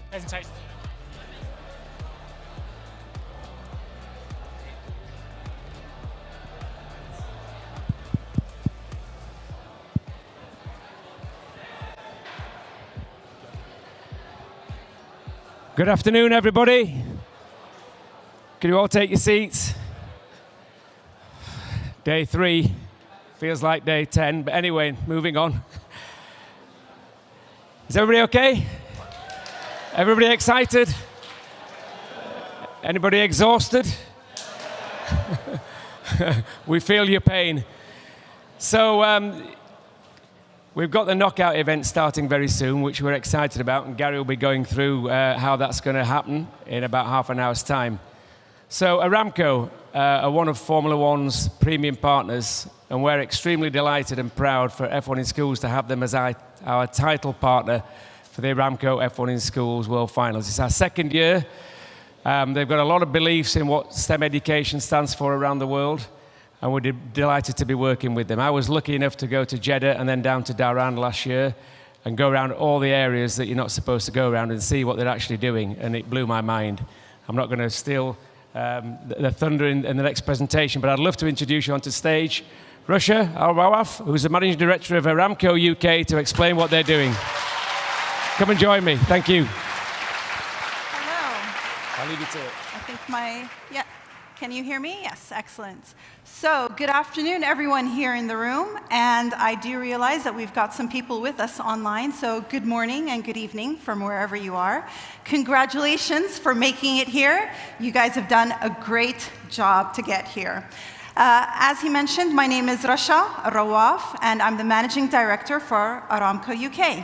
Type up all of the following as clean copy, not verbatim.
presentation. Good afternoon, everybody. Can you all take your seats? Day 3 feels like day 10, but anyway, moving on. Is everybody okay? Everybody excited? Anybody exhausted? We feel your pain. So we've got the knockout event starting very soon, which we're excited about, and Gary will be going through how that's going to happen in about half an hour's time. So Aramco are one of Formula One's premium partners, and we're extremely delighted and proud for F1 in Schools to have them as our title partner for the Aramco F1 in Schools World Finals. It's our second year. They've got a lot of beliefs in what STEM education stands for around the world, and we're delighted to be working with them. I was lucky enough to go to Jeddah and then down to Dhahran last year and go around all the areas that you're not supposed to go around and see what they're actually doing, and it blew my mind. I'm not going to steal the thunder in the next presentation, but I'd love to introduce you onto stage Russia Al-Rawaf, who's the Managing Director of Aramco UK, to explain what they're doing. Come and join me. Thank you. Hello. I'll leave you to it. I think yeah. Can you hear me? Yes, excellent. So, good afternoon, everyone here in the room. And I do realize that we've got some people with us online. So, good morning and good evening from wherever you are. Congratulations for making it here. You guys have done a great job to get here. As he mentioned, my name is Rasha Rawaf, and I'm the Managing Director for Aramco UK.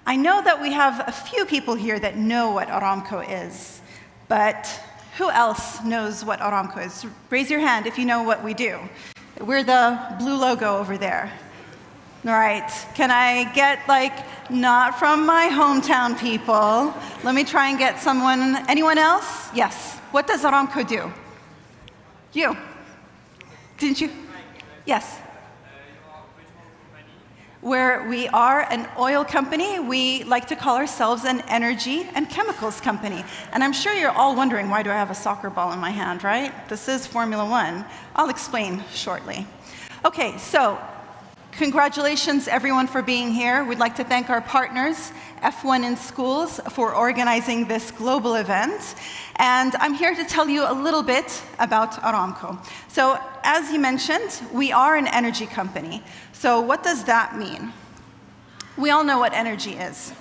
I know that we have a few people here that know what Aramco is, but who else knows what Aramco is? Raise your hand if you know what we do. We're the blue logo over there. All right, can I get, not from my hometown people? Let me try and get someone, anyone else? Yes. What does Aramco do? You. Didn't you? Yes. Where we are an oil company, we like to call ourselves an energy and chemicals company. And I'm sure you're all wondering, why do I have a soccer ball in my hand, right? This is Formula One. I'll explain shortly. Okay, so congratulations everyone for being here. We'd like to thank our partners, F1 in Schools, for organizing this global event. And I'm here to tell you a little bit about Aramco. So, as you mentioned, we are an energy company. So what does that mean? We all know what energy is.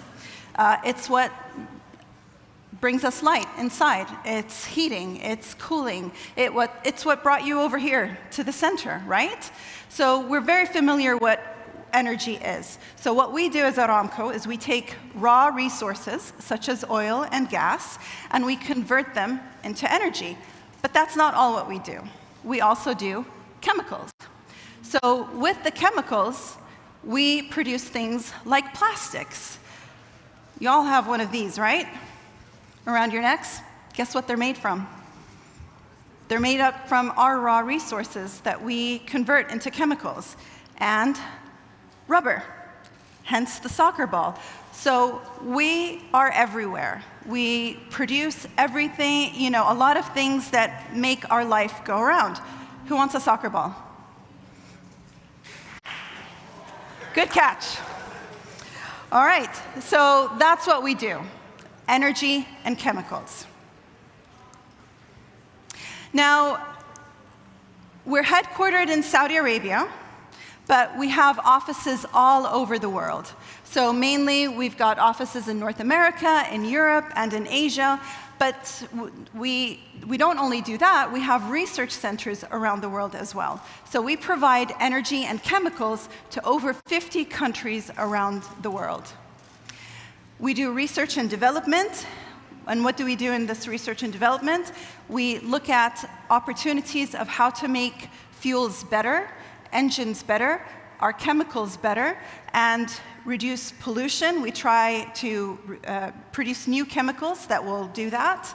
It's what brings us light inside. It's heating, it's cooling. It's what brought you over here to the center, right? So we're very familiar what energy is. So what we do as Aramco is we take raw resources, such as oil and gas, and we convert them into energy. But that's not all what we do. We also do chemicals. So with the chemicals, we produce things like plastics. You all have one of these, right? Around your necks. Guess what they're made from? They're made up from our raw resources that we convert into chemicals. And rubber, hence the soccer ball. So we are everywhere. We produce everything, a lot of things that make our life go around. Who wants a soccer ball? Good catch. All right, so that's what we do, energy and chemicals. Now, we're headquartered in Saudi Arabia, but we have offices all over the world. So mainly, we've got offices in North America, in Europe, and in Asia. But we don't only do that, we have research centers around the world as well. So we provide energy and chemicals to over 50 countries around the world. We do research and development. And what do we do in this research and development? We look at opportunities of how to make fuels better, engines better, our chemicals better, and reduce pollution. We try to produce new chemicals that will do that.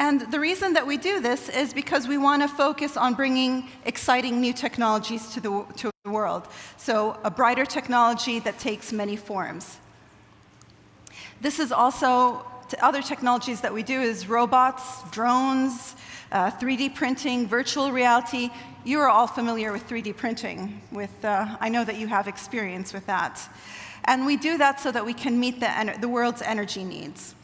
And the reason that we do this is because we want to focus on bringing exciting new technologies to the world. So a brighter technology that takes many forms. This is also other technologies that we do is robots, drones, 3D printing, virtual reality. You are all familiar with 3D printing. I know that you have experience with that. And we do that so that we can meet the world's energy needs.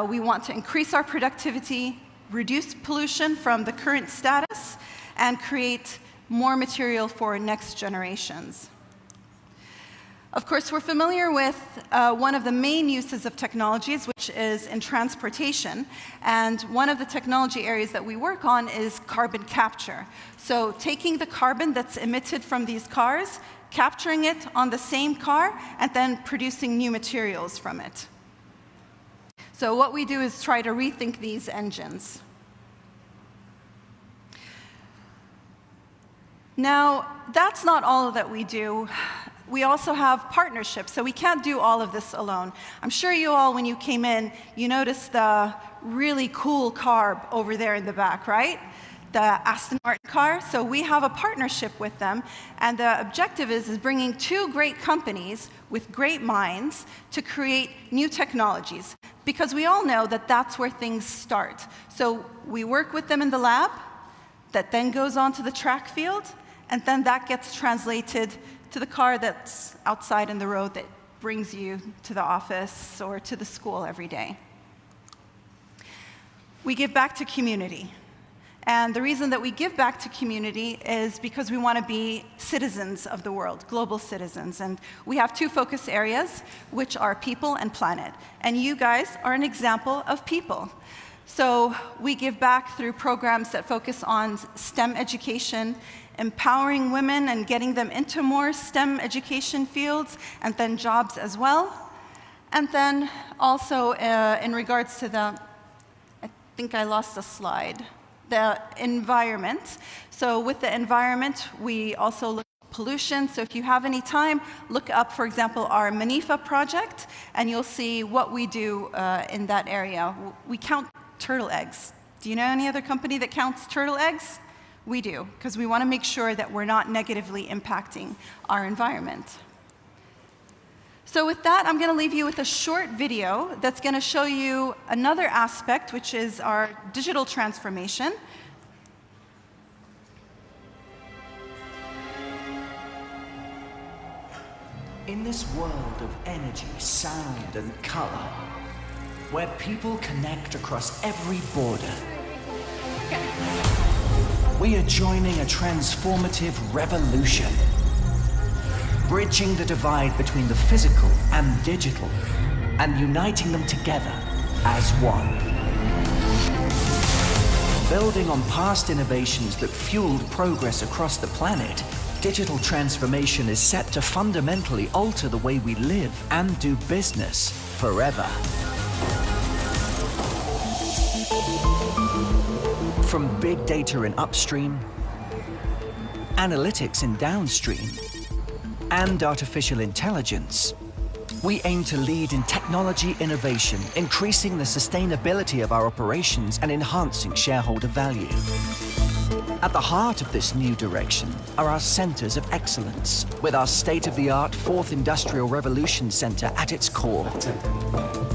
We want to increase our productivity, reduce pollution from the current status, and create more material for next generations. Of course, we're familiar with one of the main uses of technologies, which is in transportation. And one of the technology areas that we work on is carbon capture. So taking the carbon that's emitted from these cars, capturing it on the same car, and then producing new materials from it. So what we do is try to rethink these engines. Now, that's not all that we do. We also have partnerships, so we can't do all of this alone. I'm sure you all, when you came in, you noticed the really cool car over there in the back, right? The Aston Martin car. So we have a partnership with them, and the objective is bringing two great companies with great minds to create new technologies, because we all know that that's where things start. So we work with them in the lab, that then goes on to the track field, and then that gets translated to the car that's outside in the road that brings you to the office or to the school every day. We give back to community. And the reason that we give back to community is because we want to be citizens of the world, global citizens. And we have two focus areas, which are people and planet. And you guys are an example of people. So we give back through programs that focus on STEM education, empowering women and getting them into more STEM education fields, and then jobs as well. And then also in regards to I think I lost a slide, the environment. So with the environment, we also look at pollution. So if you have any time, look up, for example, our Manifa project, and you'll see what we do in that area. We count turtle eggs. Do you know any other company that counts turtle eggs? We do, because we want to make sure that we're not negatively impacting our environment. So with that, I'm going to leave you with a short video that's going to show you another aspect, which is our digital transformation. In this world of energy, sound, and color, where people connect across every border, we are joining a transformative revolution, bridging the divide between the physical and digital, and uniting them together as one. Building on past innovations that fueled progress across the planet, digital transformation is set to fundamentally alter the way we live and do business forever. From big data in upstream, analytics in downstream, and artificial intelligence, we aim to lead in technology innovation, increasing the sustainability of our operations and enhancing shareholder value. At the heart of this new direction are our centers of excellence, with our state-of-the-art Fourth Industrial Revolution Center at its core.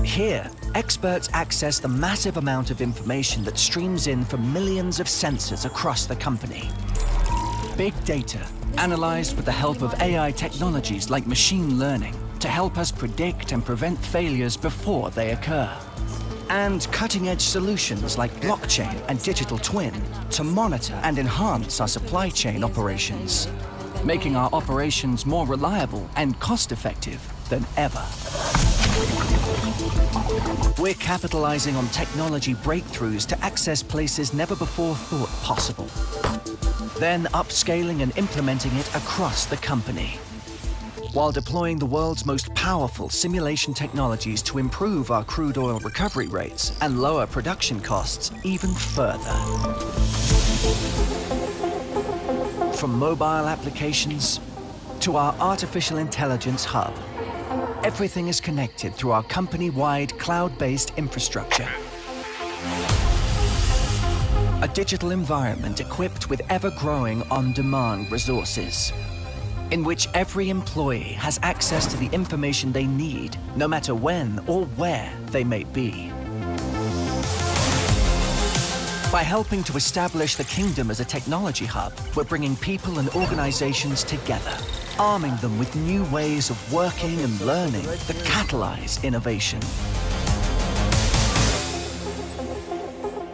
Here, experts access the massive amount of information that streams in from millions of sensors across the company. Big data, analyzed with the help of AI technologies like machine learning to help us predict and prevent failures before they occur. And cutting-edge solutions like blockchain and digital twin to monitor and enhance our supply chain operations, making our operations more reliable and cost-effective than ever. We're capitalizing on technology breakthroughs to access places never before thought possible, then upscaling and implementing it across the company, while deploying the world's most powerful simulation technologies to improve our crude oil recovery rates and lower production costs even further. From mobile applications to our artificial intelligence hub, everything is connected through our company-wide cloud-based infrastructure. a digital environment equipped with ever-growing on-demand resources, in which every employee has access to the information they need, no matter when or where they may be. By helping to establish the kingdom as a technology hub, we're bringing people and organizations together, arming them with new ways of working and learning that catalyze innovation.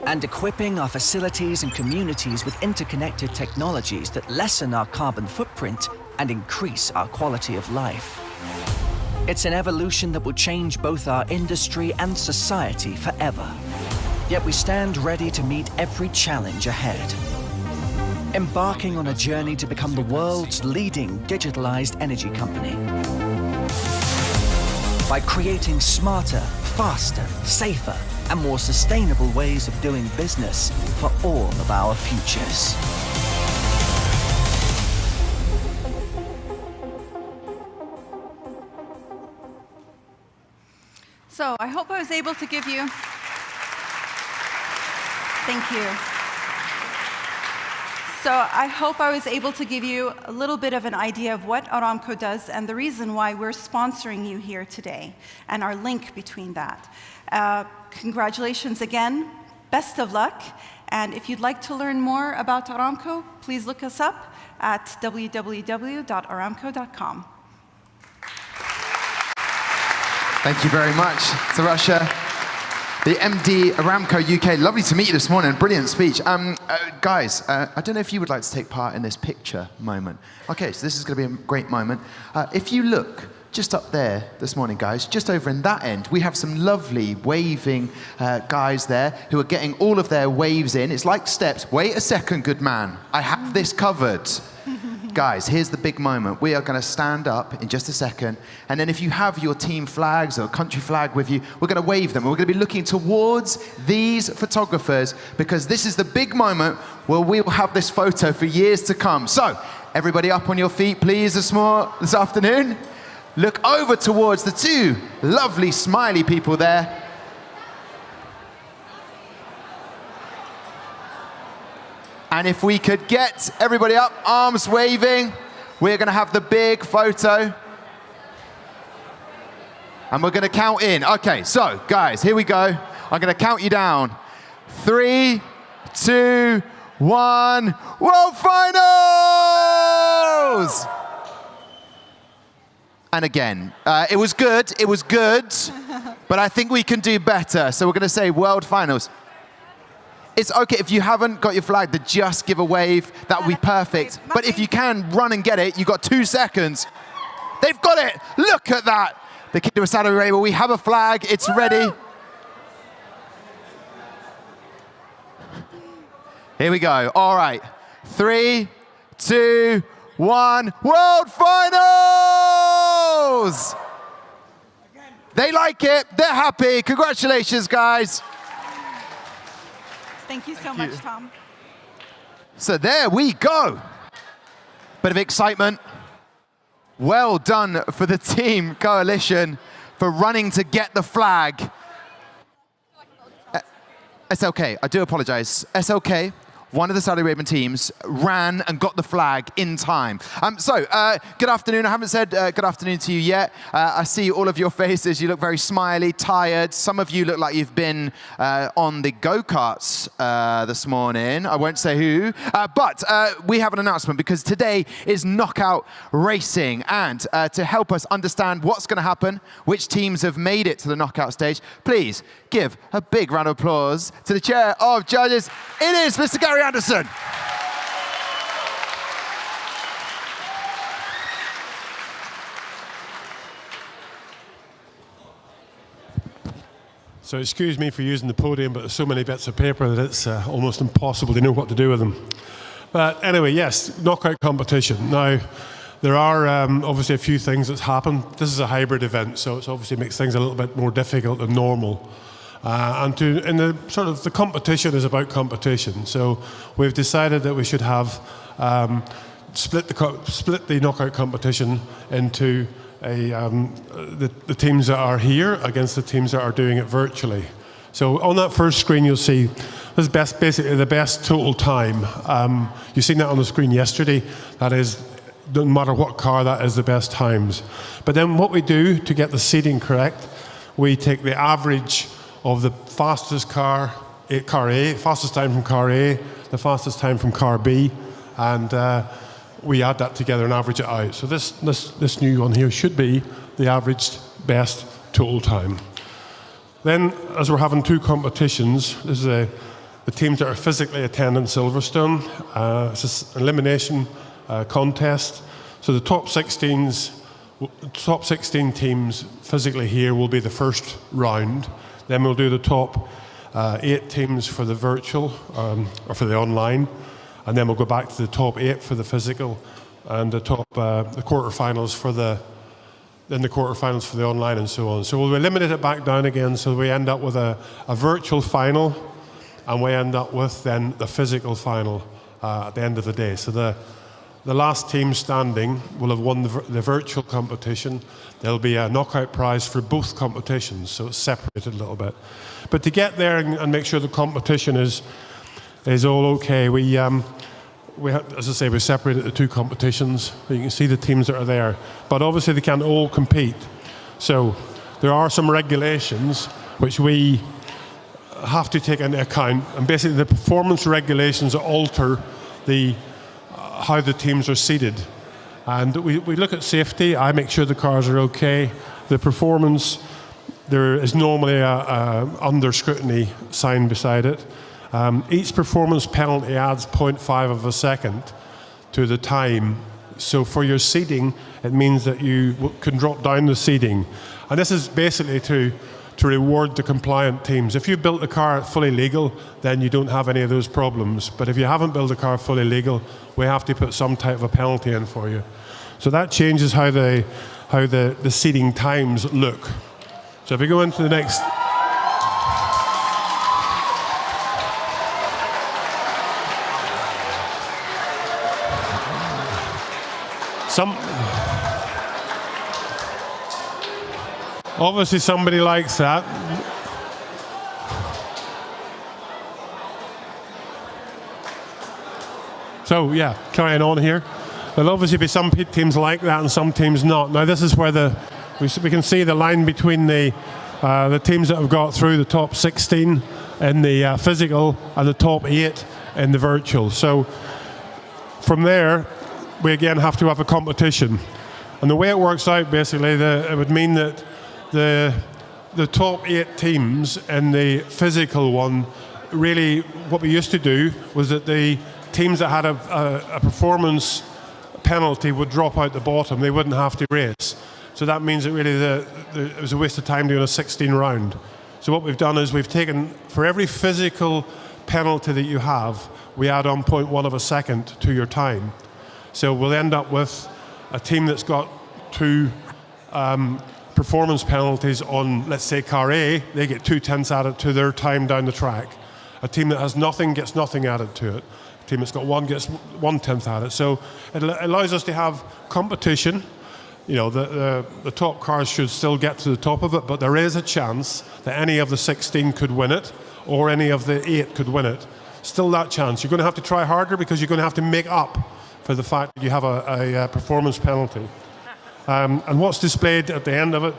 And equipping our facilities and communities with interconnected technologies that lessen our carbon footprint and increase our quality of life. It's an evolution that will change both our industry and society forever. Yet we stand ready to meet every challenge ahead, embarking on a journey to become the world's leading digitalized energy company. By creating smarter, faster, safer, and more sustainable ways of doing business for all of our futures. So I hope I was able to give you... Thank you. So I hope I was able to give you a little bit of an idea of what Aramco does and the reason why we're sponsoring you here today, and our link between that. Congratulations again, best of luck, and if you'd like to learn more about Aramco, please look us up at www.aramco.com. Thank you very much to Russia. The MD Aramco UK, lovely to meet you this morning. Brilliant speech. Guys, I don't know if you would like to take part in this picture moment. Okay, so this is going to be a great moment. If you look just up there this morning, guys, just over in that end, we have some lovely waving guys there who are getting all of their waves in. It's like steps. Wait a second, good man. I have this covered. Guys, here's the big moment. We are going to stand up in just a second, and then if you have your team flags or country flag with you, we're going to wave them. We're going to be looking towards these photographers because this is the big moment where we will have this photo for years to come. So, everybody up on your feet, please, this afternoon. Look over towards the two lovely smiley people there. And if we could get everybody up, arms waving, we're going to have the big photo. And we're going to count in. Okay, so guys, here we go. I'm going to count you down. 3, 2, 1. World Finals! And again, it was good, but I think we can do better. So we're going to say World Finals. It's okay if you haven't got your flag, then just give a wave. That would be perfect. But if you can run and get it, you've got 2 seconds. They've got it. Look at that. The Kingdom of Saudi Arabia, we have a flag. It's ready. Here we go. All right. 3, 2, 1. World Finals! They like it. They're happy. Congratulations, guys. Thank you so much, Tom. So there we go. Bit of excitement. Well done for the team coalition for running to get the flag. It's okay. I do apologize. It's okay. One of the Saudi Arabian teams ran and got the flag in time. Good afternoon. I haven't said good afternoon to you yet. I see all of your faces. You look very smiley, tired. Some of you look like you've been on the go-karts this morning. I won't say who. But we have an announcement because today is knockout racing. And to help us understand what's going to happen, which teams have made it to the knockout stage, please give a big round of applause to the chair of judges. It is Mr. Gary Anderson. So excuse me for using the podium, but there's so many bits of paper that it's almost impossible to know what to do with them. But anyway, yes, knockout competition. Now, there are obviously a few things that's happened. This is a hybrid event, so it obviously makes things a little bit more difficult than normal. The competition is about competition. So we've decided that we should have split the knockout competition into the teams that are here against the teams that are doing it virtually. So on that first screen, you'll see this is basically the best total time. You've seen that on the screen yesterday. That is, no matter what car, that is the best times. But then what we do to get the seating correct, we take the average of the fastest car A, fastest time from car A, the fastest time from car B, and we add that together and average it out. So this new one here should be the averaged best total time. Then, as we're having two competitions, this is the teams that are physically attending Silverstone. It's an elimination contest. So the top 16 teams physically here will be the first round. Then we'll do the top 8 teams for the virtual or for the online, and then we'll go back to the top 8 for the physical, and the quarterfinals for the quarterfinals for the online, and so on. So we'll eliminate it back down again, so we end up with a virtual final, and we end up with then the physical final at the end of the day. So the last team standing will have won the virtual competition. There'll be a knockout prize for both competitions, so it's separated a little bit. But to get there and make sure the competition is all okay, we as I say, we separated the two competitions. You can see the teams that are there, but obviously they can't all compete. So there are some regulations which we have to take into account, and basically the performance regulations alter how the teams are seated. And we look at safety. I make sure the cars are okay. The performance, there is normally a under scrutiny sign beside it. Each performance penalty adds 0.5 of a second to the time. So for your seating, it means that you can drop down the seating. And this is basically to reward the compliant teams. If you built the car fully legal, then you don't have any of those problems. But if you haven't built the car fully legal, we have to put some type of a penalty in for you. So that changes how the seating times look. So if we go into the next. Obviously somebody likes that. So yeah, carrying on here. There'll obviously be some teams like that and some teams not. Now this is where we can see the line between the teams that have got through the top 16 in the physical and the top 8 in the virtual. So from there, we again have to have a competition. And the way it works out, basically, it would mean that the top 8 teams in the physical one, really what we used to do was that the teams that had a performance penalty would drop out the bottom. They wouldn't have to race. So that means that really it was a waste of time doing a 16 round. So what we've done is we've taken, for every physical penalty that you have, we add on 0.1 of a second to your time. So we'll end up with a team that's got 2 performance penalties on, let's say, car A. They get 2/10 added to their time down the track. A team that has nothing gets nothing added to it. A team that's got 1 gets 1/10 added. So it allows us to have competition. You know, the top cars should still get to the top of it, but there is a chance that any of the 16 could win it, or any of the 8 could win it. Still that chance. You're going to have to try harder because you're going to have to make up for the fact that you have a performance penalty. And what's displayed at the end of it,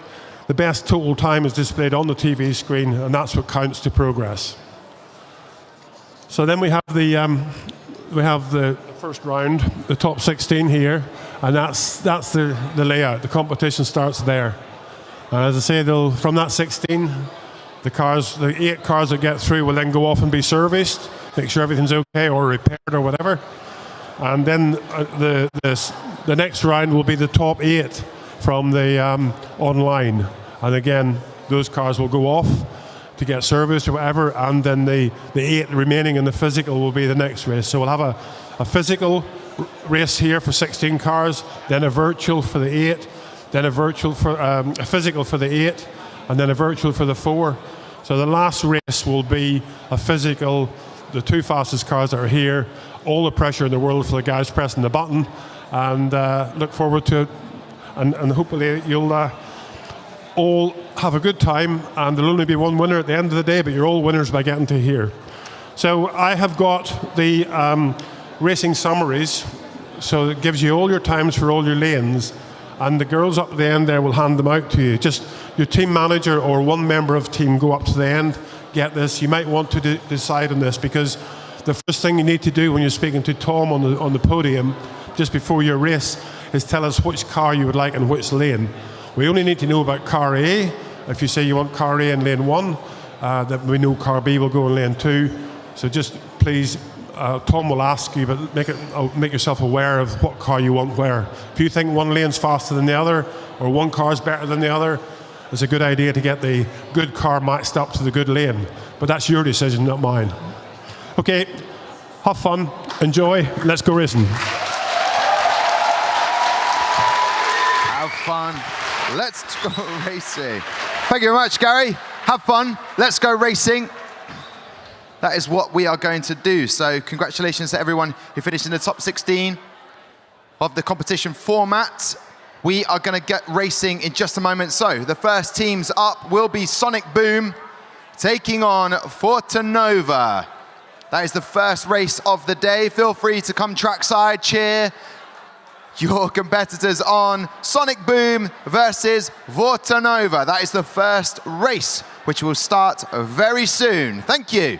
the best total time is displayed on the TV screen, and that's what counts to progress. So then we have the first round, the top 16 here, and that's the layout. The competition starts there. And as I say, from that 16, the 8 cars that get through will then go off and be serviced, make sure everything's okay or repaired or whatever. And then the next round will be the top 8 from the online. And again, those cars will go off to get serviced or whatever, and then the 8 remaining in the physical will be the next race. So we'll have a physical race here for 16 cars, then a virtual for the 8, then a physical for the 8, and then a virtual for the 4. So the last race will be a physical, the 2 fastest cars that are here, all the pressure in the world for the guys pressing the button, and look forward to it. And hopefully you'll all have a good time, and there'll only be one winner at the end of the day, but you're all winners by getting to here. So I have got the racing summaries, so it gives you all your times for all your lanes, and the girls up at the end there will hand them out to you. Just your team manager or one member of the team go up to the end, get this. You might want to decide on this, because the first thing you need to do when you're speaking to Tom on the podium just before your race is tell us which car you would like and which lane. We only need to know about car A. If you say you want car A in lane 1, that we know car B will go in lane 2. So just please, Tom will ask you, but make yourself aware of what car you want where. If you think one lane's faster than the other, or one car's better than the other, it's a good idea to get the good car matched up to the good lane. But that's your decision, not mine. Okay, have fun, enjoy, let's go racing. Have fun. Let's go racing. Thank you very much, Gary. Have fun. Let's go racing. That is what we are going to do. So congratulations to everyone who finished in the top 16 of the competition format. We are going to get racing in just a moment. So the first teams up will be Sonic Boom taking on Vortanova. That is the first race of the day. Feel free to come trackside, cheer your competitors on. Sonic Boom versus Vortanova. That is the first race, which will start very soon. Thank you.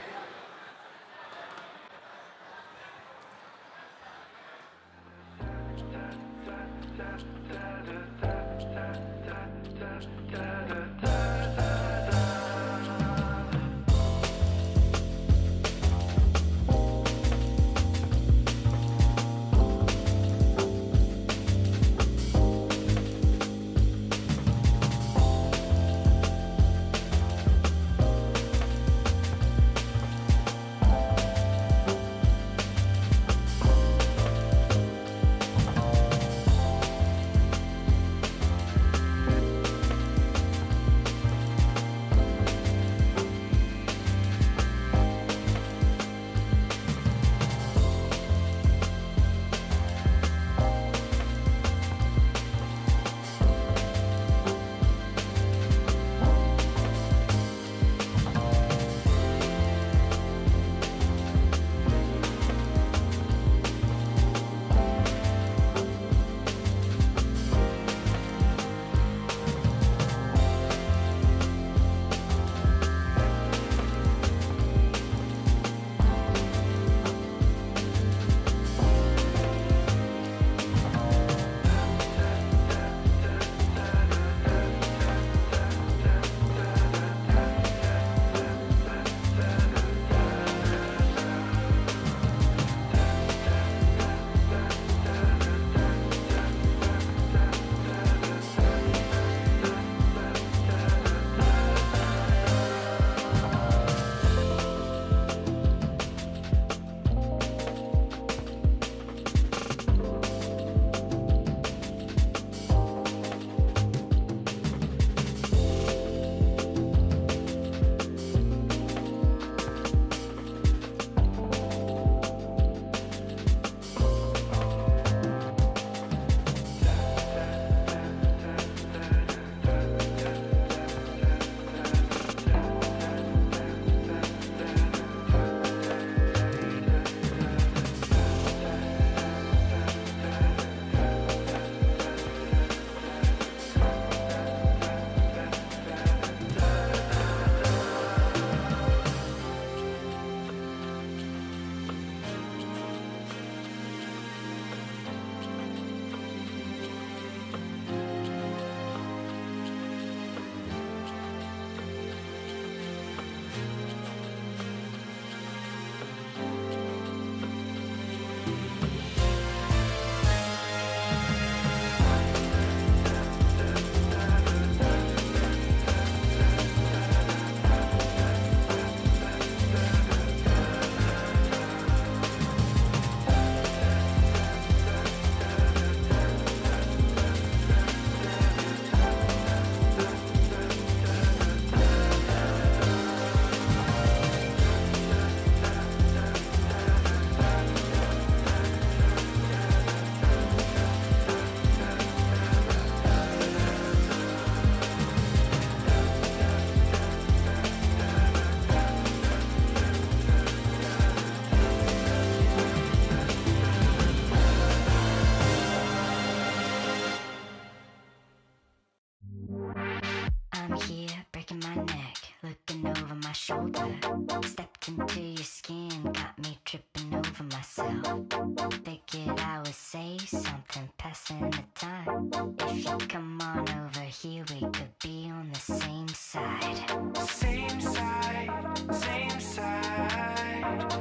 and passing the time. If you come on over here, we could be on the same side. Same side, same side.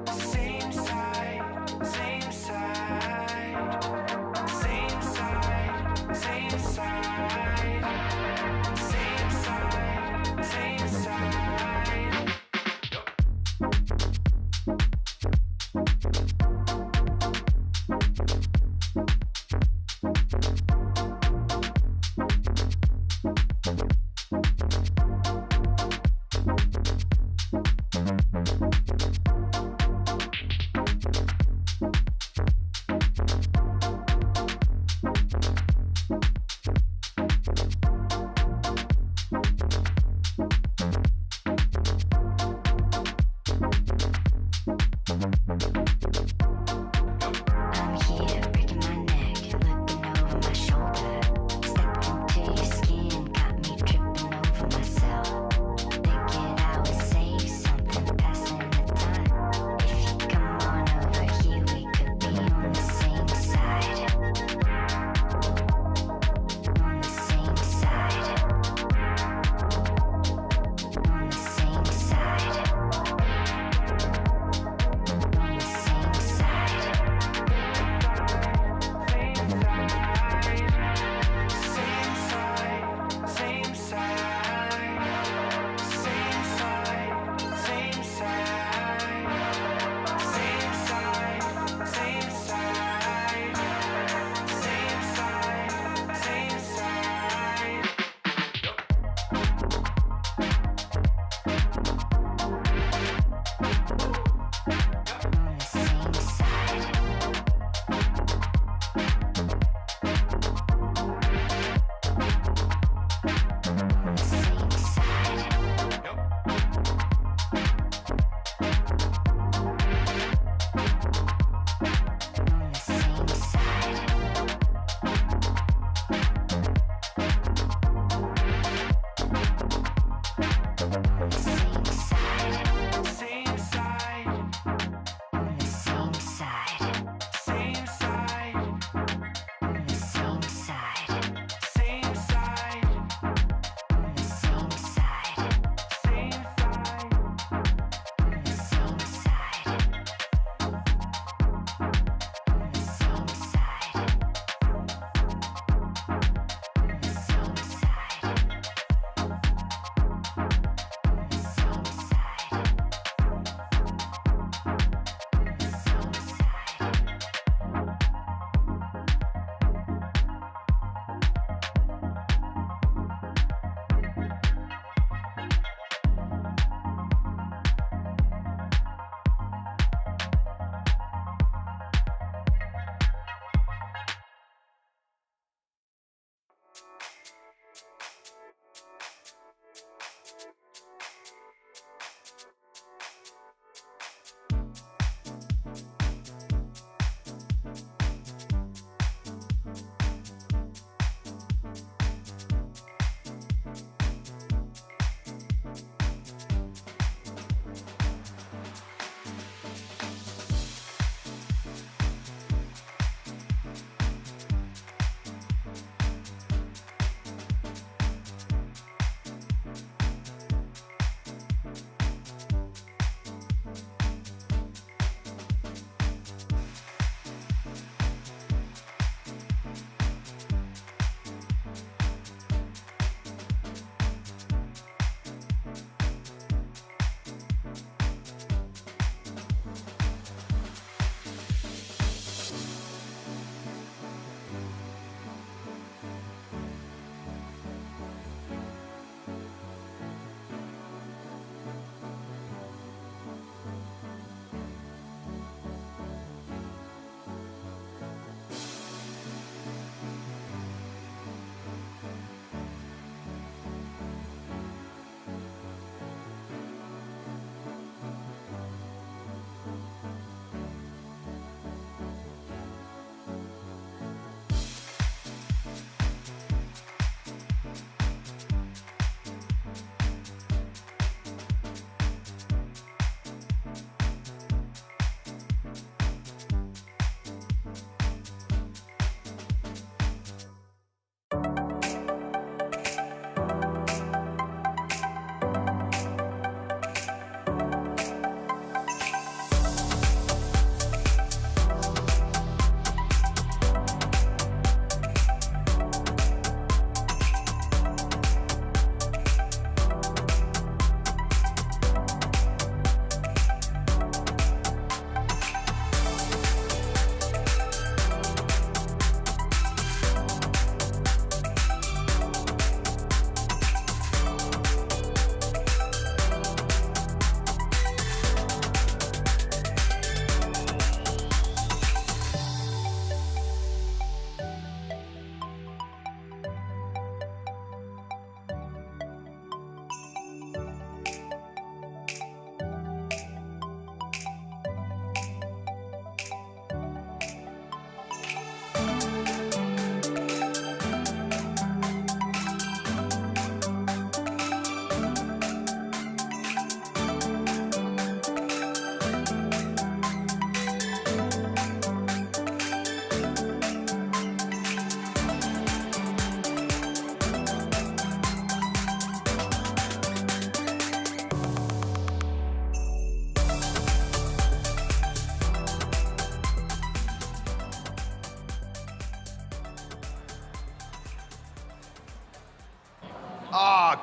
Same side, same side. Same side, same side. Same side, same side.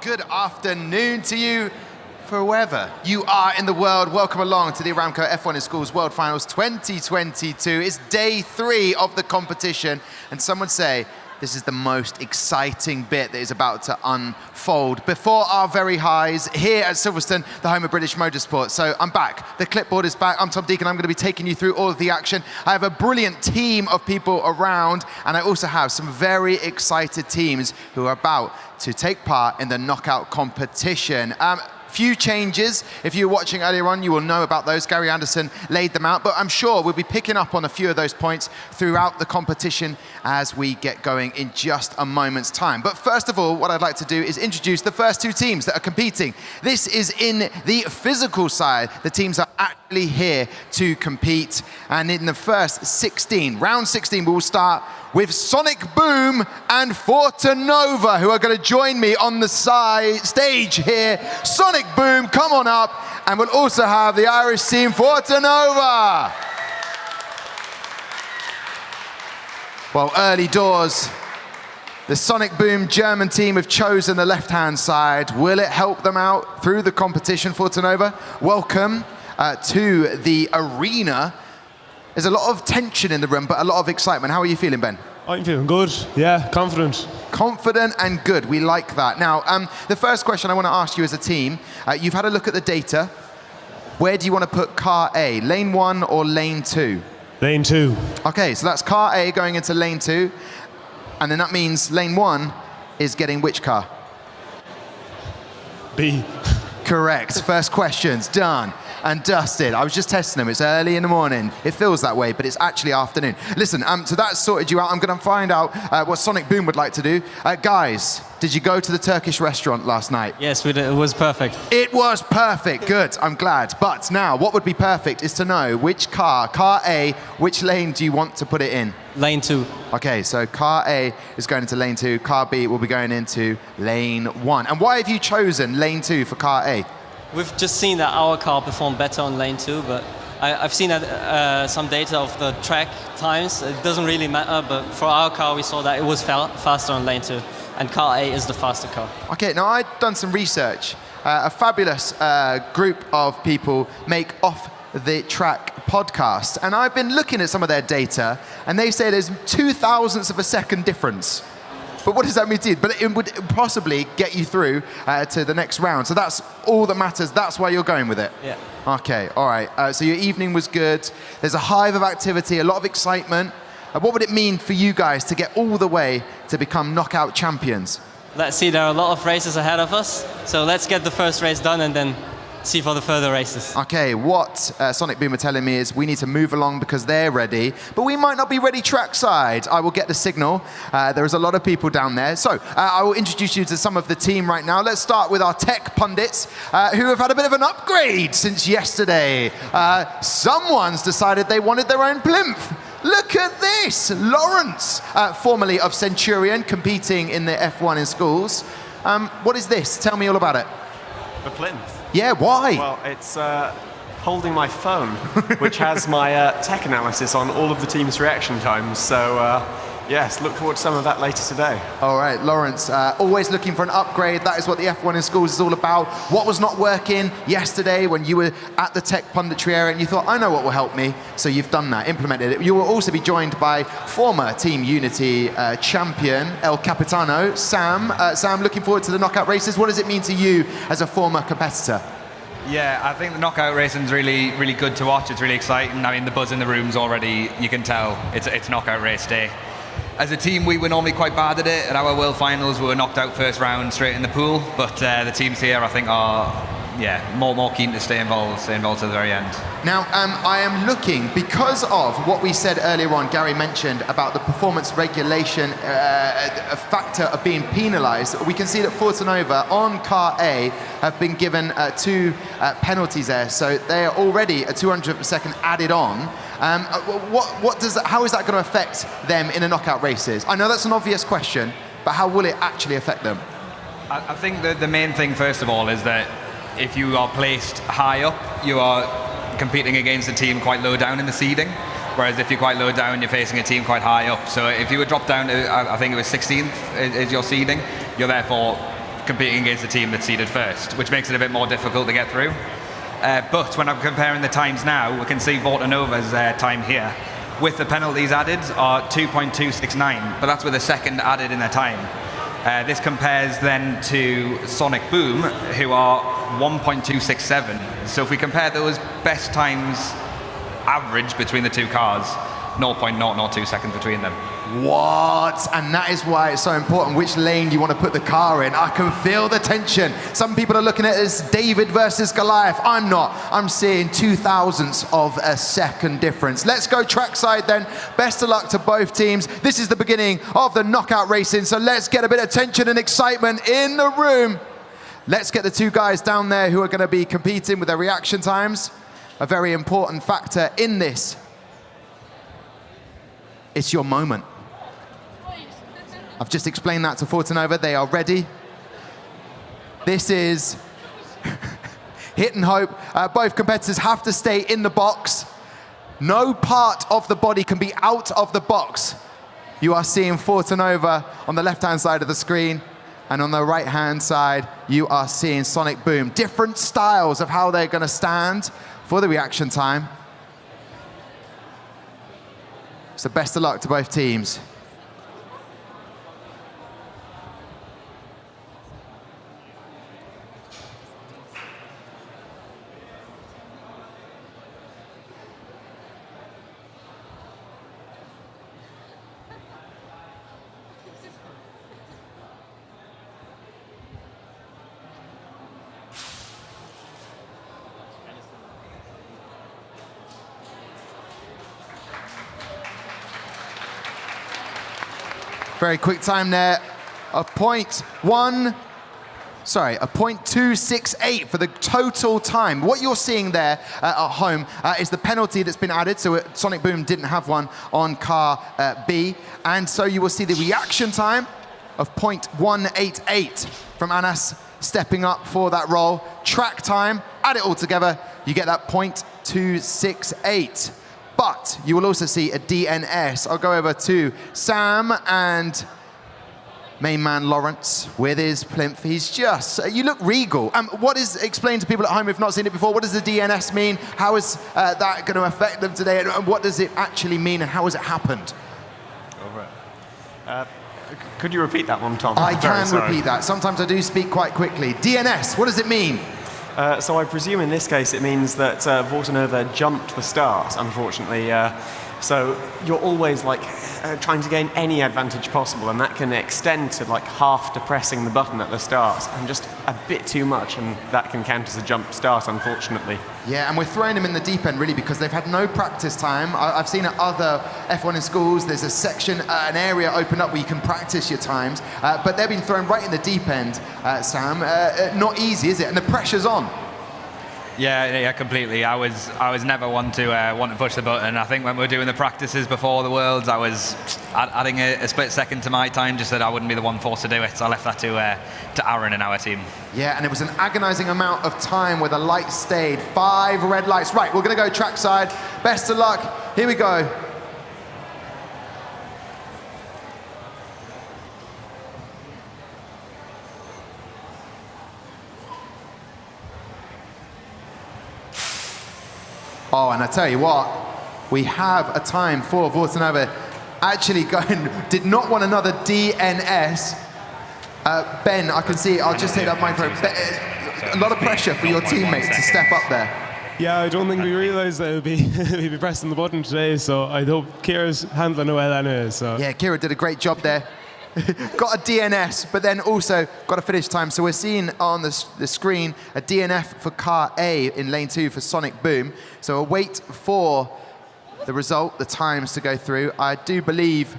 Good afternoon to you, wherever you are in the world. Welcome along to the Aramco F1 in Schools World Finals 2022. It's day 3 of the competition, and some would say this is the most exciting bit that is about to unfold before our very highs here at Silverstone, the home of British motorsport. So I'm back. The clipboard is back. I'm Tom Deacon. I'm going to be taking you through all of the action. I have a brilliant team of people around, and I also have some very excited teams who are about to take part in the knockout competition. Few changes. If you were watching earlier on, you will know about those. Gary Anderson laid them out, but I'm sure we'll be picking up on a few of those points throughout the competition as we get going in just a moment's time. But first of all, what I'd like to do is introduce the first 2 teams that are competing. This is in the physical side. The teams are actually here to compete. And in the first 16, round 16, we will start with Sonic Boom and Vortanova, who are going to join me on the stage here. Sonic Boom, come on up. And we'll also have the Irish team, Vortanova. Well, early doors, the Sonic Boom German team have chosen the left-hand side. Will it help them out through the competition, Vortanova? Welcome to the arena. There's a lot of tension in the room, but a lot of excitement. How are you feeling, Ben? I'm feeling good. Yeah, confident. Confident and good. We like that. Now, the first question I want to ask you as a team, you've had a look at the data. Where do you want to put car A, lane 1 or lane 2? Lane 2. Okay, so that's car A going into lane 2. And then that means lane 1 is getting which car? B. Correct. First question's done and dusted. I was just testing them. It's early in the morning. It feels that way, but it's actually afternoon. Listen, so that's sorted you out. I'm going to find out what Sonic Boom would like to do. Guys, did you go to the Turkish restaurant last night? Yes, we did. It was perfect. It was perfect. Good. I'm glad. But now, what would be perfect is to know which car A, which lane do you want to put it in? Lane 2. Okay, so car A is going into lane 2. Car B will be going into lane 1. And why have you chosen lane 2 for car A? We've just seen that our car performed better on lane 2, but I've seen that, some data of the track times. It doesn't really matter, but for our car, we saw that it was faster on lane 2, and car A is the faster car. Okay, now I've done some research. A fabulous group of people make Off the Track podcast, and I've been looking at some of their data, and they say there's 0.02 of a second difference. But what does that mean to you? But it would possibly get you through to the next round. So that's all that matters. That's why you're going with it. Yeah. Okay, all right. So your evening was good. There's a hive of activity, a lot of excitement. What would it mean for you guys to get all the way to become knockout champions? Let's see, there are a lot of races ahead of us, so let's get the first race done and then see for the further races. Okay, what Sonic Boom are telling me is we need to move along because they're ready, but we might not be ready trackside. I will get the signal. There is a lot of people down there. So I will introduce you to some of the team right now. Let's start with our tech pundits who have had a bit of an upgrade since yesterday. Someone's decided they wanted their own plinth. Look at this, Lawrence, formerly of Centurion, competing in the F1 in Schools. What is this? Tell me all about it. The plinth. Yeah, why? Well, it's holding my phone, which has my tech analysis on all of the team's reaction times. So, yes, look forward to some of that later today. All right, Lawrence, always looking for an upgrade. That is what the F1 in Schools is all about. What was not working yesterday when you were at the tech punditry area and you thought, I know what will help me, so you've done that, implemented it. You will also be joined by former Team Unity champion, El Capitano, Sam. Sam, looking forward to the knockout races. What does it mean to you as a former competitor? Yeah, I think the knockout racing is really, really good to watch. It's really exciting. I mean, the buzz in the room's already, you can tell, it's knockout race day. As a team, we were normally quite bad at it. At our World Finals, we were knocked out first round straight in the pool. But the teams here, I think, are more keen to stay involved to the very end. Now, I am looking, because of what we said earlier on, Gary mentioned about the performance regulation, a factor of being penalised. We can see that Vortanova on car A have been given 2 penalties there, so they are already a 200th of a second added on. How is that going to affect them in the knockout races? I know that's an obvious question, but how will it actually affect them? I think the main thing, first of all, is that if you are placed high up, you are competing against a team quite low down in the seeding. Whereas if you're quite low down, you're facing a team quite high up. So if you were dropped down to, I think it was 16th is your seeding, you're therefore competing against the team that's seeded first, which makes it a bit more difficult to get through. But when I'm comparing the times now, we can see Vortanova's time here, with the penalties added, are 2.269, but that's with a second added in their time. This compares then to Sonic Boom, who are 1.267. So if we compare those best times average between the two cars, 0.002 seconds between them. What? And that is why it's so important which lane you want to put the car in. I can feel the tension. Some people are looking at it as David versus Goliath. I'm not. I'm seeing 0.002 of a second difference. Let's go trackside then. Best of luck to both teams. This is the beginning of the knockout racing, so let's get a bit of tension and excitement in the room. Let's get the two guys down there who are going to be competing with their reaction times. A very important factor in this. It's your moment. I've just explained that to Vortanova. They are ready. This is hit and hope. Both competitors have to stay in the box. No part of the body can be out of the box. You are seeing Vortanova on the left-hand side of the screen, and on the right-hand side, you are seeing Sonic Boom. Different styles of how they're going to stand for the reaction time. So best of luck to both teams. Very quick time there, a 0.268 for the total time. What you're seeing there at home is the penalty that's been added. So Sonic Boom didn't have one on car B. And so you will see the reaction time of 0.188 from Anas stepping up for that role. Track time, add it all together, you get that 0.268. But you will also see a DNS. I'll go over to Sam and main man Lawrence with his plinth. He's just, you look regal. Explain to people at home who've not seen it before, what does the DNS mean? How is that going to affect them today? And what does it actually mean and how has it happened? Over it. Could you repeat that one, Tom? I can repeat that. Sometimes I do speak quite quickly. DNS, what does it mean? So I presume in this case it means that Vortanova jumped the start, unfortunately. So you're always trying to gain any advantage possible, and that can extend to half depressing the button at the start, and just a bit too much, and that can count as a jump start, unfortunately. Yeah, and we're throwing them in the deep end really because they've had no practice time. I've seen at other F1 in schools, there's a section, an area opened up where you can practice your times, but they've been thrown right in the deep end, Sam. Not easy, is it? And the pressure's on. Yeah, completely. I was never one to push the button. I think when we were doing the practices before the Worlds, I was adding a split second to my time just that I wouldn't be the one forced to do it. So I left that to Aaron and our team. Yeah, and it was an agonizing amount of time where the lights stayed. 5 red lights. Right, we're going to go trackside. Best of luck. Here we go. Oh, and I tell you what, we have a time for Vortanova actually going, did not want another DNS. Ben, I can see, I'll just take that microphone. A lot of pressure for your teammates to step up there. Yeah, I don't think we realised that we'd be pressing the button today, so I hope Kira's handling it well anyway. So. Yeah, Kira did a great job there. Got a DNS, but then also got a finish time. So we're seeing on the screen a DNF for car A in lane 2 for Sonic Boom. So we'll wait for the result, the times to go through. I do believe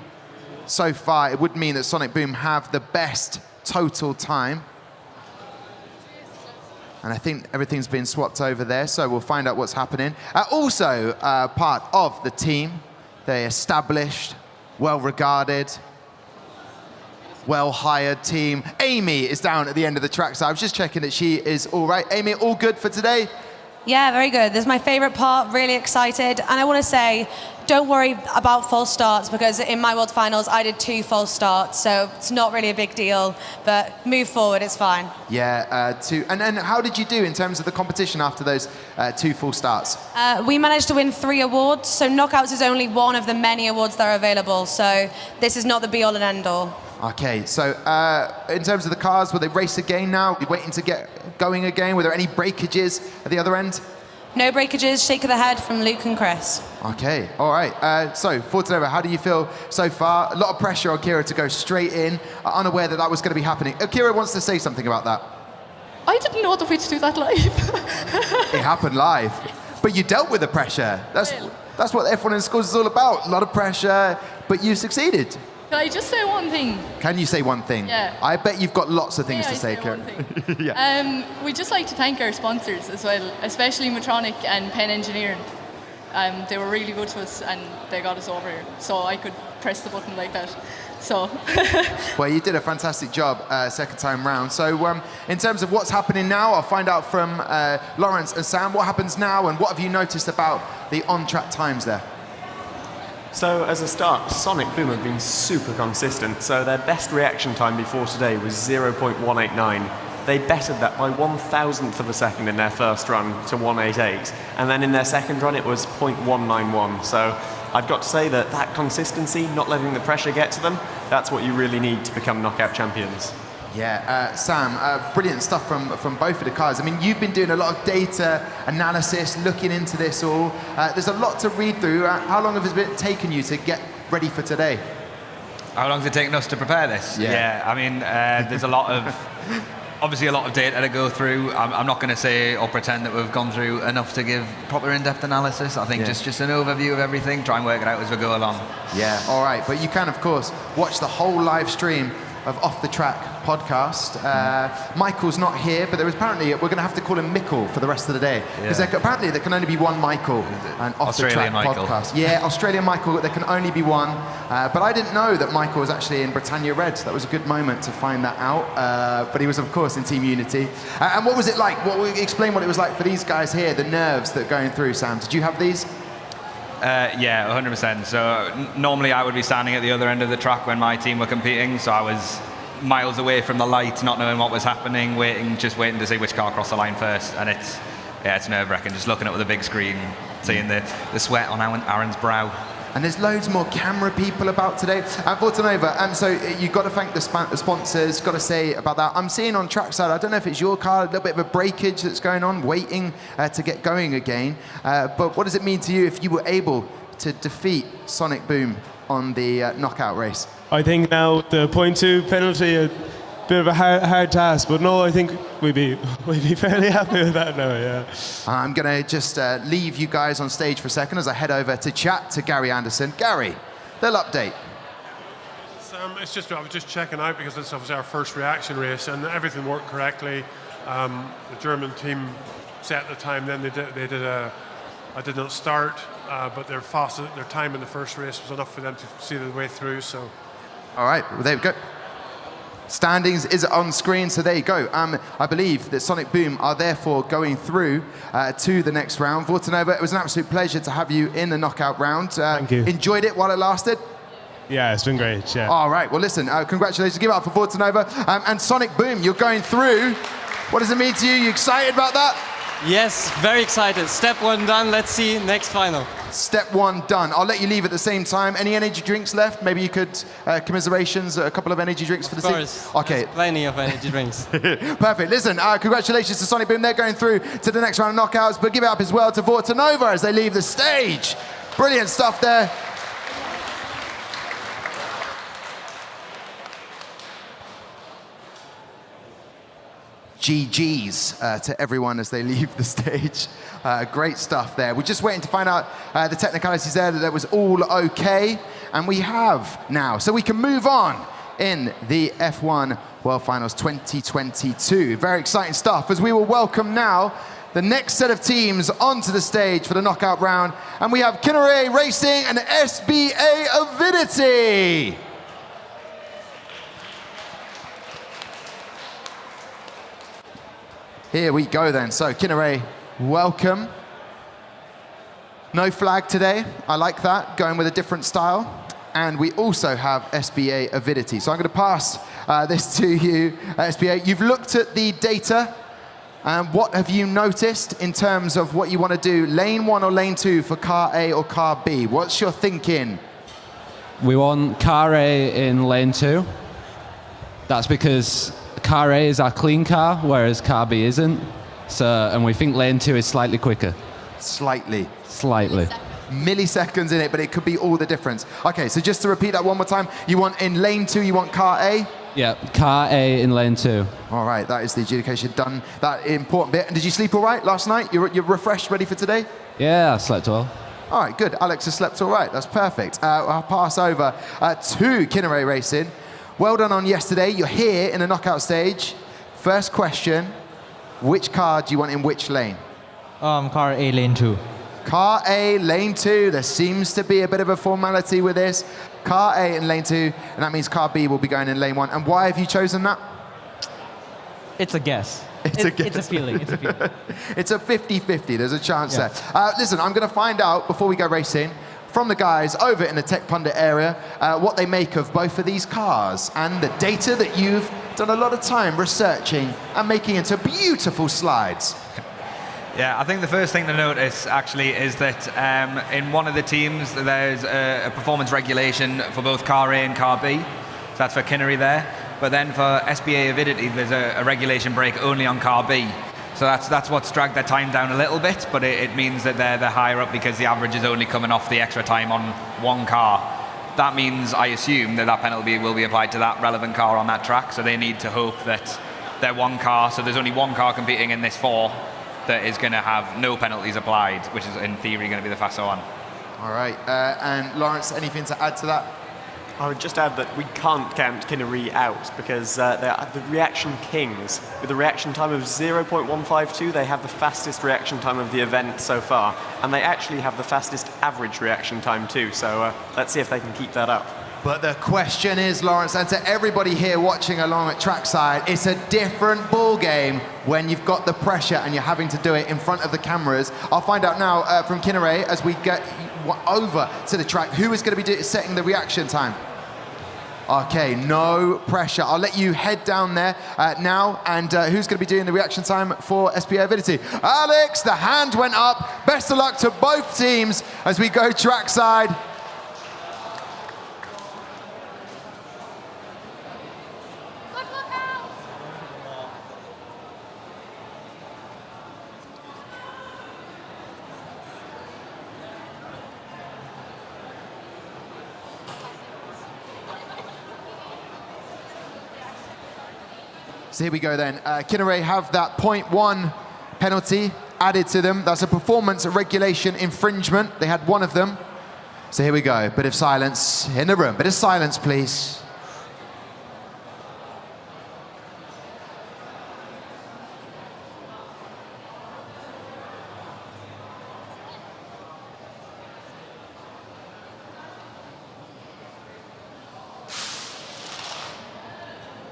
so far it would mean that Sonic Boom have the best total time. And I think everything's been swapped over there, so we'll find out what's happening. Also part of the team, they established, well-regarded, well-hired team. Amy is down at the end of the track, so I was just checking that she is all right. Amy, all good for today? Yeah, very good. This is my favourite part, really excited. And I want to say, don't worry about false starts, because in my World Finals I did 2 false starts, so it's not really a big deal, but move forward, it's fine. Yeah, and then how did you do in terms of the competition after those 2 full starts? We managed to win 3 awards, so knockouts is only one of the many awards that are available, so this is not the be-all and end-all. Okay, so in terms of the cars, will they race again now? You're waiting to get going again? Were there any breakages at the other end? No breakages, shake of the head from Luke and Chris. Okay, all right. So, Vortanova, how do you feel so far? A lot of pressure on Kira to go straight in, unaware that that was going to be happening. Kira wants to say something about that. I didn't know the way to do that live. It happened live, but you dealt with the pressure. That's what F1 in schools is all about. A lot of pressure, but you succeeded. Can I just say one thing? Can you say one thing? Yeah. I bet you've got lots of things to say, Kira. Yeah. We'd just like to thank our sponsors as well, especially Medtronic and Penn Engineering. They were really good to us and they got us over here, so I could press the button like that. So. Well, you did a fantastic job second time round. So in terms of what's happening now, I'll find out from Lawrence and Sam what happens now and what have you noticed about the on-track times there? So as a start, Sonic Boom have been super consistent. So their best reaction time before today was 0.189. They bettered that by 1,000th of a second in their first run to 188. And then in their second run, it was 0.191. So I've got to say that consistency, not letting the pressure get to them, that's what you really need to become knockout champions. Yeah, Sam, brilliant stuff from both of the cars. I mean, you've been doing a lot of data analysis, looking into this all. There's a lot to read through. How long has it taken you to get ready for today? How long has it taken us to prepare this? Yeah, I mean, there's a lot of, obviously a lot of data to go through. I'm not going to say or pretend that we've gone through enough to give proper in-depth analysis. I think just an overview of everything, try and work it out as we go along. Yeah, all right. But you can, of course, watch the whole live stream of Off the Track podcast. Michael's not here, but there is apparently, we're going to have to call him Michael for the rest of the day. Because apparently there can only be one Michael and Off the Track podcast. Yeah, Australian Michael, there can only be one. But I didn't know that Michael was actually in Britannia Red. That was a good moment to find that out. But he was, of course, in Team Unity. And what was it like? Explain what it was like for these guys here, the nerves that are going through, Sam. Did you have these? Yeah, 100%. So normally I would be standing at the other end of the track when my team were competing, so I was miles away from the light, not knowing what was happening, just waiting to see which car crossed the line first, and it's nerve-wracking, just looking up at the big screen, seeing the sweat on Aaron's brow. And there's loads more camera people about today. Vortanova, so you've got to thank the sponsors, got to say about that. I'm seeing on trackside, I don't know if it's your car, a little bit of a breakage that's going on, waiting to get going again. But what does it mean to you if you were able to defeat Sonic Boom on the knockout race? I think now the 0.2 penalty, a bit of a hard task, but no, I think we'd be fairly happy with that now, yeah. I'm going to just leave you guys on stage for a second as I head over to chat to Gary Anderson. Gary, little update. Sam, I was just checking out because this was our first reaction race and everything worked correctly. The German team set the time, then I did not start, but their time in the first race was enough for them to see their way through, so. All right, well, there we go. Standings is on screen, so there you go. I believe that Sonic Boom are therefore going through to the next round. Vortanova, it was an absolute pleasure to have you in the knockout round. Thank you. Enjoyed it while it lasted? Yeah, it's been great, yeah. All right, well listen, congratulations. Give it up for Vortanova. And Sonic Boom, you're going through. What does it mean to you? You excited about that? Yes, very excited. Step 1 done, let's see next final. Step 1 done. I'll let you leave at the same time. Any energy drinks left? Maybe you could, commiserations, a couple of energy drinks for the team? Of course. Okay. There's plenty of energy drinks. Perfect. Listen, congratulations to Sonic Boom. They're going through to the next round of knockouts, but give it up as well to Vortanova as they leave the stage. Brilliant stuff there. GG's to everyone as they leave the stage. Great stuff there. We're just waiting to find out the technicalities there, that it was all okay. And we have now. So we can move on in the F1 World Finals 2022. Very exciting stuff as we will welcome now the next set of teams onto the stage for the knockout round. And we have Kinare Racing and SBA Avidity. Here we go then. So Kinare, welcome. No flag today. I like that, going with a different style. And we also have SBA Avidity. So I'm going to pass this to you, SBA. You've looked at the data. What have you noticed in terms of what you want to do, lane 1 or lane 2 for car A or car B? What's your thinking? We want car A in lane 2. That's because car A is our clean car, whereas car B isn't. So, and we think lane 2 is slightly quicker. Slightly. Slightly. Milliseconds in it, but it could be all the difference. Okay, so just to repeat that one more time, you want in lane 2, you want car A? Yeah, car A in lane 2. All right, that is the adjudication done, that important bit. And did you sleep all right last night? You're refreshed, ready for today? Yeah, I slept well. All right, good. Alex has slept all right. That's perfect. I'll pass over to Kinare Racing. Well done on yesterday. You're here in the knockout stage. First question, which car do you want in which lane? Car A, lane 2. Car A, lane 2. There seems to be a bit of a formality with this. Car A in lane 2, and that means car B will be going in lane 1. And why have you chosen that? It's a guess. It's a guess. It's a feeling. It's a feeling. It's a 50-50. There's a chance there. Listen, I'm going to find out, before we go racing, from the guys over in the Tech Pundit area, what they make of both of these cars and the data that you've done a lot of time researching and making into beautiful slides. Yeah, I think the first thing to notice actually is that in one of the teams there's a performance regulation for both car A and car B. So that's for Kinare there. But then for SBA Avidity, there's a regulation break only on car B. So that's what's dragged their time down a little bit, but it means that they're higher up because the average is only coming off the extra time on one car. That means, I assume, that penalty will be applied to that relevant car on that track. So they need to hope that their one car, so there's only one car competing in this 4, that is going to have no penalties applied, which is in theory going to be the faster one. All right, and Lawrence, anything to add to that? I would just add that we can't count Kinare out because they're the reaction kings. With a reaction time of 0.152, they have the fastest reaction time of the event so far, and they actually have the fastest average reaction time too, so let's see if they can keep that up. But the question is, Lawrence, and to everybody here watching along at trackside, it's a different ball game when you've got the pressure and you're having to do it in front of the cameras. I'll find out now from Kinare as we get over to the track, who is going to be setting the reaction time. Okay, no pressure. I'll let you head down there now, and who's going to be doing the reaction time for SBA Avidity? Alex, the hand went up. Best of luck to both teams as we go trackside. So here we go then. Kinare have that 0.1 penalty added to them. That's a performance regulation infringement. They had one of them. So here we go. Bit of silence in the room. Bit of silence, please.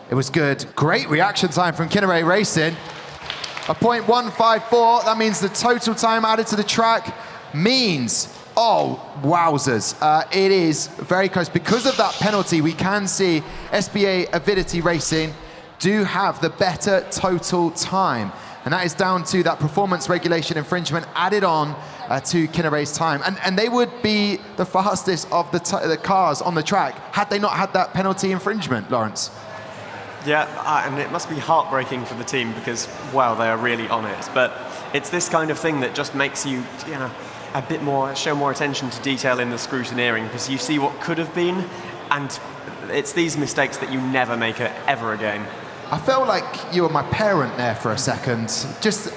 It was good. Great reaction time from Kinare Racing. A 0.154. That means the total time added to the track means, oh, wowzers. It is very close. Because of that penalty, we can see SBA Avidity Racing do have the better total time. And that is down to that performance regulation infringement added on to Kinare's time. And they would be the fastest of the cars on the track had they not had that penalty infringement, Lawrence. Yeah, and it must be heartbreaking for the team because, wow, they are really on it. But it's this kind of thing that just makes you, a bit more, show more attention to detail in the scrutineering because you see what could have been, and it's these mistakes that you never make ever again. I felt like you were my parent there for a second.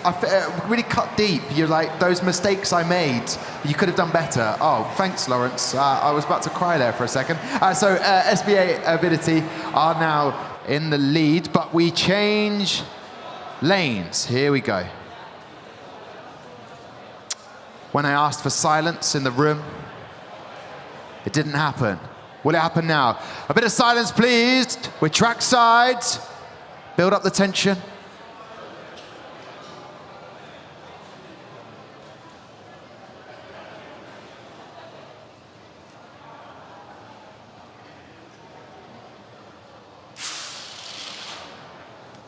I really cut deep. You're like, those mistakes I made, you could have done better. Oh, thanks, Lawrence. I was about to cry there for a second. So SBA Avidity are now in the lead, but we change lanes. Here we go. When I asked for silence in the room, it didn't happen. Will it happen now? A bit of silence, please. We're trackside. Build up the tension.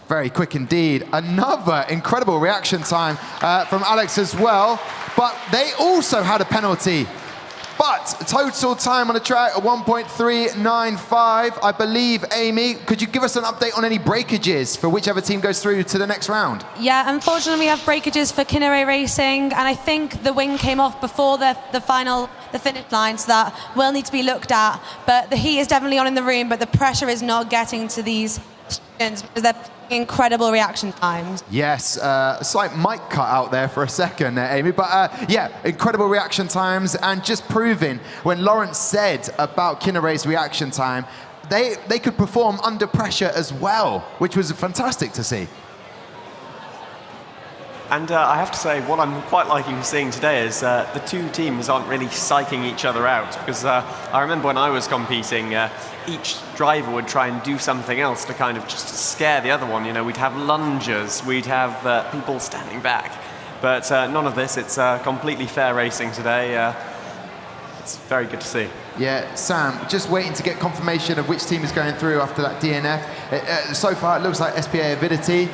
Very quick indeed. Another incredible reaction time from Alex as well. But they also had a penalty. But total time on the track, 1.395. I believe, Amy, could you give us an update on any breakages for whichever team goes through to the next round? Yeah, unfortunately we have breakages for Kinare Racing, and I think the wing came off before the finish line, so that will need to be looked at. But the heat is definitely on in the room, but the pressure is not getting to these students because they're incredible reaction times. Yes, a slight mic cut out there for a second, Amy. But yeah, incredible reaction times, and just proving when Lawrence said about Kinare's reaction time, they could perform under pressure as well, which was fantastic to see. And I have to say, what I'm quite liking seeing today is the two teams aren't really psyching each other out. Because I remember when I was competing, each driver would try and do something else to kind of just scare the other one. You know, we'd have lungers, we'd have people standing back. But none of this, it's completely fair racing today. It's very good to see. Yeah, Sam, just waiting to get confirmation of which team is going through after that DNF. So far, it looks like SPA Avidity.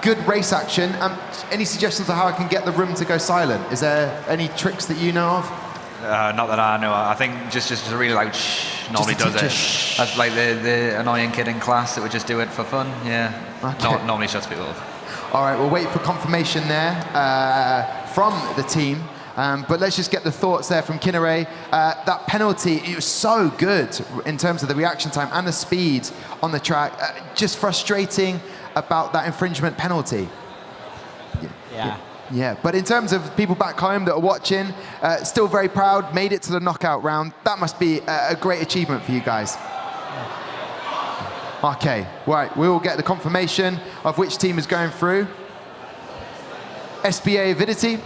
Good race action. Any suggestions of how I can get the room to go silent? Is there any tricks that you know of? Not that I know. I think just a really loud shh normally does it. That's like the annoying kid in class that would just do it for fun. Yeah. Okay. Normally shuts people off. All right, we'll wait for confirmation there from the team. But let's just get the thoughts there from Kinare. That penalty, it was so good in terms of the reaction time and the speed on the track. Just frustrating about that infringement penalty. Yeah, but in terms of people back home that are watching, still very proud, made it to the knockout round. That must be a great achievement for you guys. Okay, right, we will get the confirmation of which team is going through. SPA Avidity.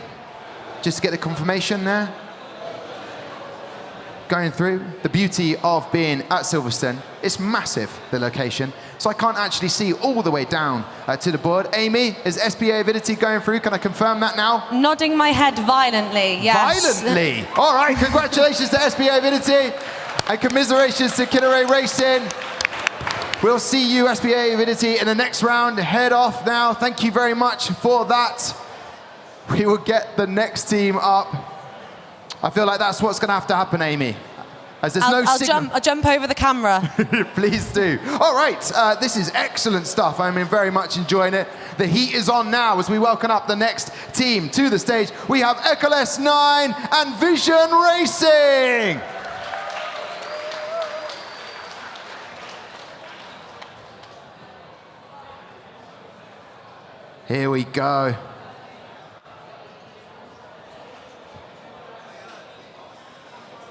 Just to get the confirmation there. Going through. The beauty of being at Silverstone, it's massive, the location, so I can't actually see all the way down to the board. Amy, is SPA Avidity going through? Can I confirm that now? Nodding my head violently, yes. Violently? All right, congratulations to SPA Avidity and commiserations to Kinare Racing. We'll see you, SPA Avidity, in the next round. Head off now. Thank you very much for that. We will get the next team up. I feel like that's what's going to have to happen, Amy. As there's no signal. I'll jump over the camera. Please do. All right, this is excellent stuff. I'm very much enjoying it. The heat is on now as we welcome up the next team to the stage. We have Eclipse 9 and Vision Racing. Here we go.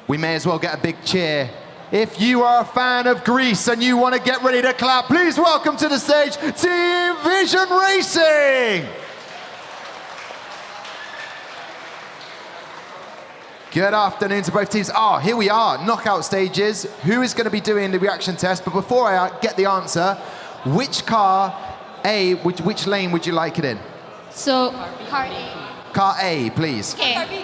We may as well get a big cheer. If you are a fan of Greece and you want to get ready to clap, please welcome to the stage Team Vision Racing. Good afternoon to both teams. Here we are, knockout stages. Who is going to be doing the reaction test? But before I get the answer, which car A, which lane would you like it in? So, car A. Car A, please. Okay.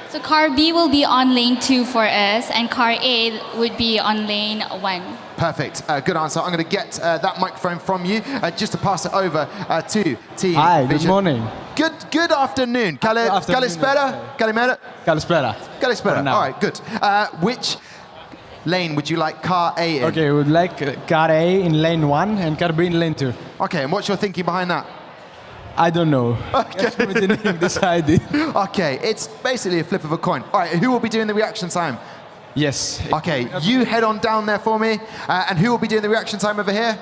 So car B will be on lane 2 for us, and car A would be on lane 1. Perfect. Good answer. I'm going to get that microphone from you just to pass it over to Team Hi, Vision. good morning. Good afternoon. Kalispera? Kalimera? Kalispera. Kalispera. All right, good. Which lane would you like car A in? Okay, we would like car A in lane 1 and car B in lane 2. Okay, and what's your thinking behind that? I don't know. Okay. We didn't decide it. Okay, it's basically a flip of a coin. All right, who will be doing the reaction time? Yes. Okay, you head on down there for me. And who will be doing the reaction time over here?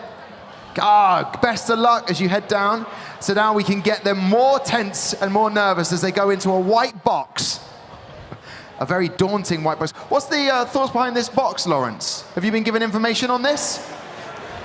Best of luck as you head down. So now we can get them more tense and more nervous as they go into a white box. A very daunting white box. What's the thoughts behind this box, Lawrence? Have you been given information on this?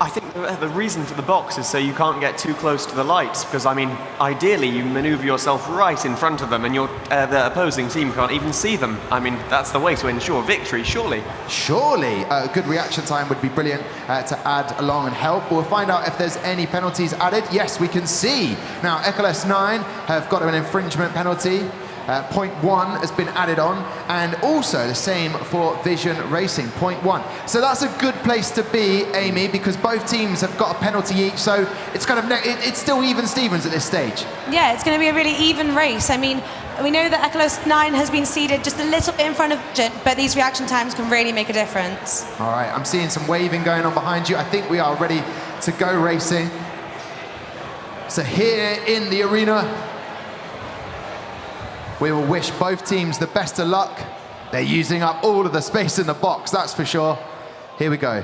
I think the reason for the box is so you can't get too close to the lights, because, I mean, ideally you maneuver yourself right in front of them and the opposing team can't even see them. I mean, that's the way to ensure victory, surely. Surely. A good reaction time would be brilliant to add along and help. We'll find out if there's any penalties added. Yes, we can see. Now, Eclipse 9 have got an infringement penalty. 0.1 has been added on, and also the same for Vision Racing, 0.1. So that's a good place to be, Amy, because both teams have got a penalty each, so it's kind of it's still even Stevens at this stage. Yeah, it's going to be a really even race. I mean, we know that Eclipse 9 has been seeded just a little bit in front of Vision, but these reaction times can really make a difference. All right, I'm seeing some waving going on behind you. I think we are ready to go racing. So here in the arena, we will wish both teams the best of luck. They're using up all of the space in the box, that's for sure. Here we go.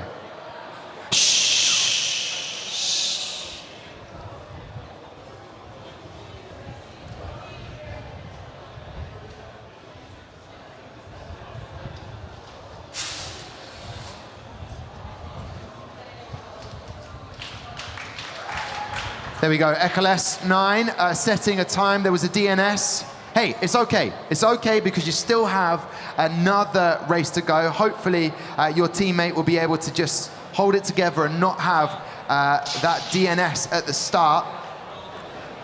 There we go, Eclipse 9 setting a time. There was a DNS. Hey, it's okay. It's okay because you still have another race to go. Hopefully, your teammate will be able to just hold it together and not have that DNS at the start.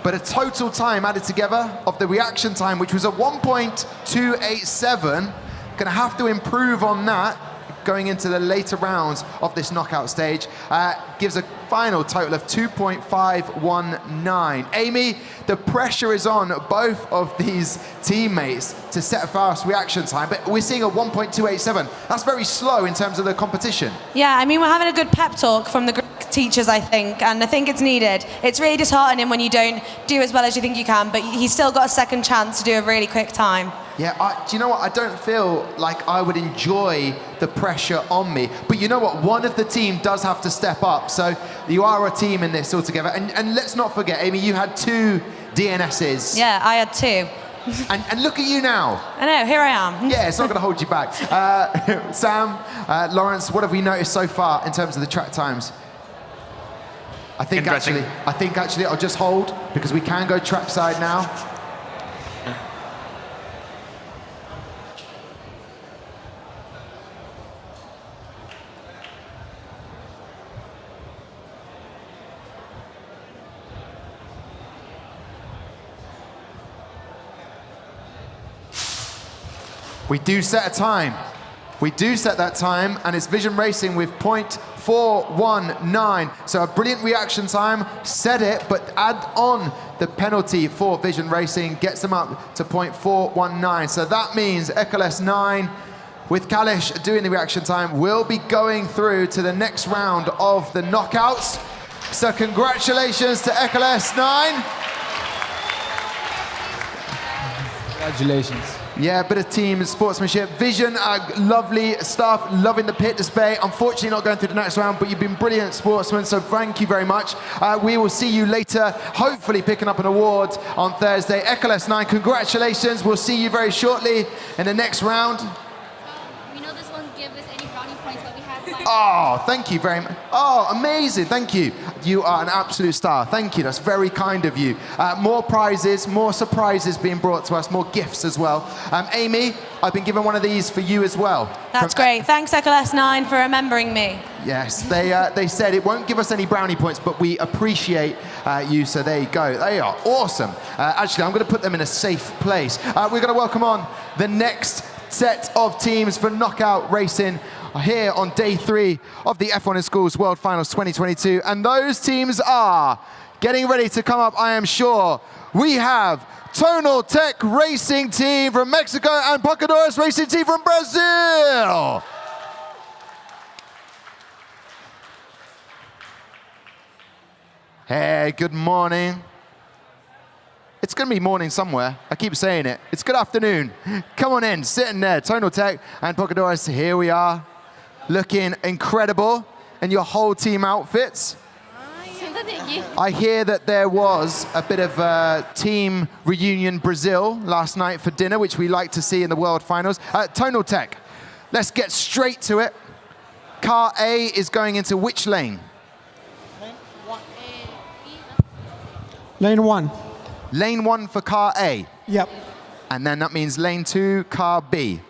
But a total time added together of the reaction time, which was a 1.287. Gonna have to improve on that going into the later rounds of this knockout stage. Gives a final total of 2.519. Amy, the pressure is on both of these teammates to set a fast reaction time, but we're seeing a 1.287. That's very slow in terms of the competition. Yeah, I mean, we're having a good pep talk from the Greek teachers, I think, and I think it's needed. It's really disheartening when you don't do as well as you think you can, but he's still got a second chance to do a really quick time. Yeah, do you know what? I don't feel like I would enjoy the pressure on me. But you know what? One of the team does have to step up. So you are a team in this altogether. And let's not forget, Amy, you had 2 DNSs. Yeah, I had 2. and look at you now. I know, here I am. Yeah, it's not going to hold you back. Sam, Lawrence, what have we noticed so far in terms of the track times? I think actually I'll just hold because we can go trackside now. We do set a time. We do set that time, and it's Vision Racing with 0.419. So a brilliant reaction time, set it, but add on the penalty for Vision Racing, gets them up to 0.419. So that means Eclipse 9, with Kalish doing the reaction time, will be going through to the next round of the knockouts. So congratulations to Eclipse 9. Congratulations. Yeah, a bit of team sportsmanship. Vision, lovely stuff, loving the pit display. Unfortunately not going through the next round, but you've been brilliant sportsmen, so thank you very much. We will see you later, hopefully picking up an award on Thursday. Eclipse 9, congratulations. We'll see you very shortly in the next round. We know this won't give us any brownie points, but we have fun. Oh, thank you very much. Oh, amazing, thank you. You are an absolute star. Thank you, that's very kind of you. More prizes, more surprises being brought to us, more gifts as well. Amy, I've been given one of these for you as well. That's great. Thanks, Eclipse 9, for remembering me. Yes, they said it won't give us any brownie points, but we appreciate you, so there you go. They are awesome. Actually, I'm going to put them in a safe place. We're going to welcome on the next set of teams for knockout racing here on day 3 of the F1 in Schools World Finals 2022. And those teams are getting ready to come up, I am sure. We have Tonal Tech Racing Team from Mexico and Pocadores Racing Team from Brazil. Hey, good morning. It's going to be morning somewhere. I keep saying it. It's good afternoon. Come on in, sitting there. Tonal Tech and Pocadores, here we are. Looking incredible in your whole team outfits. I hear that there was a bit of a team reunion Brazil last night for dinner, which we like to see in the World Finals. Tonal Tech, let's get straight to it. Car A is going into which lane? Lane 1. Lane 1 for car A? Yep. And then that means lane 2, car B?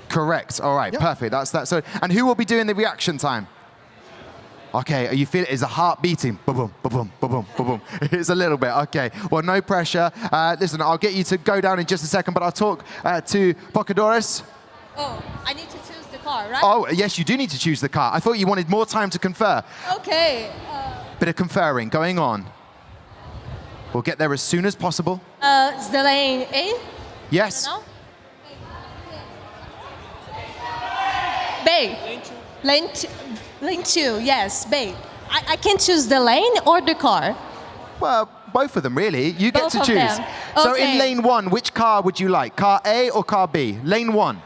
Correct. All right, perfect. That's that. So, and who will be doing the reaction time? Okay, are you feeling, is the heart beating? Boom, boom, boom, boom, boom, boom, boom. It's a little bit, okay. Well, no pressure. Listen, I'll get you to go down in just a second, but I'll talk to Pocadores. Oh, I need to choose the car, right? Oh, yes, you do need to choose the car. I thought you wanted more time to confer. Okay. Bit of conferring going on. We'll get there as soon as possible. It's the lane A? Yes. Bay. Lane 2, yes, Bay. I can choose the lane or the car? Well, both of them, really. You get Both to of choose. them. So in Okay. lane 1, which car would you like? Car A or car B? Lane 1.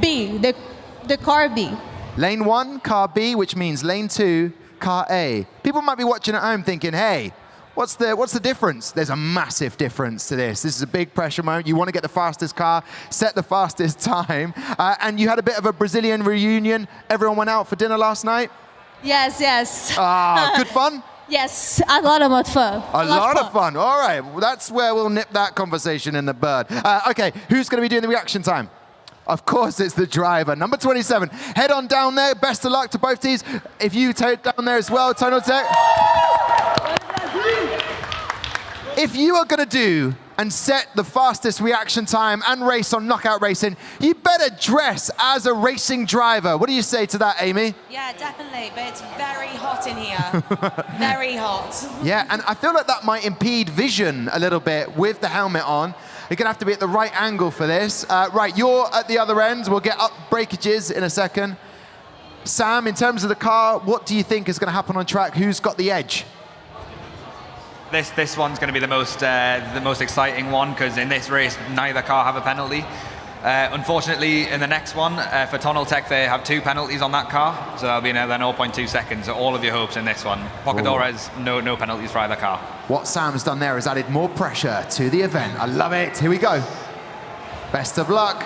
B, the car B. Lane 1, car B, which means lane 2, car A. People might be watching at home thinking, hey, what's the difference? There's a massive difference to this. This is a big pressure moment. You want to get the fastest car, set the fastest time. And you had a bit of a Brazilian reunion. Everyone went out for dinner last night. Yes, yes. Ah, good fun? Yes, a lot of fun. A lot of fun. All right, well, that's where we'll nip that conversation in the bud. Okay, who's going to be doing the reaction time? Of course, it's the driver, number 27. Head on down there. Best of luck to both teams. If you take down there as well, Tonal Tech. If you are going to do and set the fastest reaction time and race on Knockout Racing, you better dress as a racing driver. What do you say to that, Amy? Yeah, definitely, but it's very hot in here. Very hot. Yeah, and I feel like that might impede vision a little bit with the helmet on. You're going to have to be at the right angle for this. Right, you're at the other end. We'll get up breakages in a second. Sam, in terms of the car, what do you think is going to happen on track? Who's got the edge? This one's going to be the most exciting one because in this race neither car have a penalty. Unfortunately, in the next one for Tonal Tech, they have 2 penalties on that car, so that'll be another 0.2 seconds. So all of your hopes in this one. Pocadores, no penalties for either car. What Sam's done there is added more pressure to the event. I love it. Here we go. Best of luck.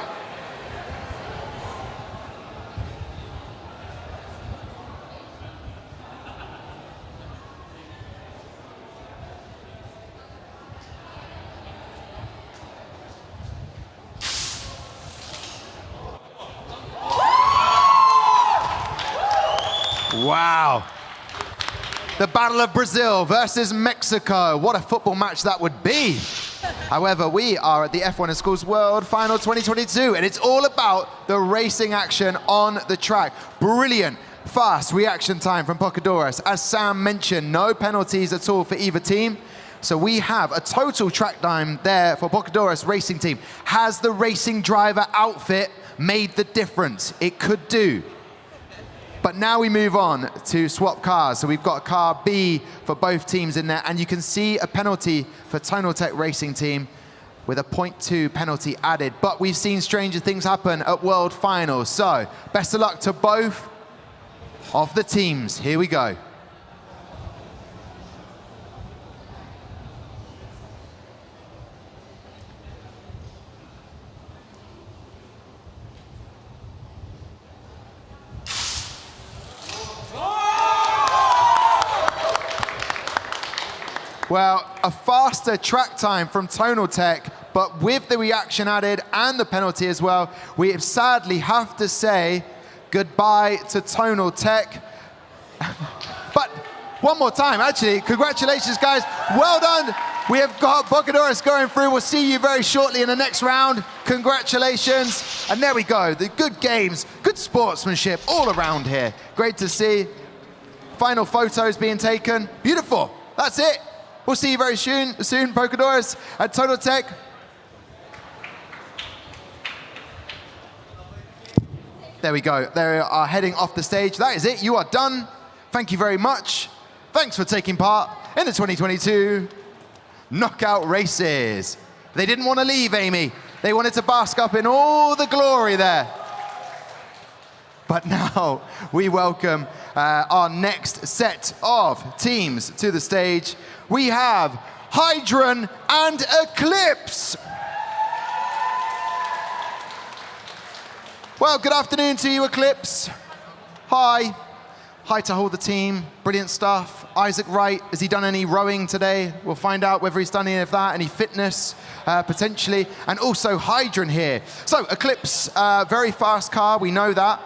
Wow. The Battle of Brazil versus Mexico. What a football match that would be. However, we are at the F1 in Schools World Final 2022, and it's all about the racing action on the track. Brilliant, fast reaction time from Pocadores. As Sam mentioned, no penalties at all for either team. So we have a total track time there for Pocadores racing team. Has the racing driver outfit made the difference? It could do. But now we move on to swap cars. So we've got a car B for both teams in there, and you can see a penalty for Tonal Tech Racing Team with a 0.2 penalty added. But we've seen stranger things happen at World Finals. So best of luck to both of the teams. Here we go. Well, a faster track time from Tonal Tech, but with the reaction added and the penalty as well, we sadly have to say goodbye to Tonal Tech. But one more time, actually, congratulations, guys. Well done. We have got Pocadores going through. We'll see you very shortly in the next round. Congratulations. And there we go. The good games, good sportsmanship all around here. Great to see. Final photos being taken. Beautiful. That's it. We'll see you very soon, Pocadores at Tonal Tech. There we go. They are heading off the stage. That is it. You are done. Thank you very much. Thanks for taking part in the 2022 Knockout Races. They didn't want to leave, Amy. They wanted to bask up in all the glory there. But now we welcome our next set of teams to the stage. We have Hydron and Eclipse. Well, good afternoon to you, Eclipse. Hi. Hi to all the team. Brilliant stuff. Isaac Wright, has he done any rowing today? We'll find out whether he's done any of that, any fitness, potentially. And also Hydron here. So Eclipse, very fast car, we know that.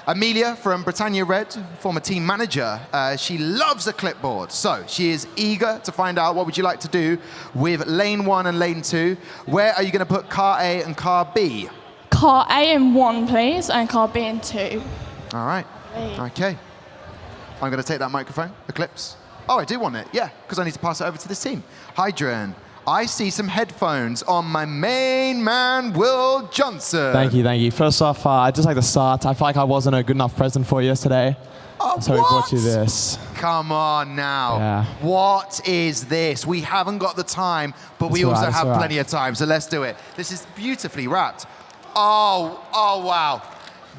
Amelia from Britannia Red, former team manager, she loves a clipboard. So she is eager to find out what would you like to do with lane 1 and lane 2. Where are you going to put car A and car B? Car A in 1, please, and car B in 2. All right. Okay. I'm going to take that microphone, Eclipse. Oh, I do want it, yeah, because I need to pass it over to this team. Hydron, I see some headphones on my main man, Will Johnson. Thank you, thank you. First off, I'd just like to start. I feel like I wasn't a good enough present for you yesterday. So we brought you this. Come on now. Yeah. What is this? We haven't got the time, but we also have plenty of time, so let's do it. This is beautifully wrapped. Oh, wow.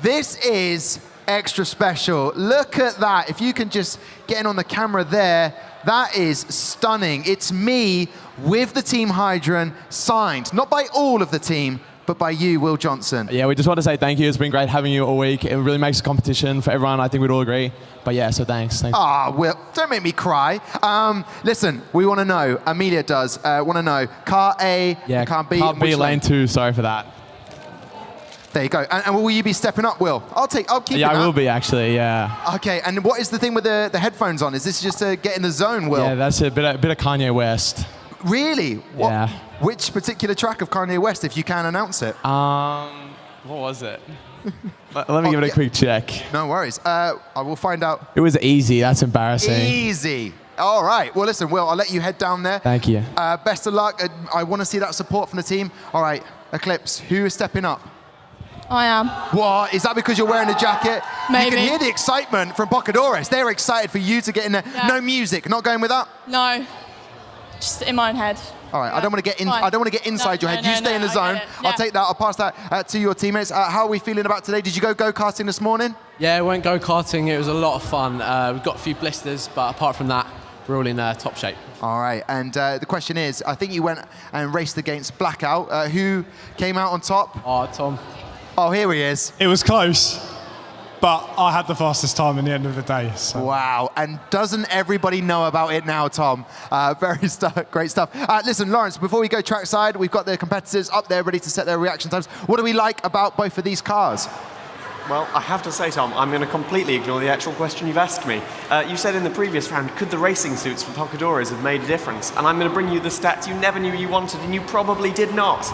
This is extra special. Look at that. If you can just get in on the camera there, that is stunning. It's me with the Team Hydron, signed, not by all of the team, but by you, Will Johnson. Yeah, we just want to say thank you. It's been great having you all week. It really makes the competition for everyone. I think we'd all agree. But yeah, so thanks. Ah, Will, don't make me cry. Listen, we want to know, Amelia does, want to know, car A, car B. Car B, lane 2, sorry for that. There you go. And will you be stepping up, Will? I'll keep it. Yeah, I will be actually, yeah. Okay, and what is the thing with the headphones on? Is this just to get in the zone, Will? Yeah, that's a bit of Kanye West. Really? Yeah. Which particular track of Kanye West, if you can announce it? What was it? Let me give it a quick check. No worries. I will find out. It was Easy. That's embarrassing. Easy. All right. Well, listen, Will, I'll let you head down there. Thank you. Best of luck. I want to see that support from the team. All right, Eclipse, who is stepping up? I am. What? Is that because you're wearing a jacket? Maybe. You can hear the excitement from Pocadores. They're excited for you to get in there. Yeah. No music. Not going with that? No. Just in my own head. All right. I don't want to get in. I don't want to get inside your head. You stay in the zone. I'll take that. I'll pass that to your teammates. How are we feeling about today? Did you go karting this morning? Yeah, we went go-karting. It was a lot of fun. We've got a few blisters, but apart from that, we're all in top shape. All right. And the question is, I think you went and raced against Blackout. Who came out on top? Oh, Tom. Oh, here he is. It was close, but I had the fastest time in the end of the day. So. Wow, and doesn't everybody know about it now, Tom? Great stuff. Listen, Lawrence, before we go trackside, we've got the competitors up there ready to set their reaction times. What do we like about both of these cars? Well, I have to say, Tom, I'm going to completely ignore the actual question you've asked me. You said in the previous round, could the racing suits for Pocadores have made a difference? And I'm going to bring you the stats you never knew you wanted, and you probably did not.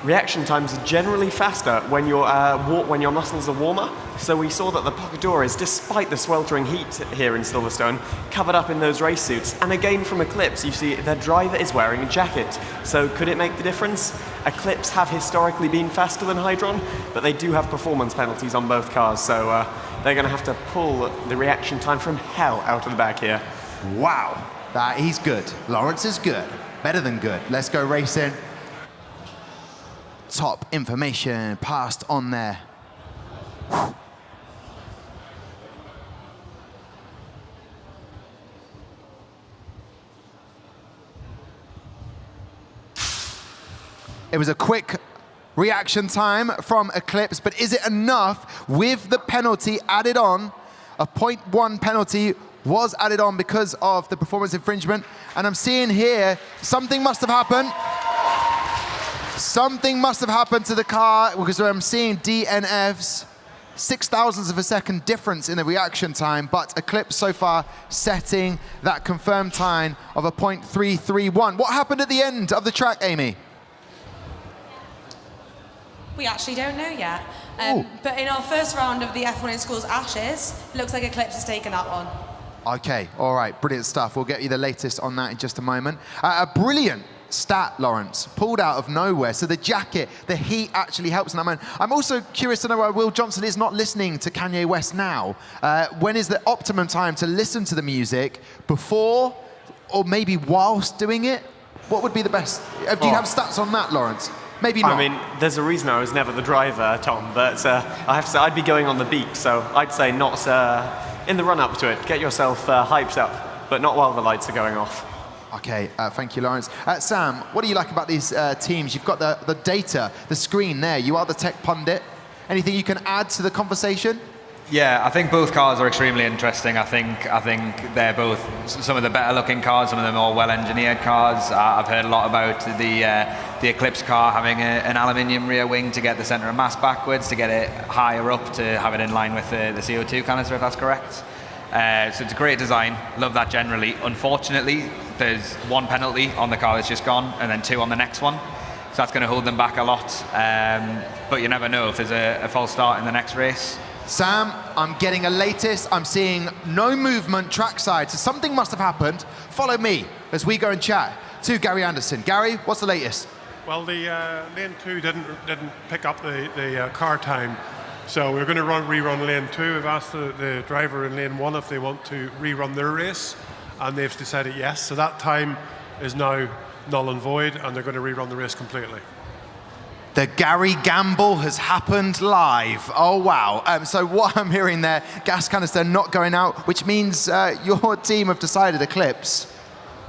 Reaction times are generally faster when your muscles are warmer. So we saw that the Pocadores, despite the sweltering heat here in Silverstone, covered up in those race suits. And again from Eclipse, you see their driver is wearing a jacket. So could it make the difference? Eclipse have historically been faster than Hydron, but they do have performance penalties on both cars. So they're going to have to pull the reaction time from hell out of the bag here. Wow, he's good. Lawrence is good. Better than good. Let's go racing. Top information passed on there. It was a quick reaction time from Eclipse, but is it enough with the penalty added on? A 0.1 penalty was added on because of the performance infringement. And I'm seeing here, something must have happened. Something must have happened to the car because I'm seeing DNFs, 0.06 of a second difference in the reaction time, but Eclipse so far setting that confirmed time of a 0.331. What happened at the end of the track, Amy? We actually don't know yet. But in our first round of the F1 in Schools Ashes, it looks like Eclipse has taken that one. Okay, all right, brilliant stuff. We'll get you the latest on that in just a moment. A brilliant stat, Lawrence, pulled out of nowhere. So the jacket, the heat actually helps in that moment. I'm also curious to know why Will Johnson is not listening to Kanye West now. When is the optimum time to listen to the music? Before or maybe whilst doing it? What would be the best? Do you have stats on that, Lawrence? Maybe not. I mean, there's a reason I was never the driver, Tom, but I have to say I'd be going on the beat, so I'd say not in the run-up to it. Get yourself hyped up, but not while the lights are going off. Okay, thank you, Lawrence. Sam, what do you like about these teams? You've got the data, the screen there. You are the tech pundit. Anything you can add to the conversation? Yeah, I think both cars are extremely interesting. I think they're both some of the better looking cars, some of the more well engineered cars. I've heard a lot about the Eclipse car having an aluminium rear wing to get the centre of mass backwards, to get it higher up, to have it in line with the CO2 canister, if that's correct. So it's a great design. Love that generally. Unfortunately, there's one penalty on the car that's just gone, and then 2 on the next one. So that's going to hold them back a lot. But you never know if there's a false start in the next race. Sam, I'm getting a latest. I'm seeing no movement trackside, so something must have happened. Follow me as we go and chat to Gary Anderson. Gary, what's the latest? Well, the lane 2 didn't pick up the car time, so we're going to rerun lane 2. We've asked the driver in lane 1 if they want to rerun their race, and they've decided yes. So that time is now null and void, and they're going to rerun the race completely. The Gary gamble has happened live. Oh, wow. So what I'm hearing there, gas canister not going out, which means your team have decided, Eclipse,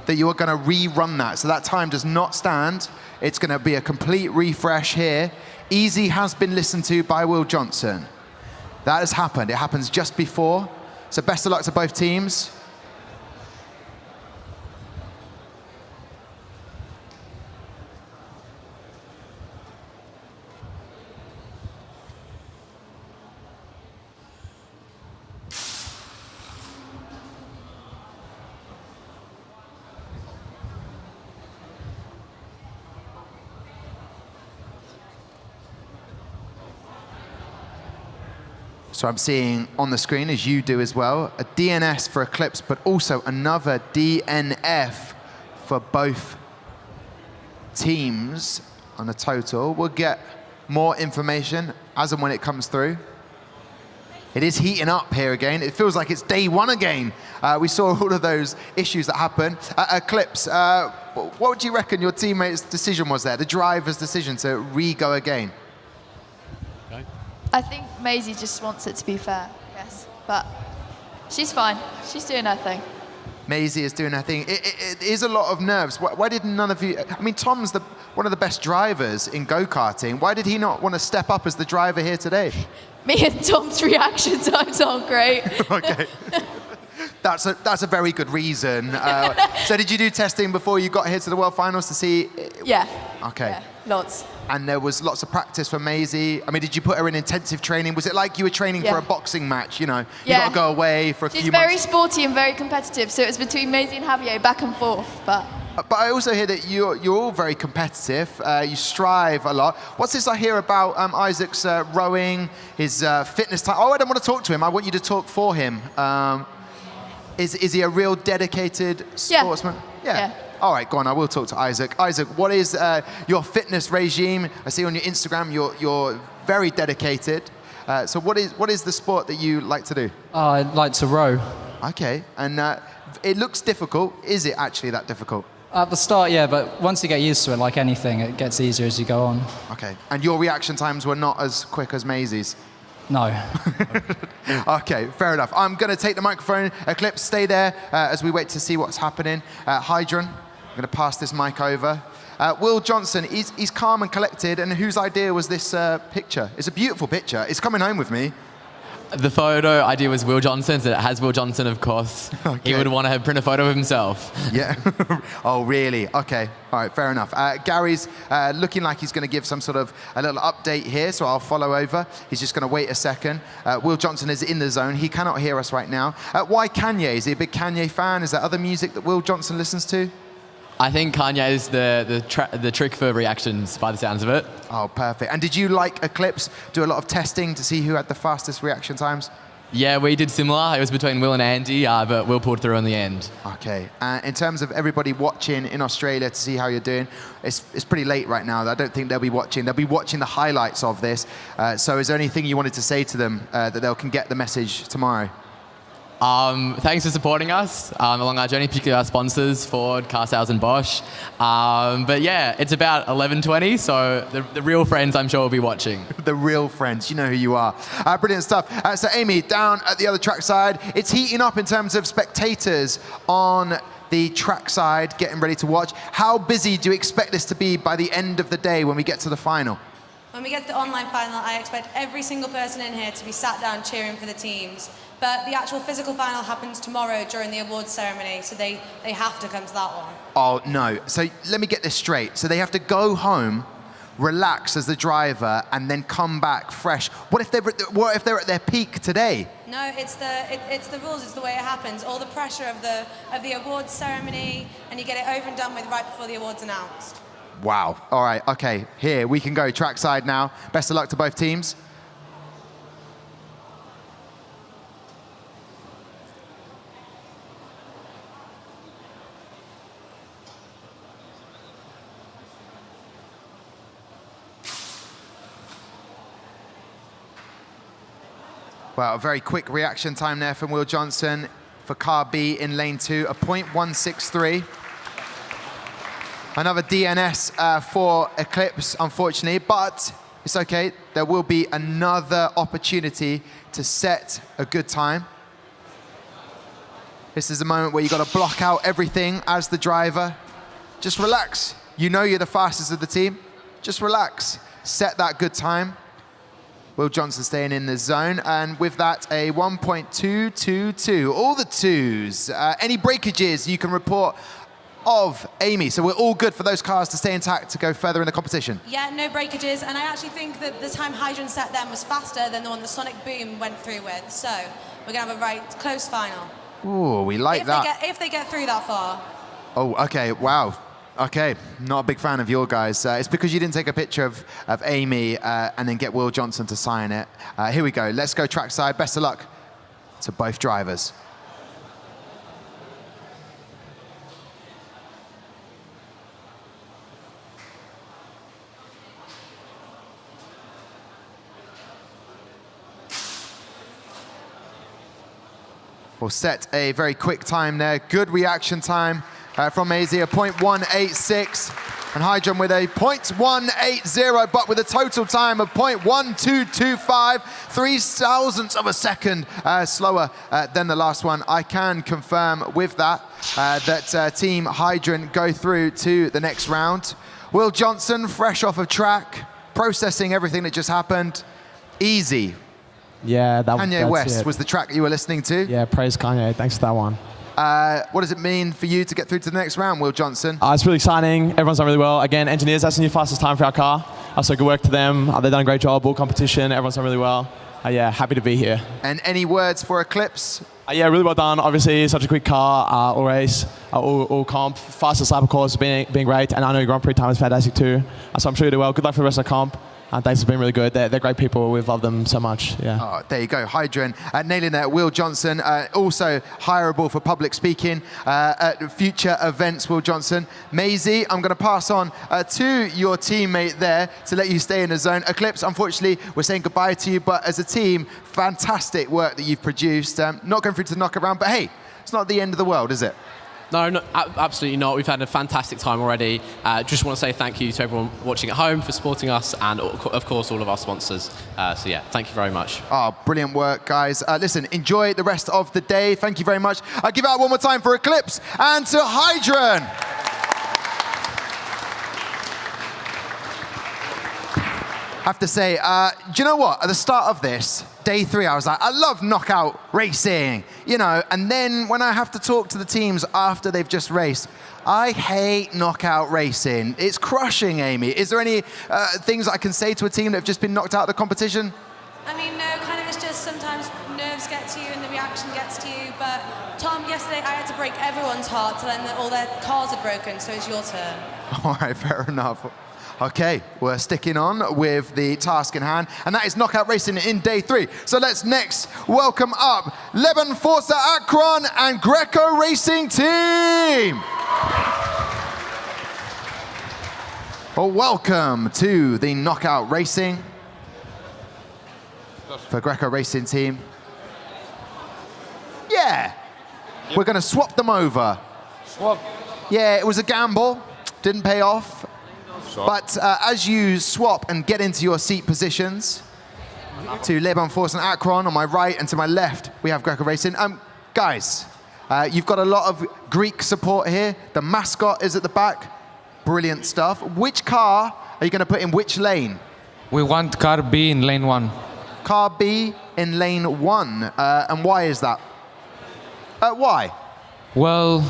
that you are going to rerun that. So that time does not stand. It's going to be a complete refresh here. Easy has been listened to by Will Johnson. That has happened. It happens just before. So best of luck to both teams. So I'm seeing on the screen, as you do as well, a DNS for Eclipse, but also another DNF for both teams on a total. We'll get more information as and when it comes through. It is heating up here again. It feels like it's day 1 again. We saw all of those issues that happened. Eclipse, what would you reckon your teammate's decision was there, the driver's decision to re-go again? I think Maisie just wants it to be fair, yes. But she's fine. She's doing her thing. Maisie is doing her thing. It is a lot of nerves. Why did none of you... I mean, Tom's one of the best drivers in go-karting. Why did he not want to step up as the driver here today? Me and Tom's reaction times aren't great. Okay. That's a very good reason. So did you do testing before you got here to the World Finals to see... Yeah. Okay. Yeah, lots. And there was lots of practice for Maisie. I mean, did you put her in intensive training? Was it like you were training for a boxing match, you know? You got to go away for a few months. She's very sporty and very competitive, so it was between Maisie and Javier, back and forth, But I also hear that you're all very competitive. You strive a lot. What's this I hear about Isaac's rowing, his fitness time? Oh, I don't want to talk to him. I want you to talk for him. Is he a real dedicated sportsman? Yeah. All right, go on. I will talk to Isaac. Isaac, what is your fitness regime? I see on your Instagram you're very dedicated. So what is the sport that you like to do? I like to row. Okay, and it looks difficult. Is it actually that difficult? At the start, yeah, but once you get used to it, like anything, it gets easier as you go on. Okay, and your reaction times were not as quick as Maisie's? No. Okay, fair enough. I'm going to take the microphone. Eclipse, stay there as we wait to see what's happening. Hydron, I'm going to pass this mic over. Will Johnson, he's calm and collected, and whose idea was this picture? It's a beautiful picture. It's coming home with me. The photo idea was Will Johnson's, and it has Will Johnson, of course. Okay. He would want to print a photo of himself. Yeah. Oh, really? Okay. All right, fair enough. Gary's looking like he's going to give some sort of a little update here, so I'll follow over. He's just going to wait a second. Will Johnson is in the zone. He cannot hear us right now. Why Kanye? Is he a big Kanye fan? Is there other music that Will Johnson listens to? I think Kanye is the trick for reactions, by the sounds of it. Oh, perfect. And did you, like Eclipse, do a lot of testing to see who had the fastest reaction times? Yeah, we did similar. It was between Will and Andy, but Will pulled through in the end. Okay. In terms of everybody watching in Australia to see how you're doing, it's pretty late right now. I don't think they'll be watching. They'll be watching the highlights of this. So is there anything you wanted to say to them that they can get the message tomorrow? Thanks for supporting us along our journey, particularly our sponsors, Ford, Car Sales and Bosch. But yeah, it's about 11:20, so the real friends I'm sure will be watching. The real friends, you know who you are. Brilliant stuff. So Amy, down at the other track side, it's heating up in terms of spectators on the track side, getting ready to watch. How busy do you expect this to be by the end of the day when we get to the final? When we get to the online final, I expect every single person in here to be sat down cheering for the teams. But the actual physical final happens tomorrow during the awards ceremony, so they have to come to that one. Oh, no. So let me get this straight. So they have to go home, relax as the driver, and then come back fresh. What if they're at their peak today? No, it's the rules. It's the way it happens. All the pressure of the awards ceremony, and you get it over and done with right before the awards announced. Wow. All right. Okay. Here we can go trackside now. Best of luck to both teams. Well, a very quick reaction time there from Will Johnson for car B in lane 2, a 0.163. Another DNS for Eclipse, unfortunately, but it's okay. There will be another opportunity to set a good time. This is the moment where you've got to block out everything as the driver. Just relax. You know you're the fastest of the team. Just relax. Set that good time. Will Johnson staying in the zone, and with that, a 1.222. All the twos. Any breakages you can report of Amy, so we're all good for those cars to stay intact to go further in the competition. Yeah, no breakages, and I actually think that the time Hydron set them was faster than the one the Sonic Boom went through with, so we're going to have a right close final. Ooh, we like that. If they get through that far. Oh, okay, wow. Okay, not a big fan of your guys. It's because you didn't take a picture of Amy and then get Will Johnson to sign it. Here we go, let's go trackside. Best of luck to both drivers. We'll set a very quick time there. Good reaction time from Maisie, a 0.186. And Hydron with a 0.180, but with a total time of 0.1225, 0.03 of a second slower than the last one. I can confirm with that that Team Hydron go through to the next round. Will Johnson, fresh off of track, processing everything that just happened. Easy. Yeah, Kanye West was the track that you were listening to. Yeah, praise Kanye. Thanks for that one. What does it mean for you to get through to the next round, Will Johnson? It's really exciting. Everyone's done really well. Again, engineers, that's the new fastest time for our car. So good work to them. They've done a great job. All competition. Everyone's done really well. Yeah, happy to be here. And any words for Eclipse? Yeah, really well done. Obviously, such a quick car, all race, all comp. Fastest lap, of course, being great. And I know your Grand Prix time is fantastic too. So I'm sure you do well. Good luck for the rest of the comp. Thanks for being really good. They're great people. We've loved them so much. Yeah. Oh, there you go. Hydron nailing that. Will Johnson, also hireable for public speaking at future events, Will Johnson. Maisie, I'm going to pass on to your teammate there to let you stay in the zone. Eclipse, unfortunately, we're saying goodbye to you, but as a team, fantastic work that you've produced. Not going through to the knockout round, but hey, it's not the end of the world, is it? No, absolutely not. We've had a fantastic time already. Just want to say thank you to everyone watching at home for supporting us, and of course all of our sponsors. So yeah, thank you very much. Oh, brilliant work, guys. Listen, enjoy the rest of the day. Thank you very much. I'll give out one more time for Eclipse and to Hydron. I have to say, do you know what? At the start of this, day 3, I was like, I love knockout racing, you know, and then when I have to talk to the teams after they've just raced, I hate knockout racing. It's crushing, Amy. Is there any things I can say to a team that have just been knocked out of the competition? I mean, no, kind of it's just sometimes nerves get to you and the reaction gets to you, but Tom, yesterday I had to break everyone's heart to learn that all their cars are broken, so it's your turn. All right, fair enough. Okay, we're sticking on with the task in hand, and that is knockout racing in day 3. So let's next welcome up Leban Forza Akron and Greco Racing Team. Well, welcome to the knockout racing for Greco Racing Team. Yeah, we're going to swap them over. Swap. Yeah, it was a gamble, didn't pay off. But as you swap and get into your seat positions, to Leban Forza and Akron on my right and to my left, we have Greco Racing. Guys, you've got a lot of Greek support here. The mascot is at the back. Brilliant stuff. Which car are you going to put in which lane? We want car B in lane 1. Car B in lane 1. And why is that? Why? Well,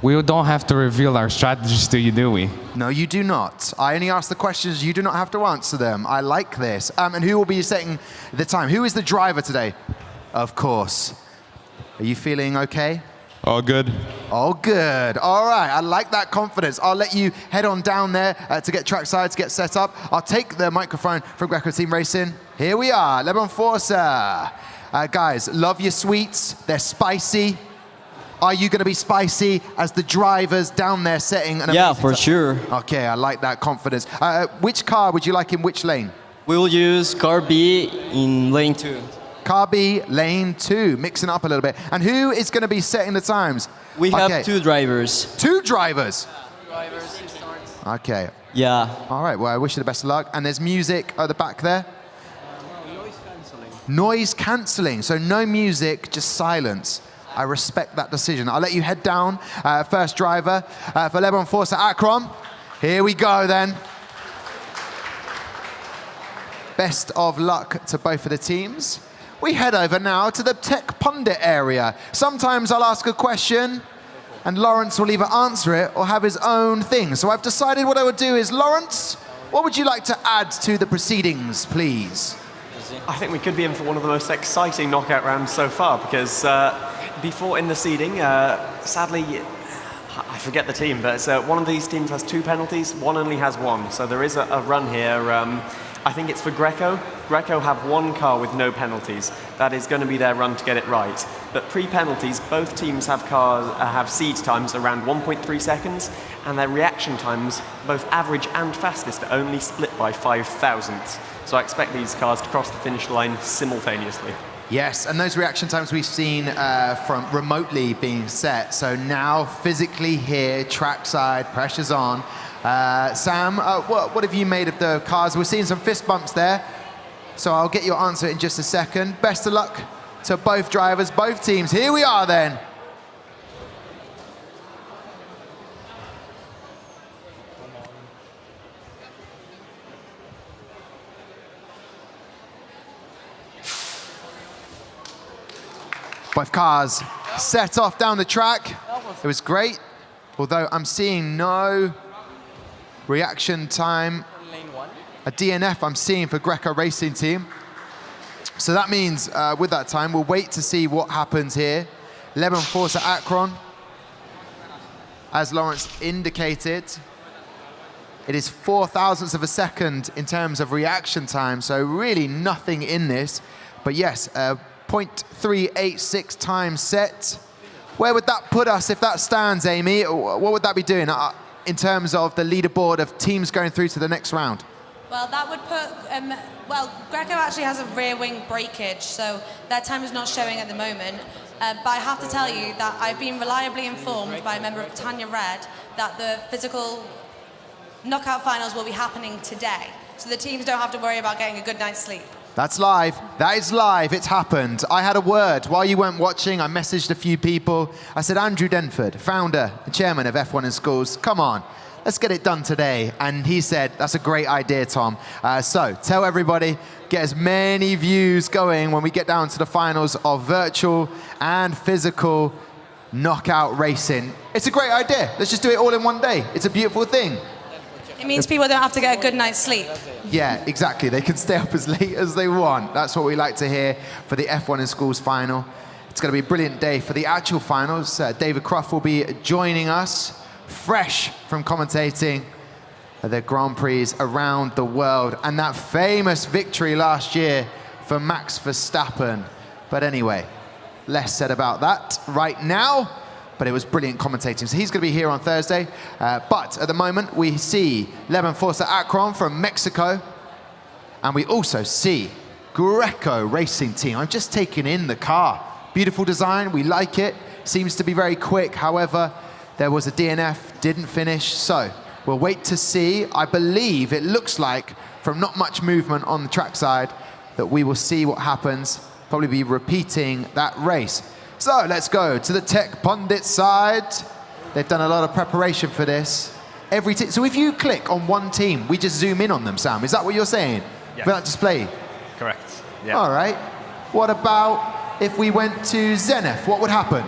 we don't have to reveal our strategies to you, do we? No, you do not. I only ask the questions. You do not have to answer them. I like this. And who will be setting the time? Who is the driver today? Of course. Are you feeling okay? All good. Oh, good. All right. I like that confidence. I'll let you head on down there to get trackside, to get set up. I'll take the microphone from Greco Team Racing. Here we are. Le Bon Forza. Guys, love your sweets. They're spicy. Are you going to be spicy as the drivers down there setting? Yeah, for sure. Okay, I like that confidence. Which car would you like in which lane? We will use car B in lane 2. Car B, lane 2, mixing up a little bit. And who is going to be setting the times? We have 2 drivers. 2 drivers? Okay. Yeah. All right, well, I wish you the best of luck. And there's music at the back there? Noise cancelling. Noise cancelling, so no music, just silence. I respect that decision. I'll let you head down. First driver for Le Bon Forza Akron. Here we go then. Best of luck to both of the teams. We head over now to the tech pundit area. Sometimes I'll ask a question and Lawrence will either answer it or have his own thing. So I've decided what I would do is, Lawrence, what would you like to add to the proceedings, please? I think we could be in for one of the most exciting knockout rounds so far because before in the seeding, sadly, I forget the team, but one of these teams has 2 penalties, one only has 1. So there is a run here. I think it's for Greco. Greco have 1 car with no penalties. That is going to be their run to get it right. But pre-penalties, both teams have seed times around 1.3 seconds, and their reaction times, both average and fastest, are only split by 5 thousandths. So I expect these cars to cross the finish line simultaneously. Yes, and those reaction times we've seen from remotely being set. So now physically here, trackside, pressure's on. Sam, what have you made of the cars? We're seeing some fist bumps there, so I'll get your answer in just a second. Best of luck to both drivers, both teams. Here we are then. Both cars set off down the track. It was great, although I'm seeing no reaction time. A DNF I'm seeing for Greco Racing Team. So that means with that time, we'll wait to see what happens here. Le Bon Forza Akron, as Lawrence indicated, it is 4 thousandths of a second in terms of reaction time, so really nothing in this. But yes, 0.386 times set. Where would that put us if that stands, Amy? What would that be doing in terms of the leaderboard of teams going through to the next round? Well, that would put, Greco actually has a rear wing breakage, so their time is not showing at the moment. But I have to tell you that I've been reliably informed by a member of Tanya Red that the physical knockout finals will be happening today. So the teams don't have to worry about getting a good night's sleep. That's live. That is live. It's happened. I had a word. While you weren't watching, I messaged a few people. I said, Andrew Denford, founder and chairman of F1 in Schools, come on, let's get it done today. And he said, that's a great idea, Tom. So tell everybody, get as many views going when we get down to the finals of virtual and physical knockout racing. It's a great idea. Let's just do it all in one day. It's a beautiful thing. It means people don't have to get a good night's sleep. Yeah, exactly. They can stay up as late as they want. That's what we like to hear for the F1 in Schools final. It's going to be a brilliant day for the actual finals. David Croft will be joining us, fresh from commentating the Grand Prix around the world and that famous victory last year for Max Verstappen. But anyway, less said about that right now. But it was brilliant commentating. So he's going to be here on Thursday. But at the moment, we see Le Bon Forza Akron from Mexico. And we also see Greco Racing Team. I'm just taking in the car. Beautiful design. We like it. Seems to be very quick. However, there was a DNF, didn't finish. So we'll wait to see. I believe it looks like, from not much movement on the trackside, that we will see what happens. Probably be repeating that race. So let's go to the tech pundit side. They've done a lot of preparation for this. Every team. So if you click on one team, we just zoom in on them, Sam. Is that what you're saying? Yeah. For that display? Correct. Yeah. All right. What about if we went to Zenith? What would happen?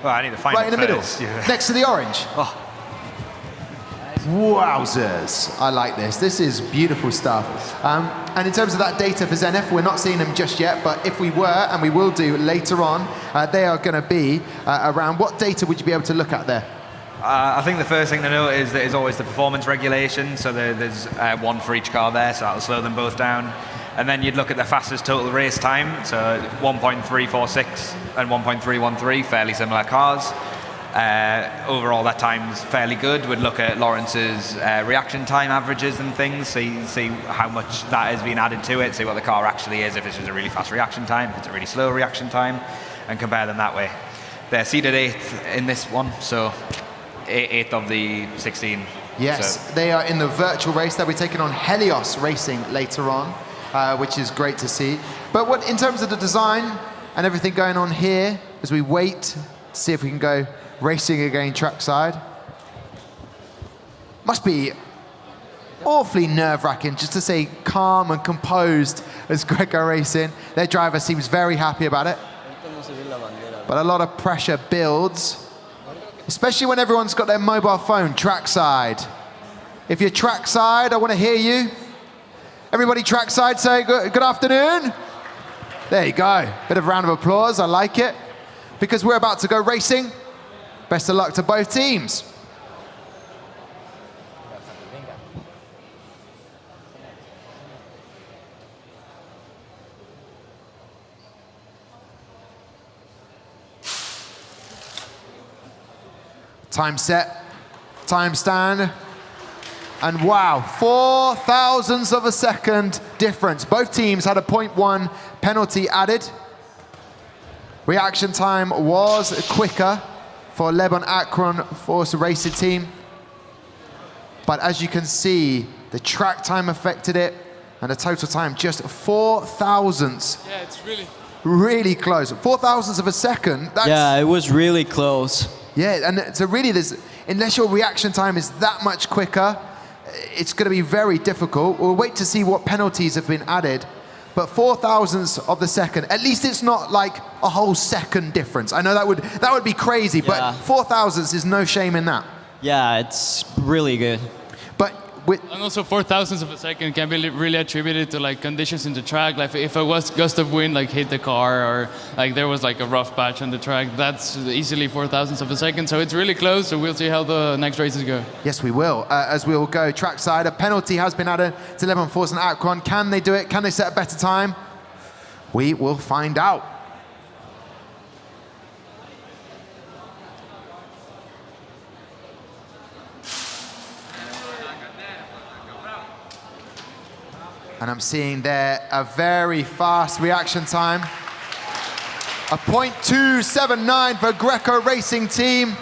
Well, I need to find right it in the first. middle, Yeah. next to the orange. Oh. Wowzers. I like this. This is beautiful stuff. And in terms of that data for Zenith, we're not seeing them just yet, but if we were, and we will do later on, they are going to be around. What data would you be able to look at there? I think the first thing to note is that is always the performance regulation. So there's one for each car there, so that'll slow them both down. And then you'd look at the fastest total race time, so 1.346 and 1.313, fairly similar cars. Overall, that time's fairly good. We'd look at Lawrence's reaction time averages and things, see how much that has been added to it, see what the car actually is, if it's just a really fast reaction time, if it's a really slow reaction time, and compare them that way. They're seeded 8th in this one, so 8th of the 16. Yes, so. They are in the virtual race. They'll be taking on Helios Racing later on, which is great to see. But what in terms of the design and everything going on here, as we wait to see if we can go racing again trackside, must be awfully nerve-wracking just to say calm and composed as Greco Racing. Their driver seems very happy about it. But a lot of pressure builds, especially when everyone's got their mobile phone trackside. If you're trackside, I want to hear you. Everybody trackside say good afternoon. There you go. Bit of round of applause. I like it. Because we're about to go racing. Best of luck to both teams. Time set, time stand, and wow, 4 thousandths of a second difference. Both teams had a 0.1 penalty added. Reaction time was quicker for Lebanon Akron Force Racing team. But as you can see, the track time affected it, and the total time just 4 thousandths. Yeah, it's really close. 4 thousandths of a second. That's, yeah, it was really close. Yeah, and so really, unless your reaction time is that much quicker, it's going to be very difficult. We'll wait to see what penalties have been added. But 4 thousandths of the second, at least it's not like a whole second difference. I know that would be crazy, but 4 thousandths is no shame in that. Yeah, it's really good. And also 4 thousandths of a second can be really attributed to like conditions in the track. Like if a gust of wind like hit the car, or like there was like a rough patch on the track, that's easily 4 thousandths of a second. So it's really close. So we'll see how the next races go. Yes, we will. As we will go trackside, a penalty has been added to Lebanon Force and Akron. Can they do it? Can they set a better time? We will find out. And I'm seeing there a very fast reaction time. A 0.279 for Greco Racing team.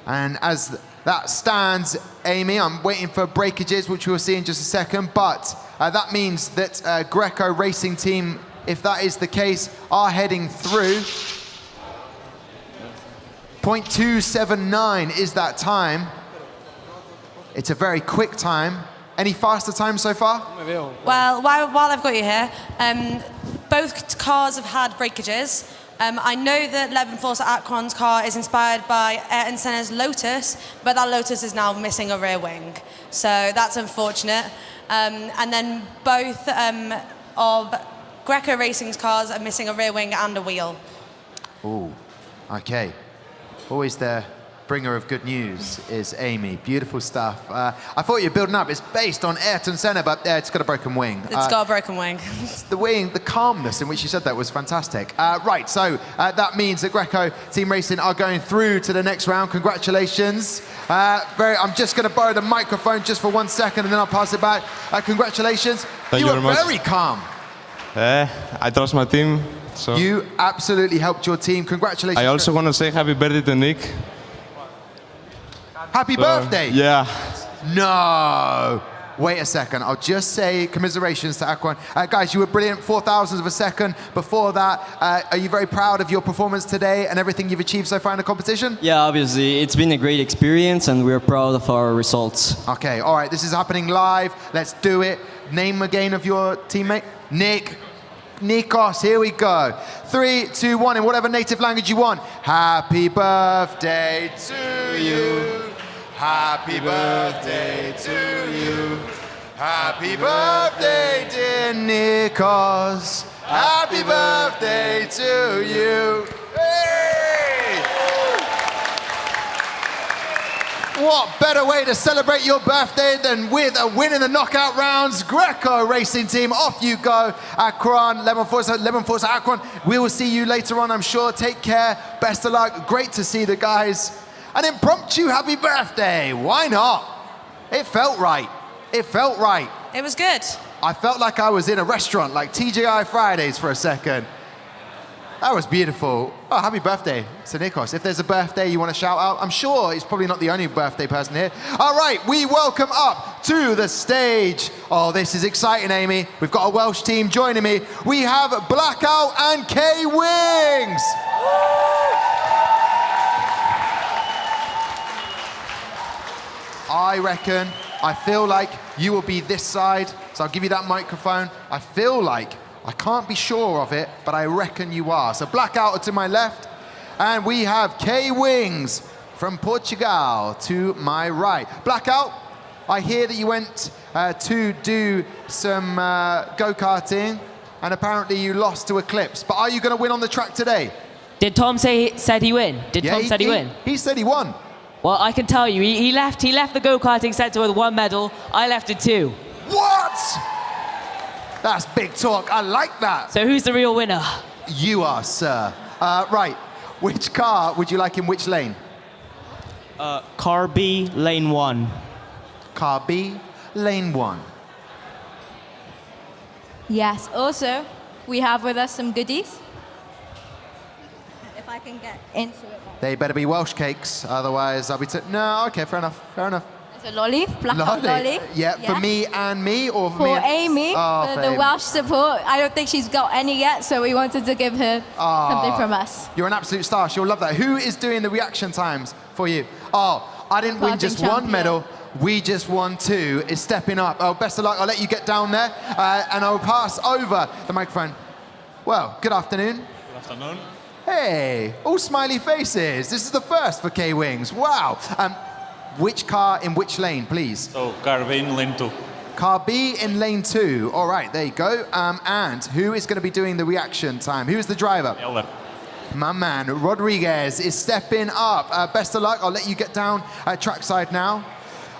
And as that stands, Amy, I'm waiting for breakages, which we'll see in just a second. But that means that Greco Racing team, if that is the case, are heading through. 0.279 is that time. It's a very quick time. Any faster time so far? Well, while I've got you here, both cars have had breakages. I know that Lebanon Force Akron's car is inspired by Ayrton Senna's Lotus, but that Lotus is now missing a rear wing. So that's unfortunate. And then both of Greco Racing's cars are missing a rear wing and a wheel. Oh, okay. Always the bringer of good news is Amy. Beautiful stuff. I thought you were building up. It's based on Ayrton Senna, but it's got a broken wing. It's got a broken wing. The wing, the calmness in which you said that was fantastic. Right, so that means that Greco Team Racing are going through to the next round. Congratulations. I'm just going to borrow the microphone just for 1 second, and then I'll pass it back. Congratulations. Thank you were very much. very calm. I trust my team. So You absolutely helped your team. Congratulations. I also want to say happy birthday to Nick. Happy birthday. Yeah. No. wait a second. I'll just say commiserations to Aquan. Guys, you were brilliant, 4,000ths of a second. Before that, are you very proud of your performance today and everything you've achieved so far in the competition? Yeah, obviously. It's been a great experience and we're proud of our results. Okay, all right, this is happening live. Let's do it. Name again of your teammate. Nikos, here we go. 3, 2, 1, in whatever native language you want. Happy birthday to you. Happy birthday to you. Happy birthday, dear Nikos. Happy birthday to you. Hey! What better way to celebrate your birthday than with a win in the knockout rounds? Greco racing team, off you go. Akron, Lemon Forza, Akron. We will see you later on, I'm sure. Take care, best of luck. Great to see the guys. An impromptu happy birthday, why not? It felt right. It felt right. It was good. I felt like I was in a restaurant, like TGI Fridays for a second. That was beautiful. Oh, happy birthday to Nikos. If there's a birthday you want to shout out, I'm sure he's probably not the only birthday person here. All right, we welcome up to the stage. Oh, this is exciting, Amy. We've got a Welsh team joining me. We have Blackout and K-Wings. I feel like you will be this side, so I'll give you that microphone. I feel like, I can't be sure of it, but I reckon you are. So Blackout are to my left, and we have K-Wings from Portugal to my right. Blackout, I hear that you went to do some go-karting, and apparently you lost to Eclipse, but are you going to win on the track today? Did Tom said he win? Did Tom said he win? He said he won. Well, I can tell you, he left the go-karting centre with 1 medal. I left with 2. What? That's big talk. I like that. So who's the real winner? You are, sir. Right. Which car would you like in which lane? Car B, lane 1. Car B, lane 1. Yes. Also, we have with us some goodies. If I can get into it. They better be Welsh cakes, otherwise I'll be... No, okay, fair enough, fair enough. It's a lolly, Blackout lolly. Yeah, for me and me, or for me and... Amy, the Welsh support. I don't think she's got any yet, so we wanted to give her something from us. You're an absolute star, she'll love that. Who is doing the reaction times for you? Oh, I didn't win just one medal, we just won 2. It's stepping up. Oh, best of luck, I'll let you get down there, and I'll pass over the microphone. Well, good afternoon. Good afternoon. Hey, all smiley faces. This is the first for K-Wings. Wow. Which car in which lane, please? So, car B in lane 2. Car B in lane 2. All right, there you go. And who is going to be doing the reaction time? Who is the driver? Elder. My man, Rodriguez, is stepping up. Best of luck. I'll let you get down trackside now.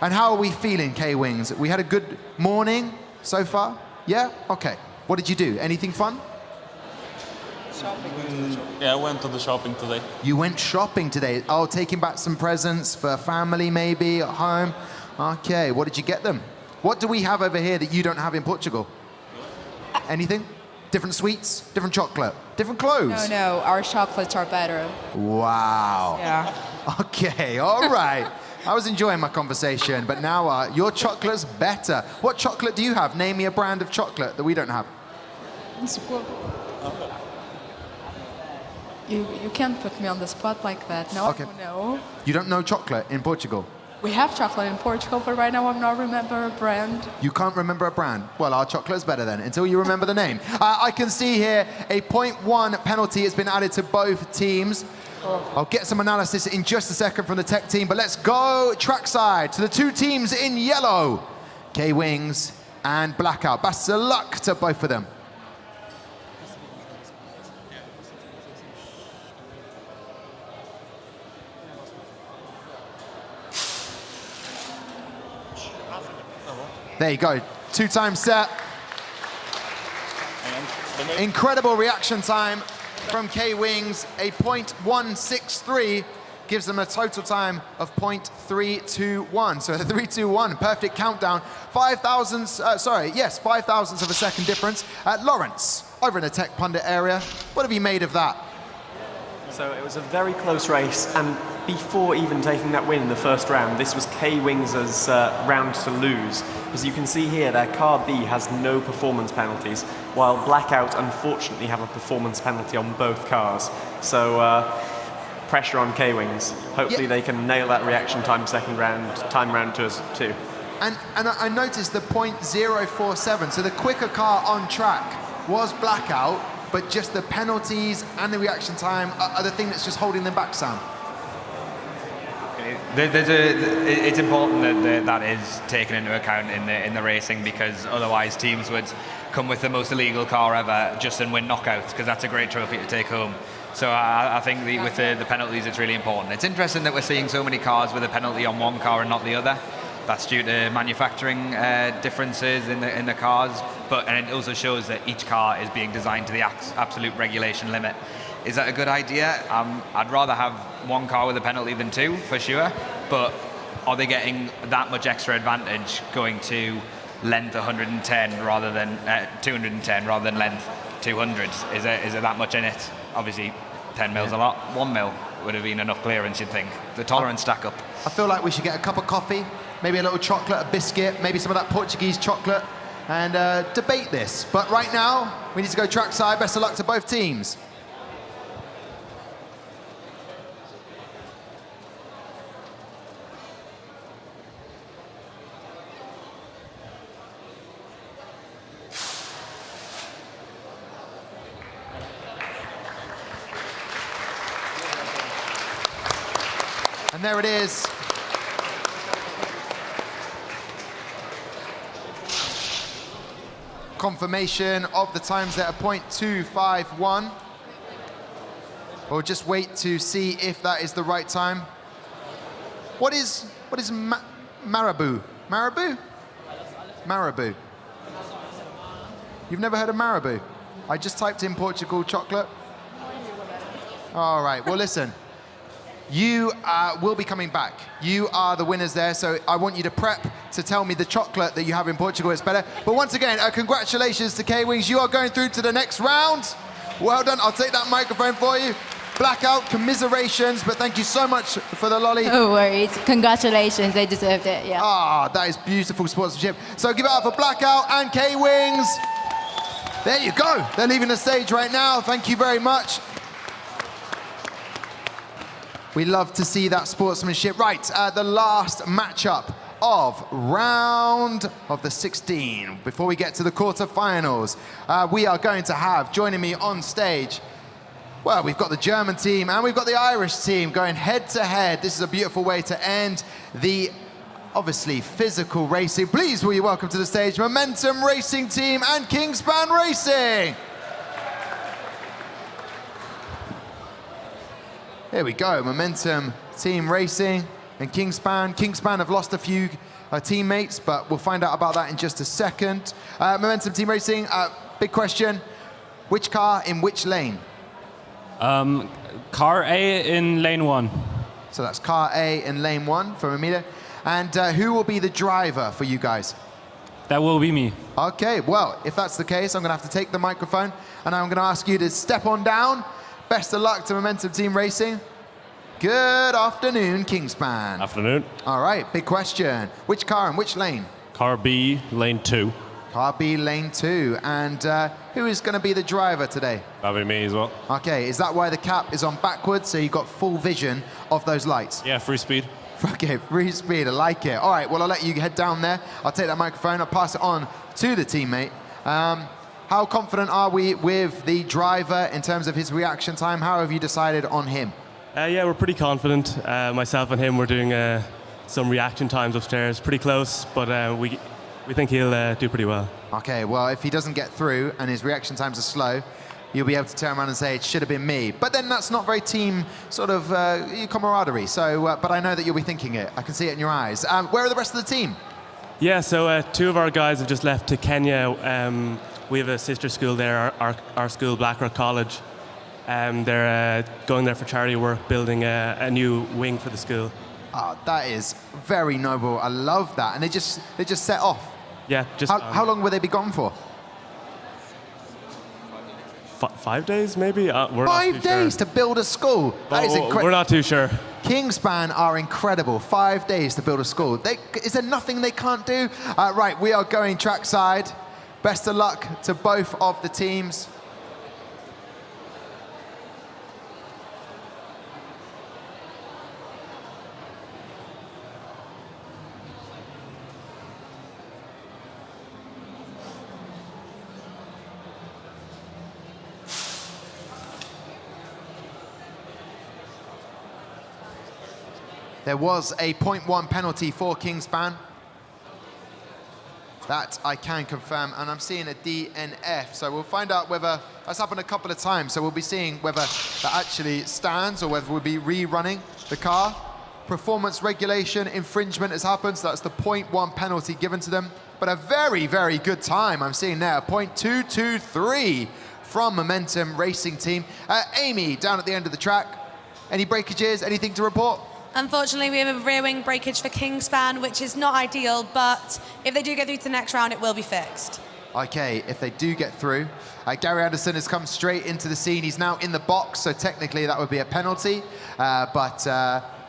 And how are we feeling, K-Wings? We had a good morning so far? Yeah? Okay. What did you do? Anything fun? Yeah, I went to the shopping today. You went shopping today? Oh, taking back some presents for family maybe at home? Okay, what did you get them? What do we have over here that you don't have in Portugal? Anything? Different sweets? Different chocolate? Different clothes? No, our chocolates are better. Wow. Yeah. Okay, all right. I was enjoying my conversation, but now your chocolate's better. What chocolate do you have? Name me a brand of chocolate that we don't have. You can't put me on the spot like that. No, Okay. I don't know. You don't know chocolate in Portugal? We have chocolate in Portugal, but right now I'm not remember a brand. You can't remember a brand? Well, our chocolate's better then, until you remember the name. I can see here a 0.1 penalty has been added to both teams. I'll get some analysis in just a second from the tech team, but let's go trackside to the 2 teams in yellow. K-Wings and Blackout. Best of luck to both of them. There you go, 2-time set. Incredible reaction time from K-Wings. A 0.163 gives them a total time of 0.321. So a 3-2-1, perfect countdown. 5,000ths of a second difference. Lawrence, over in the Tech Pundit area, what have you made of that? So it was a very close race, and before even taking that win in the first round, this was K-Wings' round to lose. As you can see here, their car B has no performance penalties, while Blackout unfortunately have a performance penalty on both cars. So pressure on K-Wings. Hopefully they can nail that reaction time second round, time round to us too. And I noticed the .047, so the quicker car on track was Blackout, but just the penalties and the reaction time are the thing that's just holding them back, Sam. It's important that that is taken into account in the racing, because otherwise teams would come with the most illegal car ever just and win knockouts, because that's a great trophy to take home. So I think with the penalties, it's really important. It's interesting that we're seeing so many cars with a penalty on one car and not the other. That's due to manufacturing differences in the cars, and it also shows that each car is being designed to the absolute regulation limit. Is that a good idea? I'd rather have one car with a penalty than two, for sure, but are they getting that much extra advantage going to length 110 rather than 210 rather than length 200? Is there that much in it? Obviously, 10 mil's a lot. 1 mil would have been enough clearance, you'd think. The tolerance stack up. I feel like we should get a cup of coffee, maybe a little chocolate, a biscuit, maybe some of that Portuguese chocolate, and debate this. But right now, we need to go trackside. Best of luck to both teams. And there it is. Confirmation of the times there are .251. We'll just wait to see if that is the right time. What is marabou? Marabou? Marabou. You've never heard of marabou? I just typed in Portugal chocolate. All right, well listen. You will be coming back. You are the winners there, so I want you to prep to tell me the chocolate that you have in Portugal is better. But once again, congratulations to K-Wings. You are going through to the next round. Well done. I'll take that microphone for you. Blackout, commiserations, but thank you so much for the lolly. No worries. Congratulations. They deserved it, yeah. Ah, that is beautiful sportsmanship. So give it up for Blackout and K-Wings. There you go. They're leaving the stage right now. Thank you very much. We love to see that sportsmanship. Right, the last matchup of round of the 16. Before we get to the quarterfinals, we are going to have, joining me on stage, well, we've got the German team and we've got the Irish team going head to head. This is a beautiful way to end the, obviously, physical racing. Please, will you welcome to the stage Momentum Racing Team and Kingspan Racing. Here we go, Momentum Team Racing and Kingspan. Kingspan have lost a few teammates, but we'll find out about that in just a second. Momentum Team Racing, big question. Which car in which lane? Car A in lane 1. So that's car A in lane 1 for Amida. And who will be the driver for you guys? That will be me. Okay, well, if that's the case, I'm going to have to take the microphone and I'm going to ask you to step on down. Best of luck to Momentum Team Racing. Good afternoon, Kingspan. Afternoon. All right, big question. Which car in which lane? Car B, lane 2. Car B, lane 2. And who is going to be the driver today? That'll be me as well. Okay, is that why the cap is on backwards, so you've got full vision of those lights? Yeah, free speed. Okay, free speed, I like it. All right, well, I'll let you head down there. I'll take that microphone, I'll pass it on to the teammate. How confident are we with the driver in terms of his reaction time? How have you decided on him? Yeah, we're pretty confident. Myself and him, we're doing some reaction times upstairs. Pretty close, but we think he'll do pretty well. Okay, well, if he doesn't get through and his reaction times are slow, you'll be able to turn around and say, it should have been me. But then that's not very team sort of camaraderie. So, but I know that you'll be thinking it. I can see it in your eyes. Where are the rest of the team? Yeah, so 2 of our guys have just left to Kenya. We have a sister school there, our school, Blackout College. They're going there for charity work, building a new wing for the school. Oh, that is very noble. I love that. And they just set off. Yeah, just... How long will they be gone for? 5 days, maybe? We're not 5 too days sure. to build a school. That is We're incredible. not too sure. Kingspan are incredible. 5 days to build a school. Is there nothing they can't do? Right, we are going trackside. Best of luck to both of the teams. There was a 0.1 penalty for Kingspan. That I can confirm, and I'm seeing a DNF. So we'll find out whether, that's happened a couple of times, so we'll be seeing whether that actually stands or whether we'll be rerunning the car. Performance regulation infringement has happened, so that's the 0.1 penalty given to them. But a very, very good time I'm seeing there, 0.223 from Momentum Racing Team. Amy, down at the end of the track, any breakages, anything to report? Unfortunately, we have a rear wing breakage for Kingspan, which is not ideal, but if they do get through to the next round, it will be fixed. Okay, if they do get through. Gary Anderson has come straight into the scene. He's now in the box, so technically that would be a penalty. But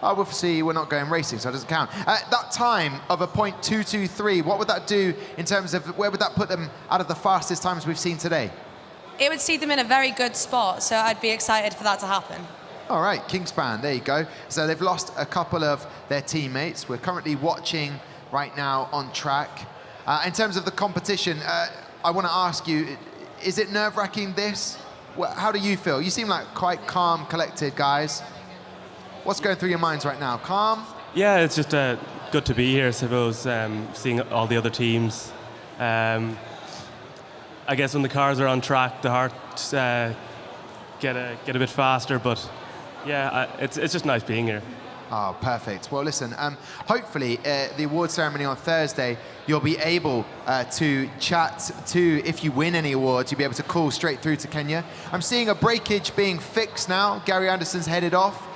obviously, we're not going racing, so it doesn't count. That time of a 0.223, what would that do in terms of, where would that put them out of the fastest times we've seen today? It would see them in a very good spot, so I'd be excited for that to happen. All right, Kingspan, there you go. So they've lost a couple of their teammates. We're currently watching right now on track. In terms of the competition, I want to ask you, is it nerve-wracking this? How do you feel? You seem like quite calm, collected guys. What's going through your minds right now? Calm? Yeah, it's just good to be here, I suppose, seeing all the other teams. I guess when the cars are on track, the hearts get a bit faster, but yeah, it's just nice being here. Oh, perfect. Well, listen, hopefully the award ceremony on Thursday, you'll be able to chat to, if you win any awards, you'll be able to call straight through to Kenya. I'm seeing a breakage being fixed now. Gary Anderson's headed off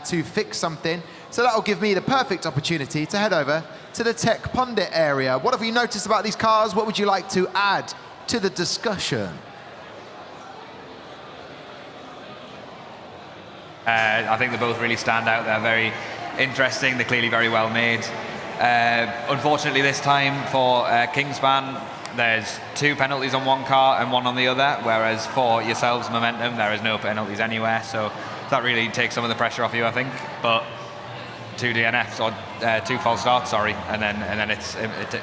to fix something. So that'll give me the perfect opportunity to head over to the Tech Pundit area. What have you noticed about these cars? What would you like to add to the discussion? I think they both really stand out. They're very interesting. They're clearly very well made. Unfortunately, this time for Kingspan, there's 2 penalties on one car and 1 on the other, whereas for yourselves, Momentum, there is no penalties anywhere. So that really takes some of the pressure off you, I think. But 2 DNFs or 2 false starts, sorry, and then it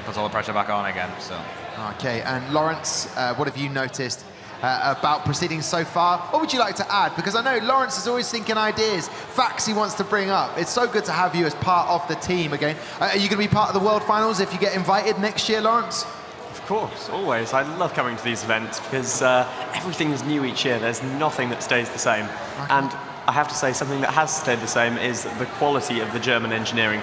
puts all the pressure back on again. So. Okay, and Lawrence, what have you noticed about proceedings so far? What would you like to add? Because I know Lawrence is always thinking ideas, facts he wants to bring up. It's so good to have you as part of the team again. Are you going to be part of the World Finals if you get invited next year, Lawrence? Of course, always. I love coming to these events because everything is new each year. There's nothing that stays the same. Okay. And I have to say, something that has stayed the same is the quality of the German engineering.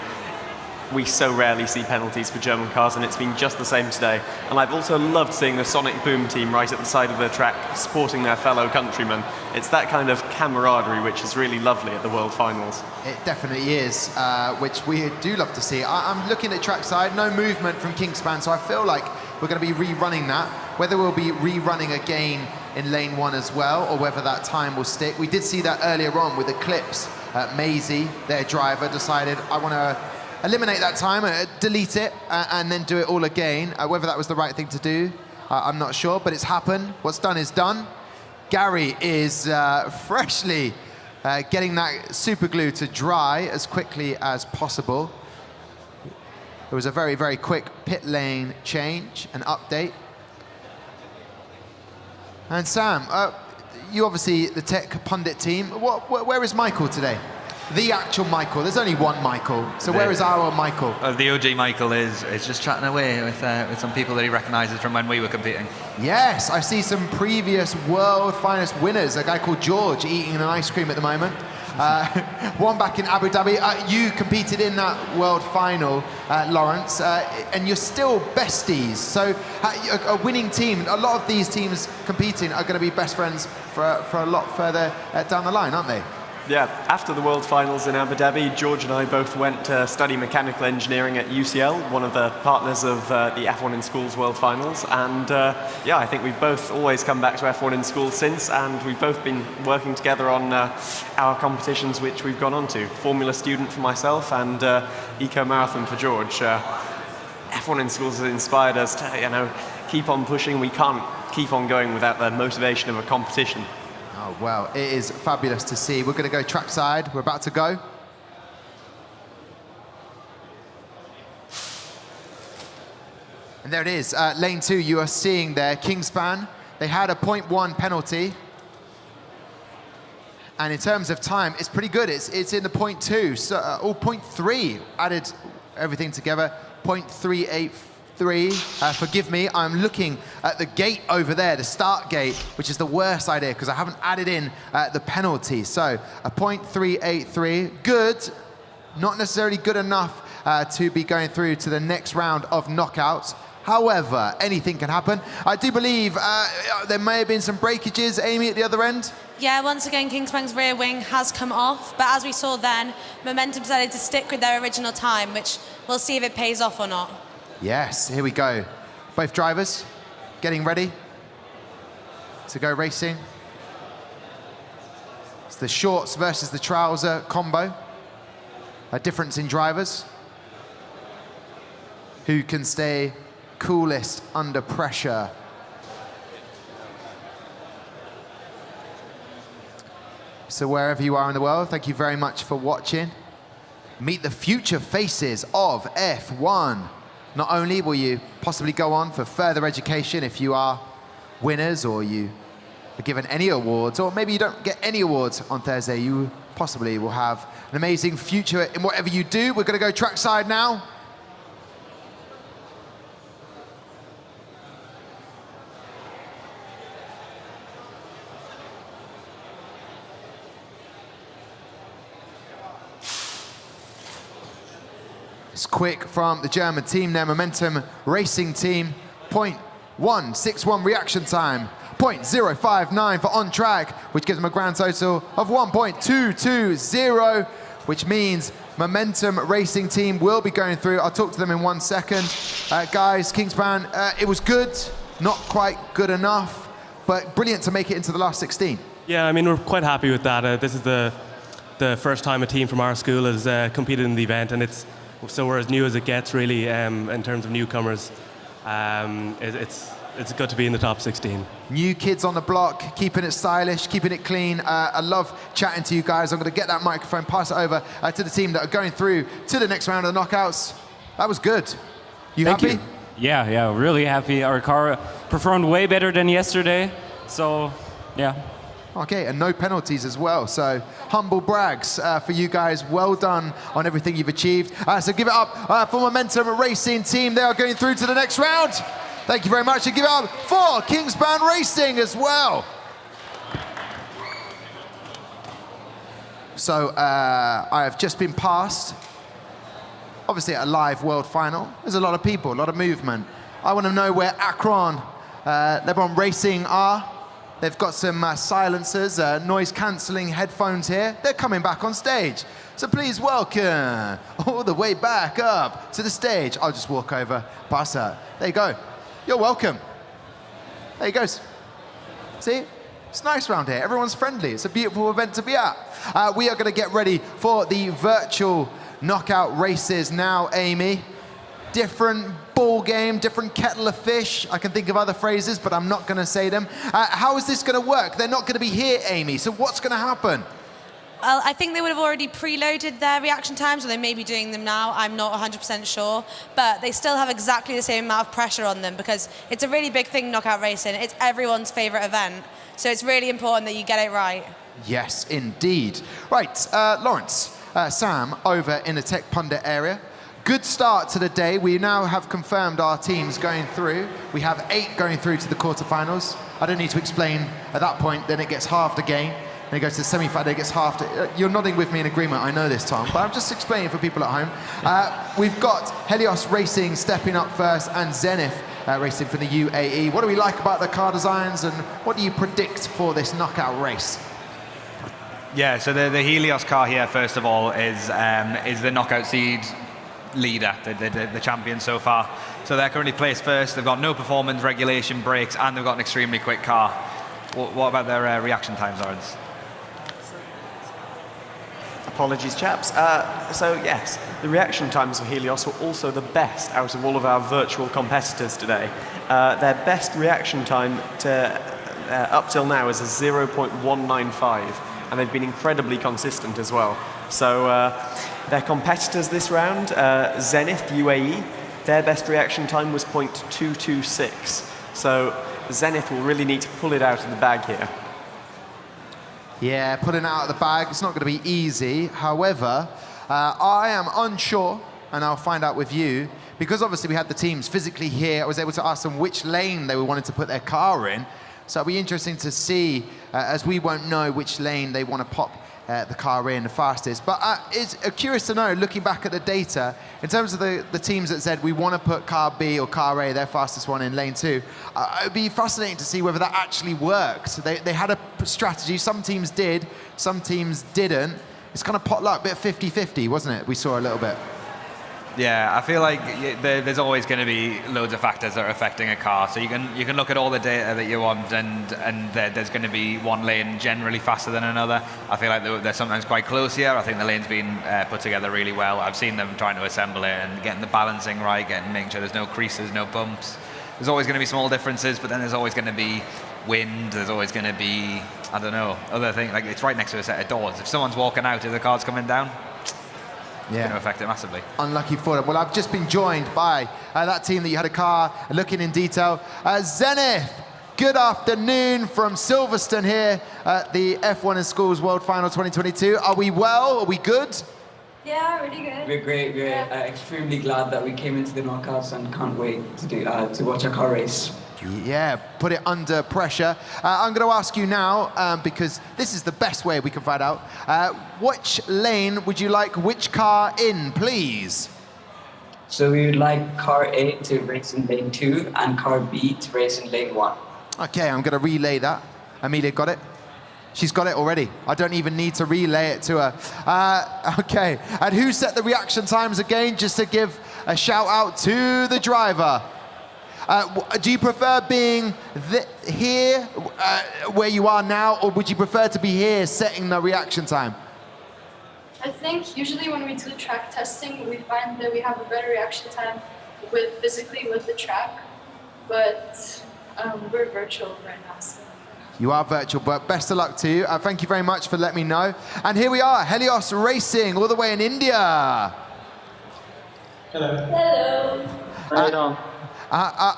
We so rarely see penalties for German cars, and it's been just the same today. And I've also loved seeing the Sonic Boom team right at the side of the track supporting their fellow countrymen. It's that kind of camaraderie which is really lovely at the World Finals. It definitely is, which we do love to see. I'm looking at trackside, no movement from Kingspan, so I feel like we're going to be rerunning that. Whether we'll be rerunning again in lane 1 as well, or whether that time will stick. We did see that earlier on with Eclipse. Maisie, their driver, decided, I want to eliminate that time, delete it, and then do it all again. Whether that was the right thing to do, I'm not sure, but it's happened. What's done is done. Gary is freshly getting that super glue to dry as quickly as possible. It was a very, very quick pit lane change, an update. And Sam, you obviously the Tech Pundit team. Where is Michael today? The actual Michael. There's only one Michael. So where is our Michael? The OG Michael is just chatting away with some people that he recognises from when we were competing. Yes, I see some previous world finest winners. A guy called George eating an ice cream at the moment. One back in Abu Dhabi. You competed in that world final, Lawrence, and you're still besties. So a winning team. A lot of these teams competing are going to be best friends for a lot further down the line, aren't they? Yeah, after the World Finals in Abu Dhabi, George and I both went to study mechanical engineering at UCL, one of the partners of the F1 in Schools World Finals. And yeah, I think we've both always come back to F1 in Schools since, and we've both been working together on our competitions which we've gone on to. Formula Student for myself and Eco Marathon for George. F1 in Schools has inspired us to, keep on pushing. We can't keep on going without the motivation of a competition. Oh, well, it is fabulous to see. We're going to go trackside. We're about to go. And there it is. Lane 2, you are seeing there, Kingspan. They had a 0.1 penalty. And in terms of time, it's pretty good. It's in the 0.2, so, 0.3 added everything together, 0.383. Forgive me, I'm looking at the gate over there, the start gate, which is the worst idea because I haven't added in the penalty. So a 0.383, good, not necessarily good enough to be going through to the next round of knockouts. However, anything can happen. I do believe there may have been some breakages, Amy, at the other end. Yeah, once again, Kingspan's rear wing has come off, but as we saw then, Momentum decided to stick with their original time, which we'll see if it pays off or not. Yes, here we go. Both drivers getting ready to go racing. It's the shorts versus the trouser combo. A difference in drivers. Who can stay coolest under pressure? So wherever you are in the world, thank you very much for watching. Meet the future faces of F1. Not only will you possibly go on for further education if you are winners or you are given any awards, or maybe you don't get any awards on Thursday, you possibly will have an amazing future in whatever you do. We're going to go trackside now. It's quick from the German team, their Momentum Racing team. 0.161 reaction time, 0.059 for on track, which gives them a grand total of 1.220, which means Momentum Racing team will be going through. I'll talk to them in 1 second. Guys, Kingspan, it was good, not quite good enough, but brilliant to make it into the last 16. Yeah, I mean, we're quite happy with that. This is the first time a team from our school has competed in the event, and so we're as new as it gets, really, in terms of newcomers. It's good to be in the top 16. New kids on the block, keeping it stylish, keeping it clean. I love chatting to you guys. I'm going to get that microphone, pass it over to the team that are going through to the next round of the knockouts. That was good. You happy? Yeah, really happy. Our car performed way better than yesterday, so yeah. Okay, and no penalties as well, so humble brags for you guys. Well done on everything you've achieved. So give it up for Momentum Racing team. They are going through to the next round. Thank you very much, and give it up for Kingspan Racing as well. So I have just been passed, obviously at a live world final. There's a lot of people, a lot of movement. I want to know where Akron, LeBron Racing are. They've got some silencers, noise-cancelling headphones here. They're coming back on stage. So please welcome all the way back up to the stage. I'll just walk over, pass that. There you go. You're welcome. There you go. See? It's nice around here. Everyone's friendly. It's a beautiful event to be at. We are going to get ready for the virtual knockout races now, Amy. Different ball game, different kettle of fish. I can think of other phrases, but I'm not going to say them. How is this going to work? They're not going to be here, Amy. So what's going to happen? Well, I think they would have already preloaded their reaction times, or they may be doing them now. I'm not 100% sure. But they still have exactly the same amount of pressure on them because it's a really big thing, knockout racing. It's everyone's favorite event. So it's really important that you get it right. Yes, indeed. Right, Lawrence, Sam, over in the Tech Pundit area. Good start to the day. We now have confirmed our teams going through. We have 8 going through to the quarterfinals. I don't need to explain at that point, then it gets halved again. Then it goes to the semi-final, it gets halved. You're nodding with me in agreement, I know this, Tom, but I'm just explaining for people at home. We've got Helios Racing stepping up first and Zenith Racing from the UAE. What do we like about the car designs and what do you predict for this knockout race? Yeah, so the Helios car here, first of all, is the knockout seed leader, the champion so far. So they're currently placed first. They've got no performance regulation brakes, and they've got an extremely quick car. What about their reaction times, Lawrence? Apologies, chaps. So yes, the reaction times for Helios were also the best out of all of our virtual competitors today. Their best reaction time up till now is a 0.195, and they've been incredibly consistent as well. So their competitors this round, Zenith UAE, their best reaction time was 0.226. So Zenith will really need to pull it out of the bag here. Yeah, putting it out of the bag, it's not going to be easy. However, I am unsure, and I'll find out with you, because obviously we had the teams physically here. I was able to ask them which lane they wanted to put their car in. So it'll be interesting to see, as we won't know which lane they want to pop the car in the fastest. But it's curious to know, looking back at the data, in terms of the teams that said we want to put car B or car A, their fastest one, in lane 2, it would be fascinating to see whether that actually worked. They had a strategy. Some teams did, some teams didn't. It's kind of potluck, a bit 50-50, wasn't it? We saw a little bit. Yeah, I feel like there's always going to be loads of factors that are affecting a car. So you can look at all the data that you want, and there's going to be one lane generally faster than another. I feel like they're sometimes quite close here. I think the lane's been put together really well. I've seen them trying to assemble it and getting the balancing right, making sure there's no creases, no bumps. There's always going to be small differences, but then there's always going to be wind. There's always going to be, I don't know, other things. Like, it's right next to a set of doors. If someone's walking out, if the car's coming down, it's going to affect it massively. Unlucky for them. Well, I've just been joined by that team that you had a car looking in detail. Zenith, good afternoon from Silverstone here at the F1 in Schools World Final 2022. Are we well? Are we good? Yeah, really good. We're great. We're extremely glad that we came into the knockouts and can't wait to watch our car race. Yeah, put it under pressure. I'm going to ask you now, because this is the best way we can find out. Which lane would you like which car in, please? So we would like car A to race in lane 2 and car B to race in lane 1. Okay, I'm going to relay that. Amelia got it? She's got it already. I don't even need to relay it to her. Okay, and who set the reaction times again, just to give a shout out to the driver? Do you prefer being here where you are now, or would you prefer to be here setting the reaction time? I think usually when we do track testing, we find that we have a better reaction time physically with the track, but we're virtual right now. So. You are virtual, but best of luck to you. Thank you very much for letting me know. And here we are, Helios Racing, all the way in India. Hello. Hello. How are you doing?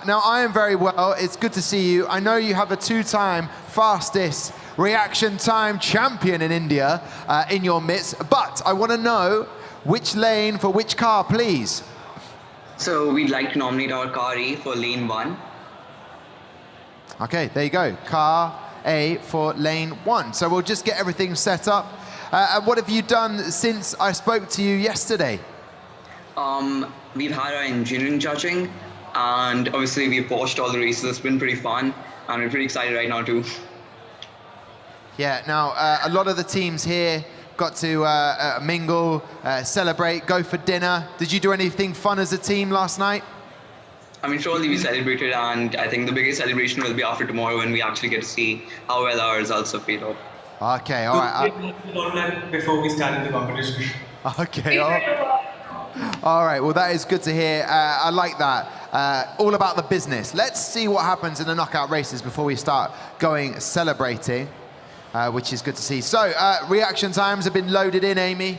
Now, I am very well. It's good to see you. I know you have a 2-time fastest reaction time champion in India in your midst, but I want to know which lane for which car, please. So we'd like to nominate our car A for lane 1. Okay, there you go. Car A for lane 1. So we'll just get everything set up. And what have you done since I spoke to you yesterday? We've had our engineering judging, and obviously we've watched all the races. It's been pretty fun, and we're pretty excited right now too. Yeah, now a lot of the teams here got to mingle, celebrate, go for dinner. Did you do anything fun as a team last night? I mean, surely we celebrated, and I think the biggest celebration will be after tomorrow when we actually get to see how well our results have paid off. Okay, all right. Before we started the competition. Okay, all right, well, that is good to hear. I like that. All about the business. Let's see what happens in the knockout races before we start going celebrating, which is good to see. So, reaction times have been loaded in, Amy.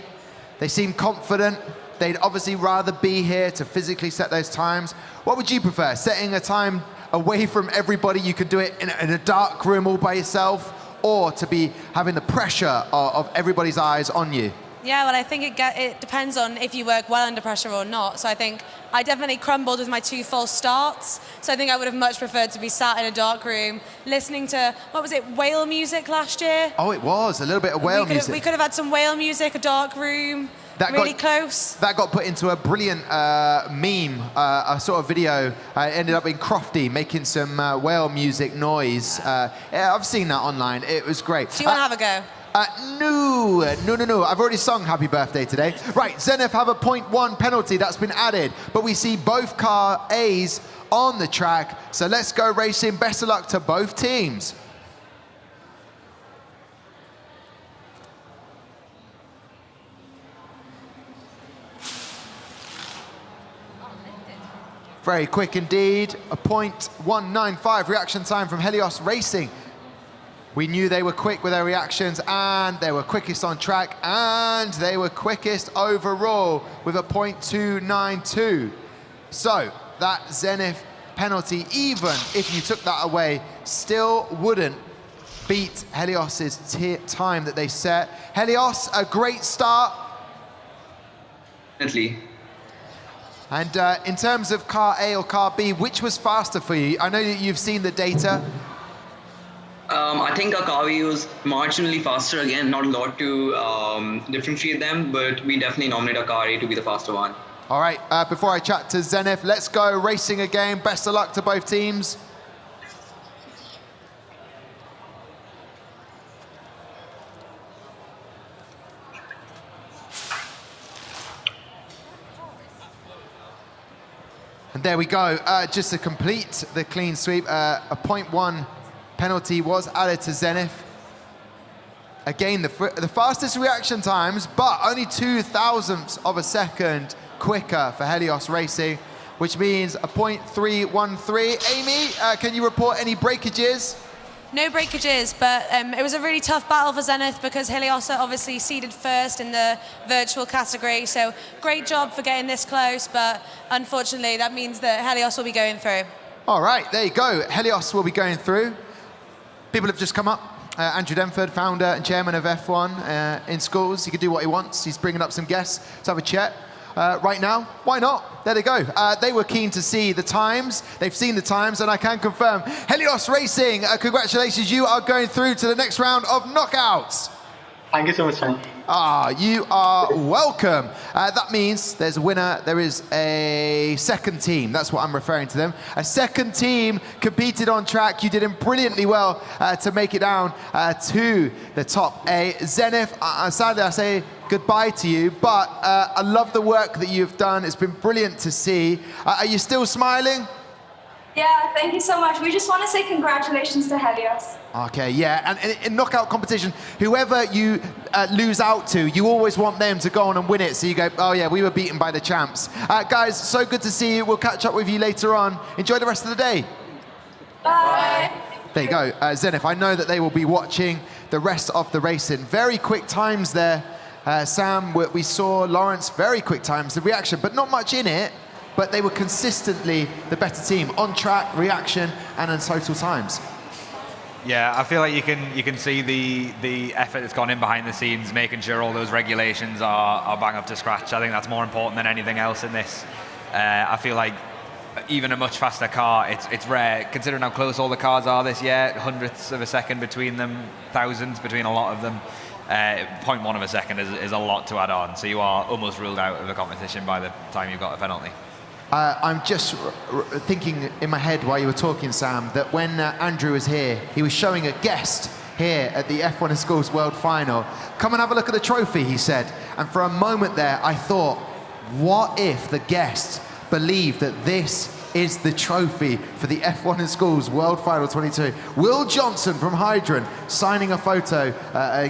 They seem confident. They'd obviously rather be here to physically set those times. What would you prefer? Setting a time away from everybody, you could do it in a dark room all by yourself, or to be having the pressure of everybody's eyes on you? Yeah, well, I think it depends on if you work well under pressure or not. So I think I definitely crumbled with my 2 false starts. So I think I would have much preferred to be sat in a dark room listening to, what was it, whale music last year? Oh, it was, a little bit of whale music. We could have had some whale music, a dark room, close. That got put into a brilliant meme, a sort of video. It ended up in Crofty making some whale music noise. Yeah, I've seen that online. It was great. Do you want to have a go? No. I've already sung happy birthday today. Right, Zenith have a 0.1 penalty that's been added, but we see both car A's on the track. So let's go racing. Best of luck to both teams. Very quick indeed. A 0.195 reaction time from Helios Racing. We knew they were quick with their reactions, and they were quickest on track, and they were quickest overall with a 0.292. So that Zenith penalty, even if you took that away, still wouldn't beat Helios's time that they set. Helios, a great start. Definitely. And in terms of car A or car B, which was faster for you? I know that you've seen the data. I think our car B was marginally faster. Again, not a lot to differentiate them, but we definitely nominate our car A to be the faster one. All right, before I chat to Zenith, let's go racing again. Best of luck to both teams. And there we go, just to complete the clean sweep, a 0.1 penalty was added to Zenith. Again, the fastest reaction times, but only 0.02 of a second quicker for Helios Racing, which means a 0.313. Amy, can you report any breakages? No breakages, but it was a really tough battle for Zenith because Helios are obviously seeded first in the virtual category. So great job for getting this close, but unfortunately that means that Helios will be going through. All right, there you go. Helios will be going through. People have just come up. Andrew Denford, founder and chairman of F1 in schools. He can do what he wants. He's bringing up some guests to have a chat. Right now, why not? There they go. They were keen to see the times. They've seen the times, and I can confirm. Helios Racing, congratulations. You are going through to the next round of knockouts. Thank you so much, Sam. You are welcome. That means there's a winner. There is a second team. That's what I'm referring to them. A second team competed on track. You did brilliantly well to make it down to the top A. Zenith, sadly I say goodbye to you, but I love the work that you've done. It's been brilliant to see. Are you still smiling? Yeah, thank you so much. We just want to say congratulations to Helios. Okay, yeah, and in knockout competition, whoever you lose out to, you always want them to go on and win it. So you go, oh yeah, we were beaten by the champs. Guys, so good to see you. We'll catch up with you later on. Enjoy the rest of the day. Bye. There you go, Zenith. I know that they will be watching the rest of the racing. Very quick times there. Sam, we saw Lawrence, very quick times, the reaction, but not much in it. But they were consistently the better team on track, reaction, and in total times. Yeah, I feel like you can see the effort that's gone in behind the scenes, making sure all those regulations are bang up to scratch. I think that's more important than anything else in this. I feel like even a much faster car, it's rare, considering how close all the cars are this year, hundredths of a second between them, thousands between a lot of them. 0.1 of a second is a lot to add on, so you are almost ruled out of the competition by the time you've got a penalty. I'm just thinking in my head while you were talking, Sam, that when Andrew was here, he was showing a guest here at the F1 in Schools World Final. Come and have a look at the trophy, he said. And for a moment there, I thought, what if the guest believed that this is the trophy for the F1 in Schools World Final 22. Will Johnson from Hydron signing a photo,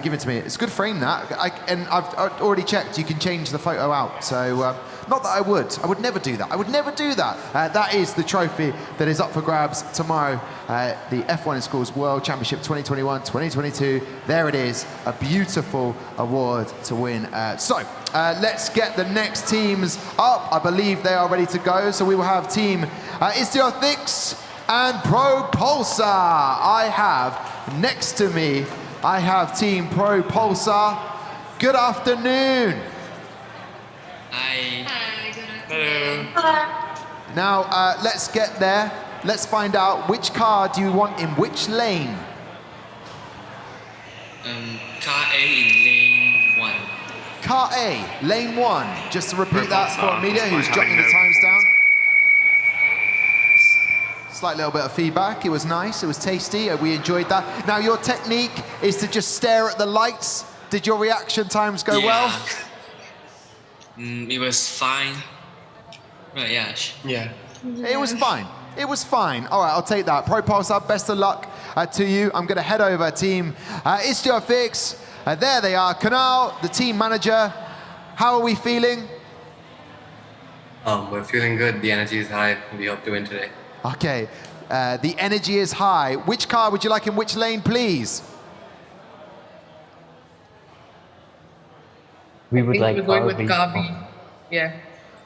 given to me. It's a good frame, that. And I've already checked, you can change the photo out. So, not that I would never do that. I would never do that. That is the trophy that is up for grabs tomorrow. The F1 in Schools World Championship 2021-2022. There it is, a beautiful award to win. Let's get the next teams up. I believe they are ready to go. So we will have team Istiothix and Propulsar. I have next to me, I have team Propulsar. Good afternoon. Hi. Hello. Now, let's get there. Let's find out which car do you want in which lane? Car A in lane 1. Car A, lane 1. Just to repeat that for Amelia, who's jotting the times down. Slight little bit of feedback. It was nice. It was tasty. We enjoyed that. Now, your technique is to just stare at the lights. Did your reaction times go well? It was fine. Right, yeah. Yeah. It was fine. It was fine. All right, I'll take that. Propulsar, best of luck to you. I'm going to head over team Istiofix. There they are. Tonal, the team manager. How are we feeling? We're feeling good. The energy is high. We hope to win today. Okay. The energy is high. Which car would you like in which lane, please? We would like we're going with B. car B. Yeah.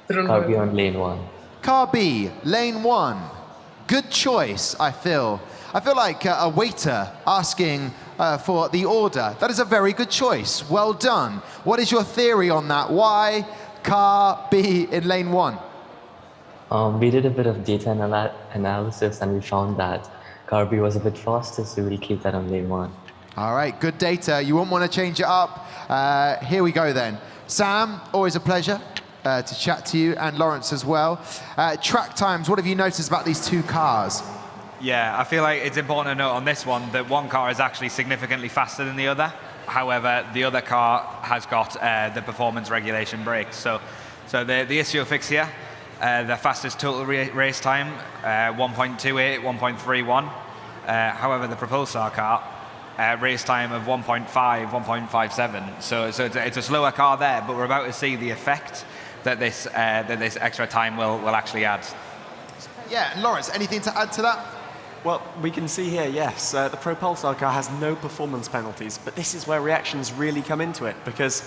Car B on lane 1. Car B, lane 1. Good choice, I feel. I feel like a waiter asking for the order. That is a very good choice. Well done. What is your theory on that? Why car B in lane 1? We did a bit of data analysis and we found that car B was a bit faster, so we'll keep that on lane 1. All right, good data. You won't want to change it up. Here we go then. Sam, always a pleasure to chat to you, and Lawrence as well. Track times, what have you noticed about these two cars? Yeah, I feel like it's important to note on this one that one car is actually significantly faster than the other. However, the other car has got the performance regulation brakes. So the Istiofix here, the fastest total race time, 1.28, 1.31. However, the Propulsar car, race time of 1.5, 1.57. So it's a slower car there, but we're about to see the effect that this extra time will actually add. Yeah, and Lawrence, anything to add to that? Well, we can see here, yes, the Propulsar car has no performance penalties, but this is where reactions really come into it, because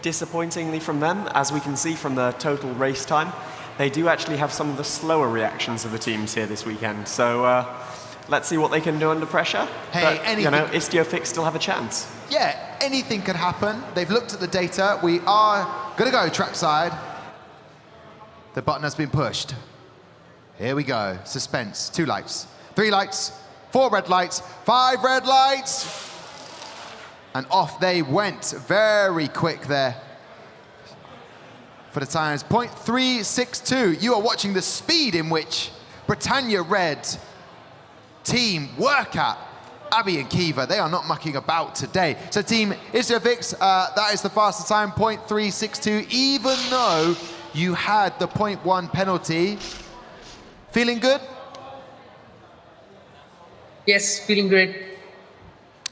disappointingly from them, as we can see from the total race time, they do actually have some of the slower reactions of the teams here this weekend. So let's see what they can do under pressure. Hey, but, anything... you know, Istiofix still have a chance. Yeah, anything could happen. They've looked at the data. We are going to go trackside. The button has been pushed. Here we go. Suspense. 2 lights. 3 lights, 4 red lights, 5 red lights. And off they went. Very quick there. For the times, 0.362. You are watching the speed in which Britannia Red team work at. Abby and Kiva, they are not mucking about today. So team Istiofix, that is the fastest time, 0.362, even though you had the 0.1 penalty. Feeling good? Yes, feeling great.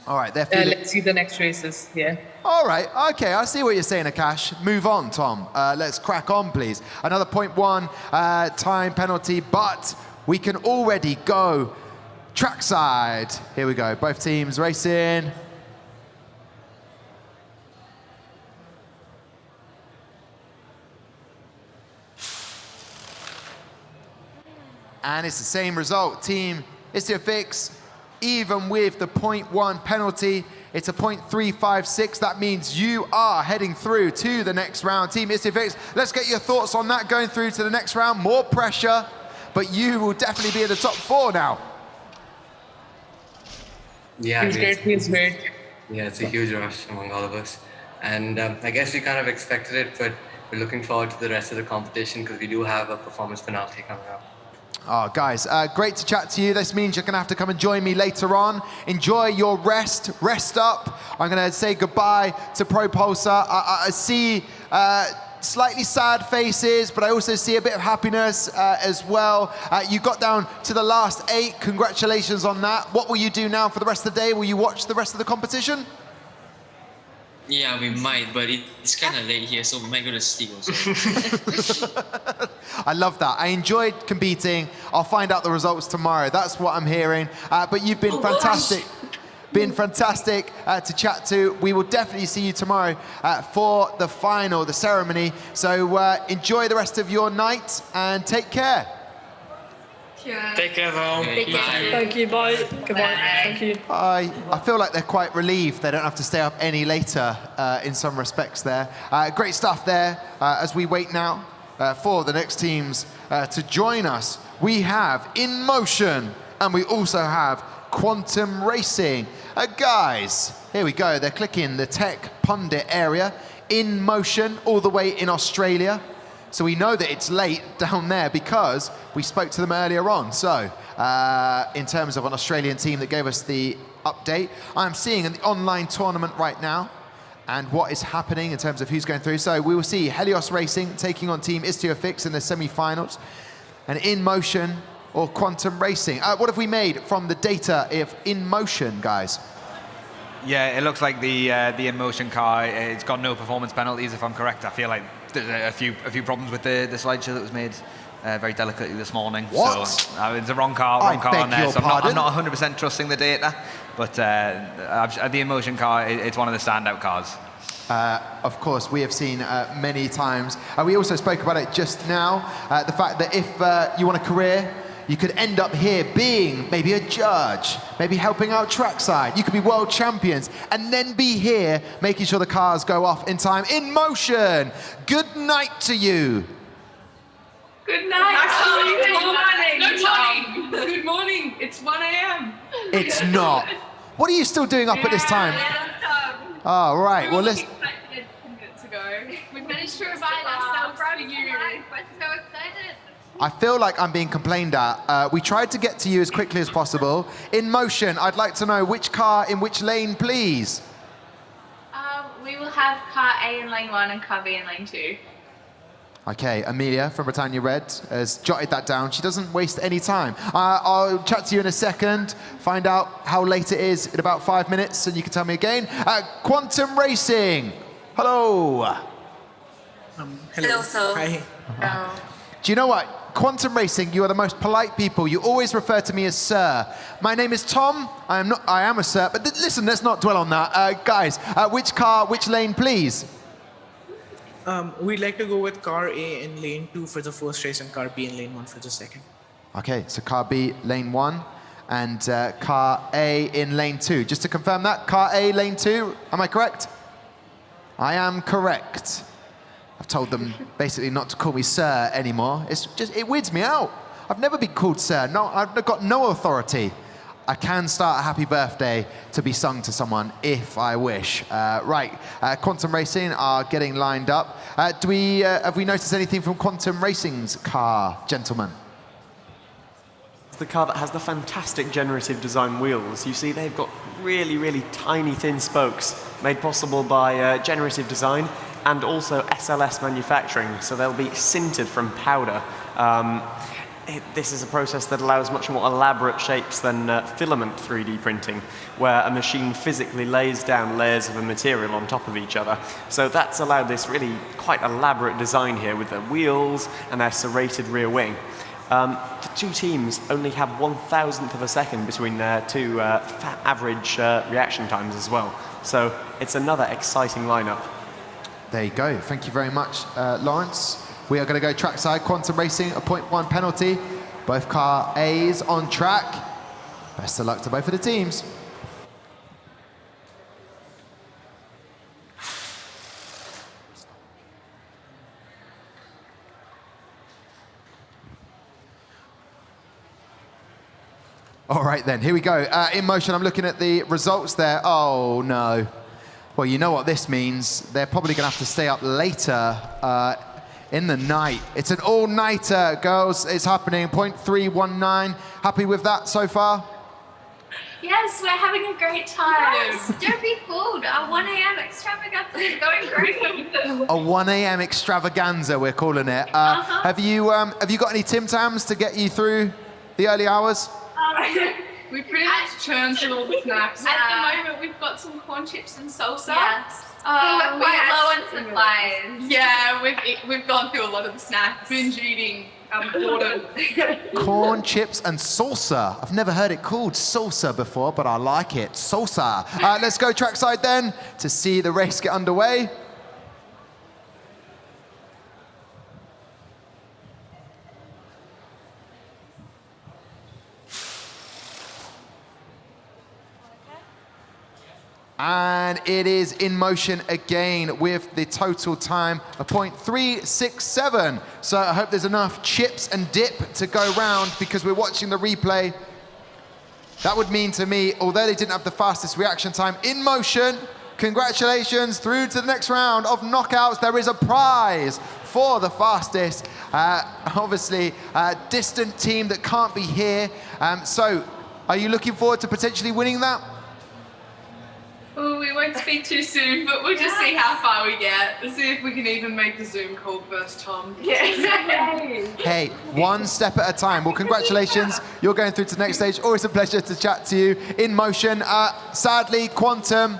All right, they're feeling... Let's see the next races, yeah. All right, okay, I see what you're saying, Akash. Move on, Tom. Let's crack on, please. Another 0.1 time penalty, but we can already go trackside. Here we go, both teams racing. And it's the same result. Team Istiofix, even with the 0.1 penalty, it's a 0.356. That means you are heading through to the next round. Team Istiofix, let's get your thoughts on that, going through to the next round. More pressure, but you will definitely be in the top 4 now. Yeah, Feels great. Yeah, it's a huge rush among all of us. And I guess we kind of expected it, but we're looking forward to the rest of the competition because we do have a performance penalty coming up. Oh, guys, great to chat to you. This means you're going to have to come and join me later on. Enjoy your rest. Rest up. I'm going to say goodbye to Propulsar. I see slightly sad faces, but I also see a bit of happiness as well. You got down to the last 8. Congratulations on that. What will you do now for the rest of the day? Will you watch the rest of the competition? Yeah, we might, but it's kind of late here, so we might go to sleep also. I love that. I enjoyed competing. I'll find out the results tomorrow. That's what I'm hearing. But you've been fantastic. Been fantastic to chat to. We will definitely see you tomorrow for the final, the ceremony. So enjoy the rest of your night and take care. Take care, though. Bye. Thank you, bye. Goodbye. Thank you. I feel like they're quite relieved they don't have to stay up any later in some respects there. Great stuff there as we wait now for the next teams to join us. We have In Motion and we also have Quantum Racing. Guys, here we go. They're clicking the tech pundit area. In Motion, all the way in Australia. So we know that it's late down there because we spoke to them earlier on. So in terms of an Australian team that gave us the update, I'm seeing an online tournament right now and what is happening in terms of who's going through. So we will see Helios Racing taking on Team Istiofix in the semi-finals, and In Motion or Quantum Racing. What have we made from the data of In Motion, guys? Yeah, it looks like the In Motion car, it's got no performance penalties, if I'm correct. I feel like there's a few problems with the slideshow that was made very delicately this morning. What? So it's the wrong car on there. So I'm not 100% trusting the data, but the In Motion car, it's one of the standout cars. Of course, we have seen many times. We also spoke about it just now, the fact that if you want a career, you could end up here being maybe a judge, maybe helping out trackside. You could be world champions and then be here making sure the cars go off in time. In Motion, good night to you. Good night. Good morning. No, morning. Good morning. It's 1 a.m. It's not. What are you still doing up at this time? Oh, right. Well, let's... We managed to revive ourselves for you. We're so excited. I feel like I'm being complained at. We tried to get to you as quickly as possible. In Motion, I'd like to know which car in which lane, please. We will have car A in lane 1 and car B in lane 2. Okay, Amelia from Britannia Red has jotted that down. She doesn't waste any time. I'll chat to you in a second, find out how late it is in about 5 minutes, and you can tell me again. Quantum Racing, hello. Hello. Hi. Do you know what? Quantum Racing, you are the most polite people. You always refer to me as sir. My name is Tom. I am a sir, but listen, let's not dwell on that. Guys, which car, which lane, please? We'd like to go with car A in lane 2 for the first race and car B in lane 1 for the second. Okay, so car B, lane 1, and car A in lane 2. Just to confirm that, car A, lane 2, am I correct? I am correct. I've told them basically not to call me sir anymore. It's just, it weirds me out. I've never been called sir. No, I've got no authority. I can start a happy birthday to be sung to someone if I wish. Right, Quantum Racing are getting lined up. Have we noticed anything from Quantum Racing's car, gentlemen? It's the car that has the fantastic generative design wheels. You see, they've got really, really tiny, thin spokes made possible by generative design and also SLS manufacturing, so they'll be sintered from powder. This is a process that allows much more elaborate shapes than filament 3D printing, where a machine physically lays down layers of a material on top of each other. So that's allowed this really quite elaborate design here with the wheels and their serrated rear wing. The two teams only have 1/1000th of a second between their two average reaction times as well. So it's another exciting lineup. There you go. Thank you very much, Lawrence. We are going to go trackside. Quantum Racing, a 0.1 penalty. Both car A's on track. Best of luck to both of the teams. All right then, here we go. In Motion, I'm looking at the results there. Oh no. Well, you know what this means. They're probably going to have to stay up later in the night. It's an all-nighter, girls. It's happening, 0.319. Happy with that so far? Yes, we're having a great time. Yes, don't be fooled. Our 1 a.m. extravaganza is going great. A 1 a.m. extravaganza, we're calling it. Have you got any Tim Tams to get you through the early hours? We pretty much churned through all the snacks. At the moment, we've got some corn chips and salsa. Yes. We're quite low on supplies. Yeah, we've gone through a lot of the snacks. Binge eating, boredom. Corn chips and salsa. I've never heard it called salsa before, but I like it. Salsa. Let's go trackside then to see the race get underway. And it is in motion again with the total time of 0.367. So I hope there's enough chips and dip to go round because we're watching the replay. That would mean to me, although they didn't have the fastest reaction time, in motion, congratulations, through to the next round of knockouts. There is a prize for the fastest. Obviously, distant team that can't be here. So, are you looking forward to potentially winning that? Oh, we won't speak too soon, but we'll just see how far we get. Let's see if we can even make the Zoom call first, Tom. Yeah, exactly. Hey, one step at a time. Well, congratulations. You're going through to the next stage. Always a pleasure to chat to you in motion. Sadly, Quantum,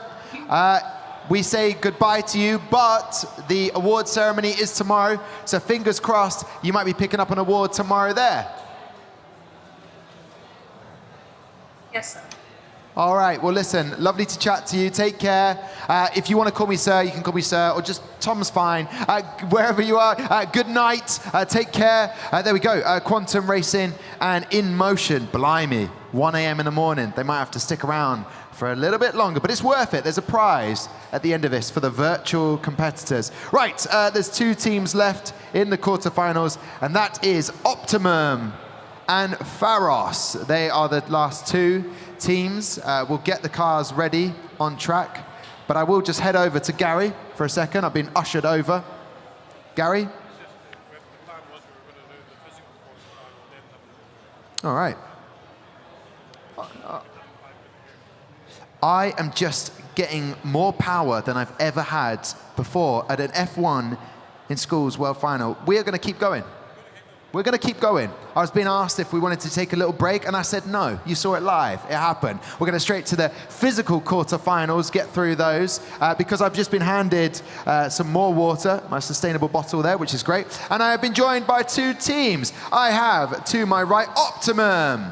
we say goodbye to you, but the award ceremony is tomorrow. So fingers crossed, you might be picking up an award tomorrow there. Yes, sir. All right, well, listen, lovely to chat to you. Take care. If you want to call me sir, you can call me sir, or just Tom's fine. Wherever you are, good night. Take care. There we go. Quantum Racing and In Motion. Blimey, 1 a.m. in the morning. They might have to stick around for a little bit longer, but it's worth it. There's a prize at the end of this for the virtual competitors. Right, there's 2 teams left in the quarterfinals, and that is Optimum and Pharos. They are the last 2 teams. We'll get the cars ready on track, but I will just head over to Gary for a second. I've been ushered over. Gary? All right. I am just getting more power than I've ever had before at an F1 in Schools World Final. We are going to keep going. We're going to keep going. I was being asked if we wanted to take a little break, and I said no. You saw it live. It happened. We're going to straight to the physical quarterfinals, get through those, because I've just been handed some more water, my sustainable bottle there, which is great. And I have been joined by 2 teams. I have, to my right, Optimum.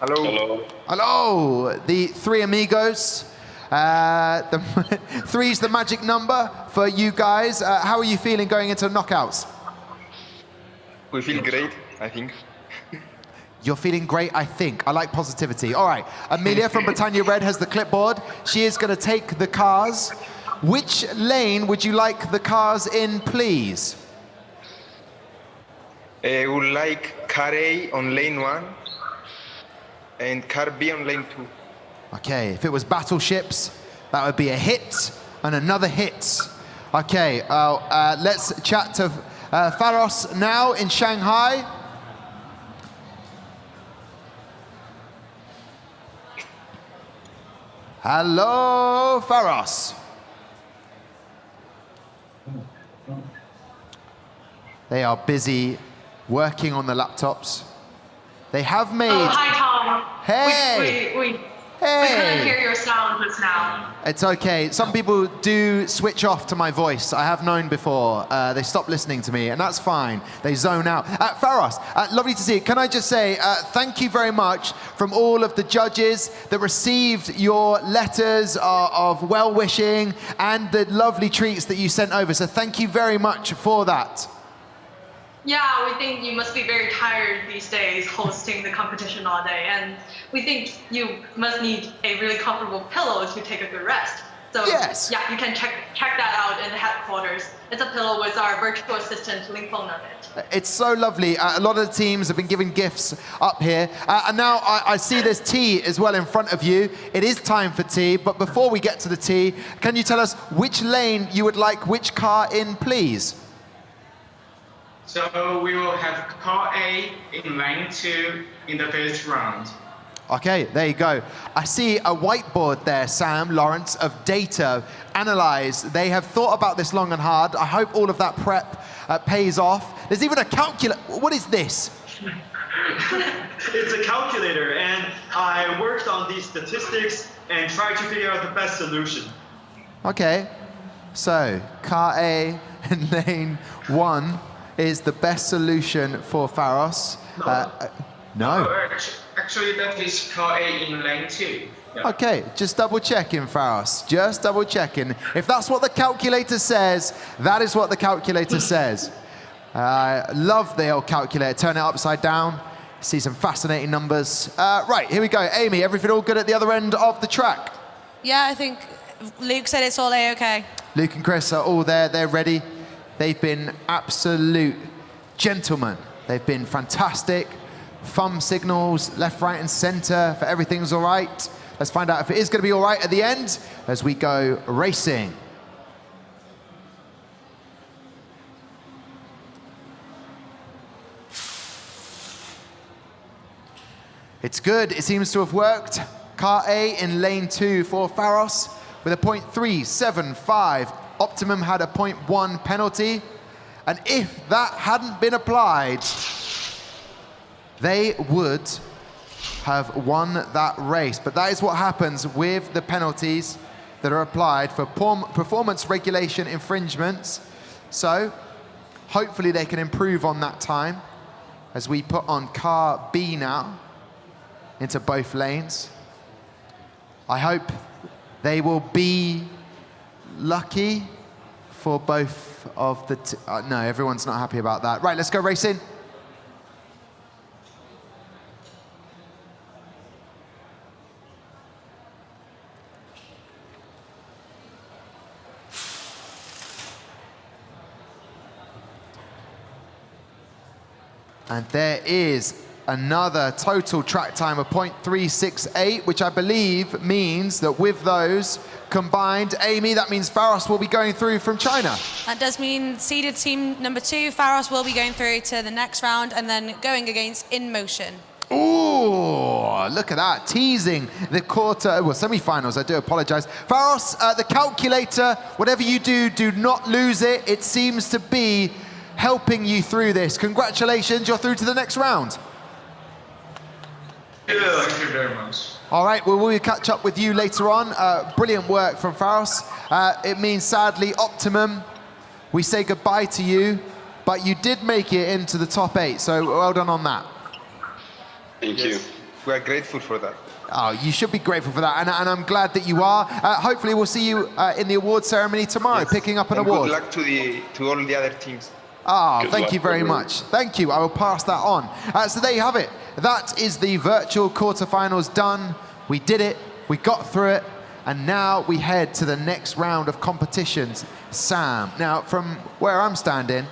Hello. Hello. Hello. The 3 amigos. 3's the magic number for you guys. How are you feeling going into the knockouts? We feel great, I think. You're feeling great, I think. I like positivity. All right, Amelia from Britannia Red has the clipboard. She is going to take the cars. Which lane would you like the cars in, please? We would like car A on lane 1 and car B on lane 2. Okay, if it was battleships, that would be a hit and another hit. Okay, let's chat to Pharos now in Shanghai. Hello, Pharos. They are busy working on the laptops. They have made... Oh, hi, Tom. Hey! We couldn't hear your sound just now. It's okay. Some people do switch off to my voice. I have known before. They stop listening to me, and that's fine. They zone out. Pharos, lovely to see you. Can I just say thank you very much from all of the judges that received your letters of well-wishing and the lovely treats that you sent over. So thank you very much for that. Yeah, we think you must be very tired these days hosting the competition all day, and we think you must need a really comfortable pillow to take a good rest. So yes. Yeah, you can check that out in the headquarters. It's a pillow with our virtual assistant link phone on it. It's so lovely. A lot of the teams have been giving gifts up here. And now I see there's tea as well in front of you. It is time for tea, but before we get to the tea, can you tell us which lane you would like which car in, please? So we will have car A in lane 2 in the first round. Okay, there you go. I see a whiteboard there, Sam, Lawrence, of data analyzed. They have thought about this long and hard. I hope all of that prep pays off. There's even a calculator. What is this? It's a calculator, and I worked on these statistics and tried to figure out the best solution. Okay, so car A in lane 1 is the best solution for Pharos. No. Actually, that is car A in lane 2. Yeah. Okay, just double checking, Pharos. Just double checking. If that's what the calculator says, that is what the calculator says. Love the old calculator. Turn it upside down. See some fascinating numbers. Right, here we go. Amy, everything all good at the other end of the track? Yeah, I think Luke said it's all A-okay. Luke and Chris are all there. They're ready. They've been absolute gentlemen. They've been fantastic. Thumb signals, left, right, and center for everything's all right. Let's find out if it is going to be all right at the end as we go racing. It's good. It seems to have worked. Car A in lane 2 for Pharos with a 0.375. Optimum had a 0.1 penalty. And if that hadn't been applied, they would have won that race. But that is what happens with the penalties that are applied for performance regulation infringements. So hopefully they can improve on that time as we put on car B now into both lanes. I hope they will be lucky for both of the no, everyone's not happy about that. Right, let's go racing. And there is another total track time of 0.368, which I believe means that with those combined, Amy, that means Pharos will be going through from China. That does mean seeded team number 2, Pharos, will be going through to the next round and then going against In Motion. Ooh, look at that, teasing the semi-finals, I do apologize. Pharos, the calculator, whatever you do, do not lose it. It seems to be helping you through this. Congratulations, you're through to the next round. Yeah. Thank you very much. All right, well, we'll catch up with you later on. Brilliant work from Pharos. It means, sadly, Optimum, we say goodbye to you, but you did make it into the top 8, so well done on that. Thank you. We are grateful for that. Oh, you should be grateful for that, and I'm glad that you are. Hopefully, we'll see you in the award ceremony tomorrow, picking up an award. Good luck to all the other teams. Ah, thank you very much. Thank you. I will pass that on. So there you have it. That is the virtual quarterfinals done. We did it. We got through it. And now we head to the next round of competitions. Sam, now from where I'm standing,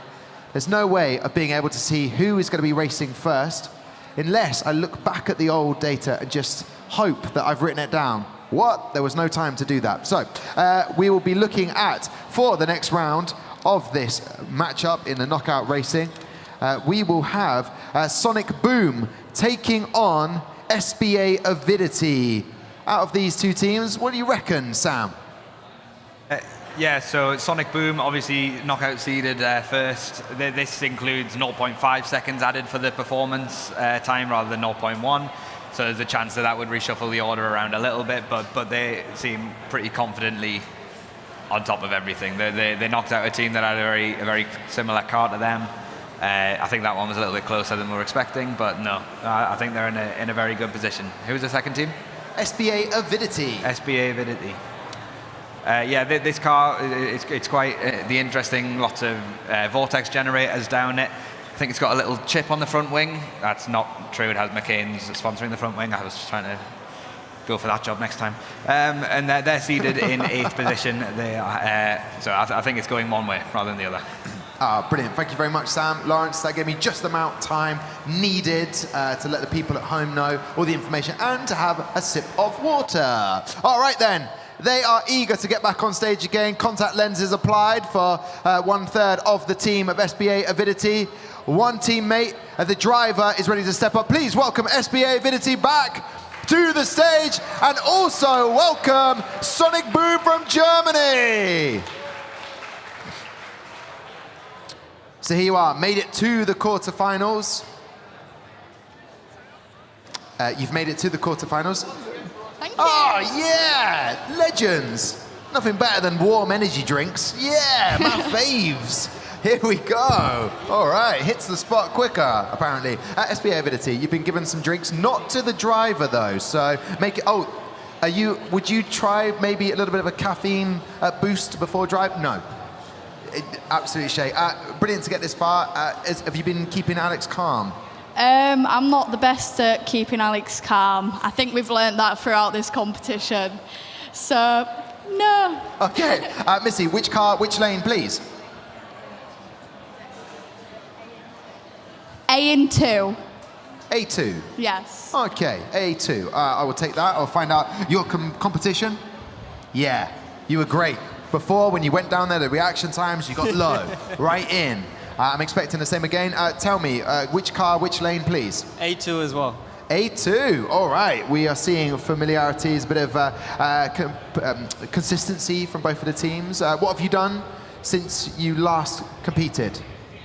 there's no way of being able to see who is going to be racing first unless I look back at the old data and just hope that I've written it down. What? There was no time to do that. So we will be looking at, for the next round of this matchup in the knockout racing, we will have Sonic Boom taking on SBA Avidity. Out of these two teams, what do you reckon, Sam? Yeah, so Sonic Boom, obviously knockout seeded first. This includes 0.5 seconds added for the performance time rather than 0.1. So there's a chance that would reshuffle the order around a little bit, but they seem pretty confidently on top of everything. They knocked out a team that had a very similar car to them. I think that one was a little bit closer than we were expecting, but no, I think they're in a very good position. Who's the second team? SBA Avidity. SBA Avidity. Yeah, this car, it's quite the interesting, lots of vortex generators down it. I think it's got a little chip on the front wing. That's not true, it has McCain's sponsoring the front wing. I was just trying to go for that job next time. And they're seated in 8th position. They are, so I think it's going one way rather than the other. Brilliant. Thank you very much, Sam. Lawrence, that gave me just the amount of time needed to let the people at home know all the information and to have a sip of water. All right, then. They are eager to get back on stage again. Contact lenses applied for 1/3 of the team of SBA Avidity. One teammate, the driver, is ready to step up. Please welcome SBA Avidity back to the stage, and also welcome Sonic Boom from Germany. So here you are, made it to the quarterfinals. You've made it to the quarterfinals. Thank you. Oh, yeah, legends. Nothing better than warm energy drinks. Yeah, my faves. Here we go. All right, hits the spot quicker, apparently. SBA Avidity, you've been given some drinks, not to the driver, though, so make it... Oh, would you try maybe a little bit of a caffeine boost before drive? No. Absolutely, Shay. Brilliant to get this far. Have you been keeping Alex calm? I'm not the best at keeping Alex calm. I think we've learned that throughout this competition. So, no. Okay. Missy, which lane, please? A and 2. A2? Yes. Okay, A2. I will take that. I'll find out your competition. Yeah, you were great. Before, when you went down there, the reaction times, you got low, right in. I'm expecting the same again. Tell me, which car, which lane, please? A2 as well. A2, all right. We are seeing familiarities, a bit of consistency from both of the teams. What have you done since you last competed?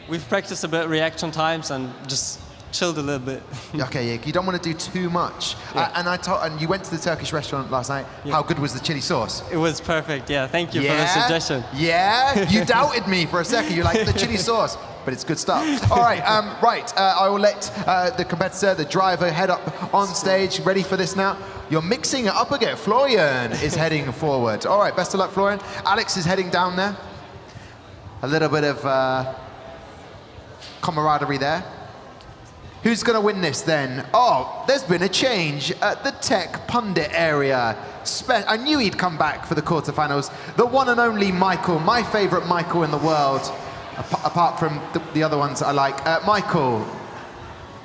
We've practiced a bit reaction times and just chilled a little bit. Okay, yeah, you don't want to do too much. Yeah. And you went to the Turkish restaurant last night. Yeah. How good was the chili sauce? It was perfect, yeah. Thank you for the suggestion. Yeah, you doubted me for a second. You're like, the chili sauce, but it's good stuff. All right, I will let the competitor, the driver, head up on stage. Ready for this now? You're mixing it up again. Florian is heading forward. All right, best of luck, Florian. Alex is heading down there. A little bit of camaraderie there. Who's going to win this then? Oh, there's been a change at the tech pundit area. I knew he'd come back for the quarterfinals. The one and only Michael, my favorite Michael in the world, apart from the other ones I like. Michael,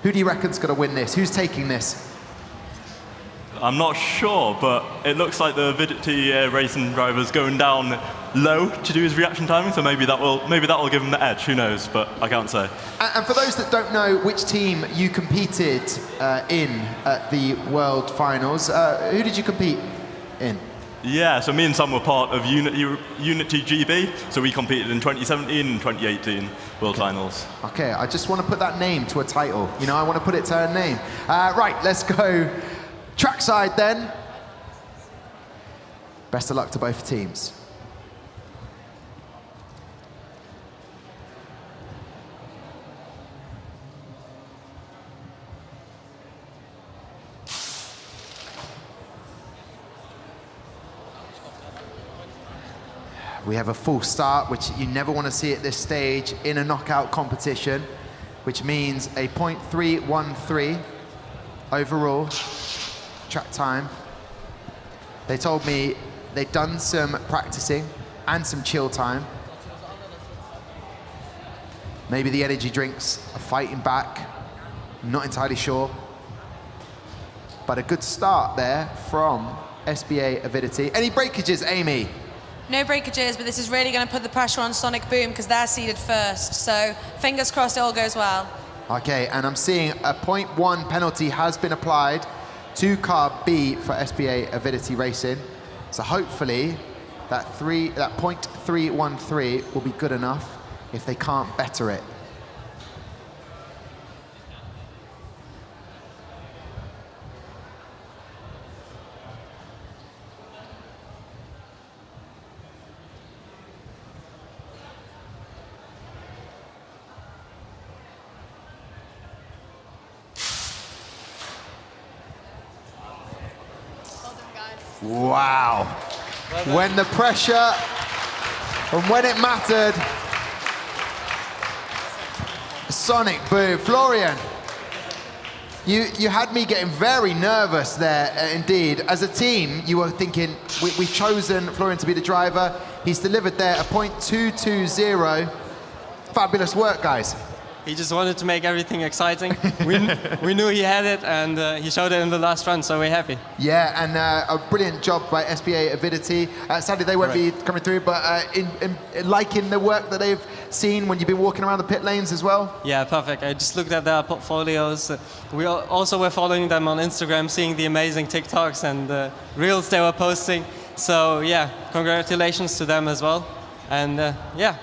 who do you reckon's going to win this? Who's taking this? I'm not sure, but it looks like the Avidity racing driver's going down low to do his reaction timing, so maybe that will give him the edge. Who knows? But I can't say. And for those that don't know which team you competed in at the World Finals, who did you compete in? Yeah, so me and Sam were part of Unity GB, so we competed in 2017 and 2018 World Finals. Okay, I just want to put that name to a title. You know, I want to put it to a name. Right, let's go trackside then. Best of luck to both teams. We have a full start, which you never want to see at this stage in a knockout competition, which means a 0.313 overall track time. They told me they'd done some practicing and some chill time. Maybe the energy drinks are fighting back. I'm not entirely sure. But a good start there from SBA Avidity. Any breakages, Amy? No breakages, but this is really going to put the pressure on Sonic Boom because they're seeded first. So fingers crossed it all goes well. Okay, and I'm seeing a 0.1 penalty has been applied to car B for SBA Avidity Racing. So hopefully that 0.313 will be good enough if they can't better it. Wow. When the pressure and when it mattered, Sonic Boom. Florian, you had me getting very nervous there, indeed. As a team, you were thinking, we've chosen Florian to be the driver. He's delivered there a 0.220. Fabulous work, guys. He just wanted to make everything exciting. We knew he had it, and he showed it in the last run, so we're happy. Yeah, and a brilliant job by SBA Avidity. Sadly, they won't be coming through, but liking the work that they've seen when you've been walking around the pit lanes as well? Yeah, perfect. I just looked at their portfolios. We also were following them on Instagram, seeing the amazing TikToks and reels they were posting. So yeah, congratulations to them as well. And yeah.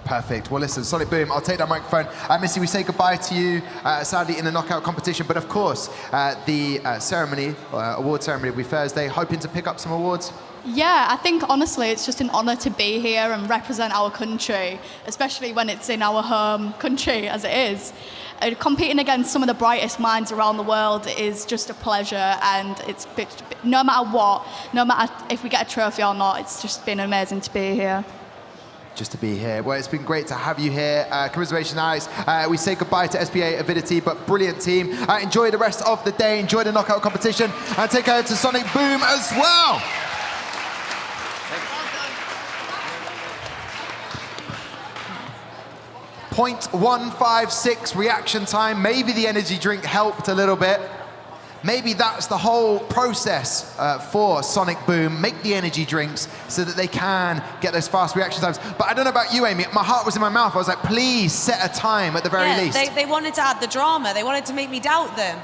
Perfect. Well, listen, Sonic Boom, I'll take that microphone. Missy, we say goodbye to you, sadly, in the knockout competition. But of course, the award ceremony will be Thursday. Hoping to pick up some awards? Yeah, I think, honestly, it's just an honour to be here and represent our country, especially when it's in our home country, as it is. Competing against some of the brightest minds around the world is just a pleasure, and it's no matter what, no matter if we get a trophy or not, it's just been amazing to be here. Just to be here. Well, it's been great to have you here. Congratulations, Alex. We say goodbye to SBA Avidity, but brilliant team. Enjoy the rest of the day. Enjoy the knockout competition. And take care to Sonic Boom as well. .156 reaction time. Maybe the energy drink helped a little bit. Maybe that's the whole process for Sonic Boom. Make the energy drinks so that they can get those fast reaction times. But I don't know about you, Amy. My heart was in my mouth. I was like, please set a time at the very least. They wanted to add the drama. They wanted to make me doubt them.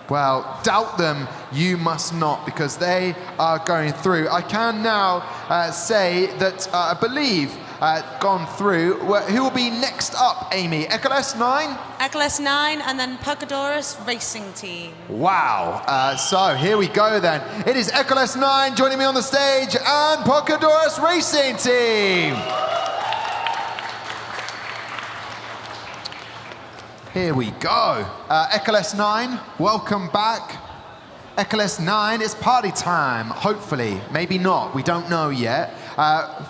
Well, doubt them, you must not, because they are going through. I can now say that I believe gone through. Who will be next up, Amy? Eclipse 9? Eclipse 9 and then Pocadorus Racing Team. Wow. So here we go then. It is Eclipse 9 joining me on the stage and Pocadorus Racing Team. Here we go. Eclipse 9, welcome back. Eclipse 9, it's party time, hopefully. Maybe not, we don't know yet.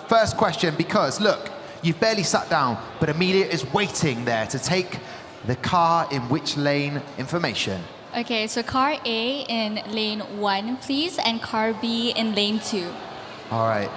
First question, because look, you've barely sat down, but Amelia is waiting there to take the car in which lane information. Okay, so car A in lane 1, please, and car B in lane 2. All right,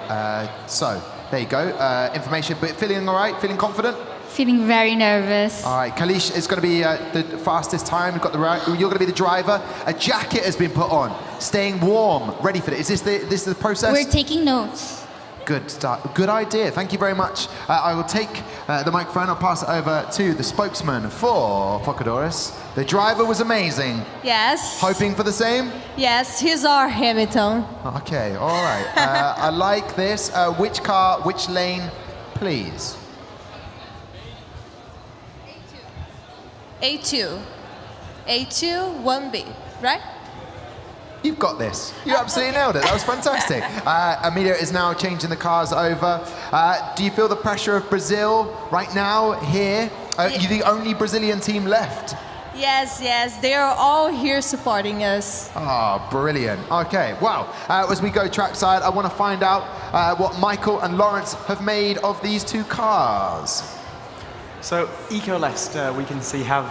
so there you go. Information, but feeling all right? Feeling confident? Feeling very nervous. All right, Kalish is going to be the fastest time. You're going to be the driver. A jacket has been put on, staying warm, ready for it. Is this the process? We're taking notes. Good start. Good idea. Thank you very much. I will take the microphone. I'll pass it over to the spokesman for Pocadorus. The driver was amazing. Yes. Hoping for the same? Yes, he's our Hamilton. Okay, all right. I like this. Which car, which lane, please? A2. A2, 1B, right? You've got this. You absolutely nailed it. That was fantastic. Amelia is now changing the cars over. Do you feel the pressure of Brazil right now here? You're the only Brazilian team left. Yes, yes, they are all here supporting us. Oh, brilliant. Okay, wow. As we go trackside, I want to find out what Michael and Lawrence have made of these two cars. So EcoLest, we can see, have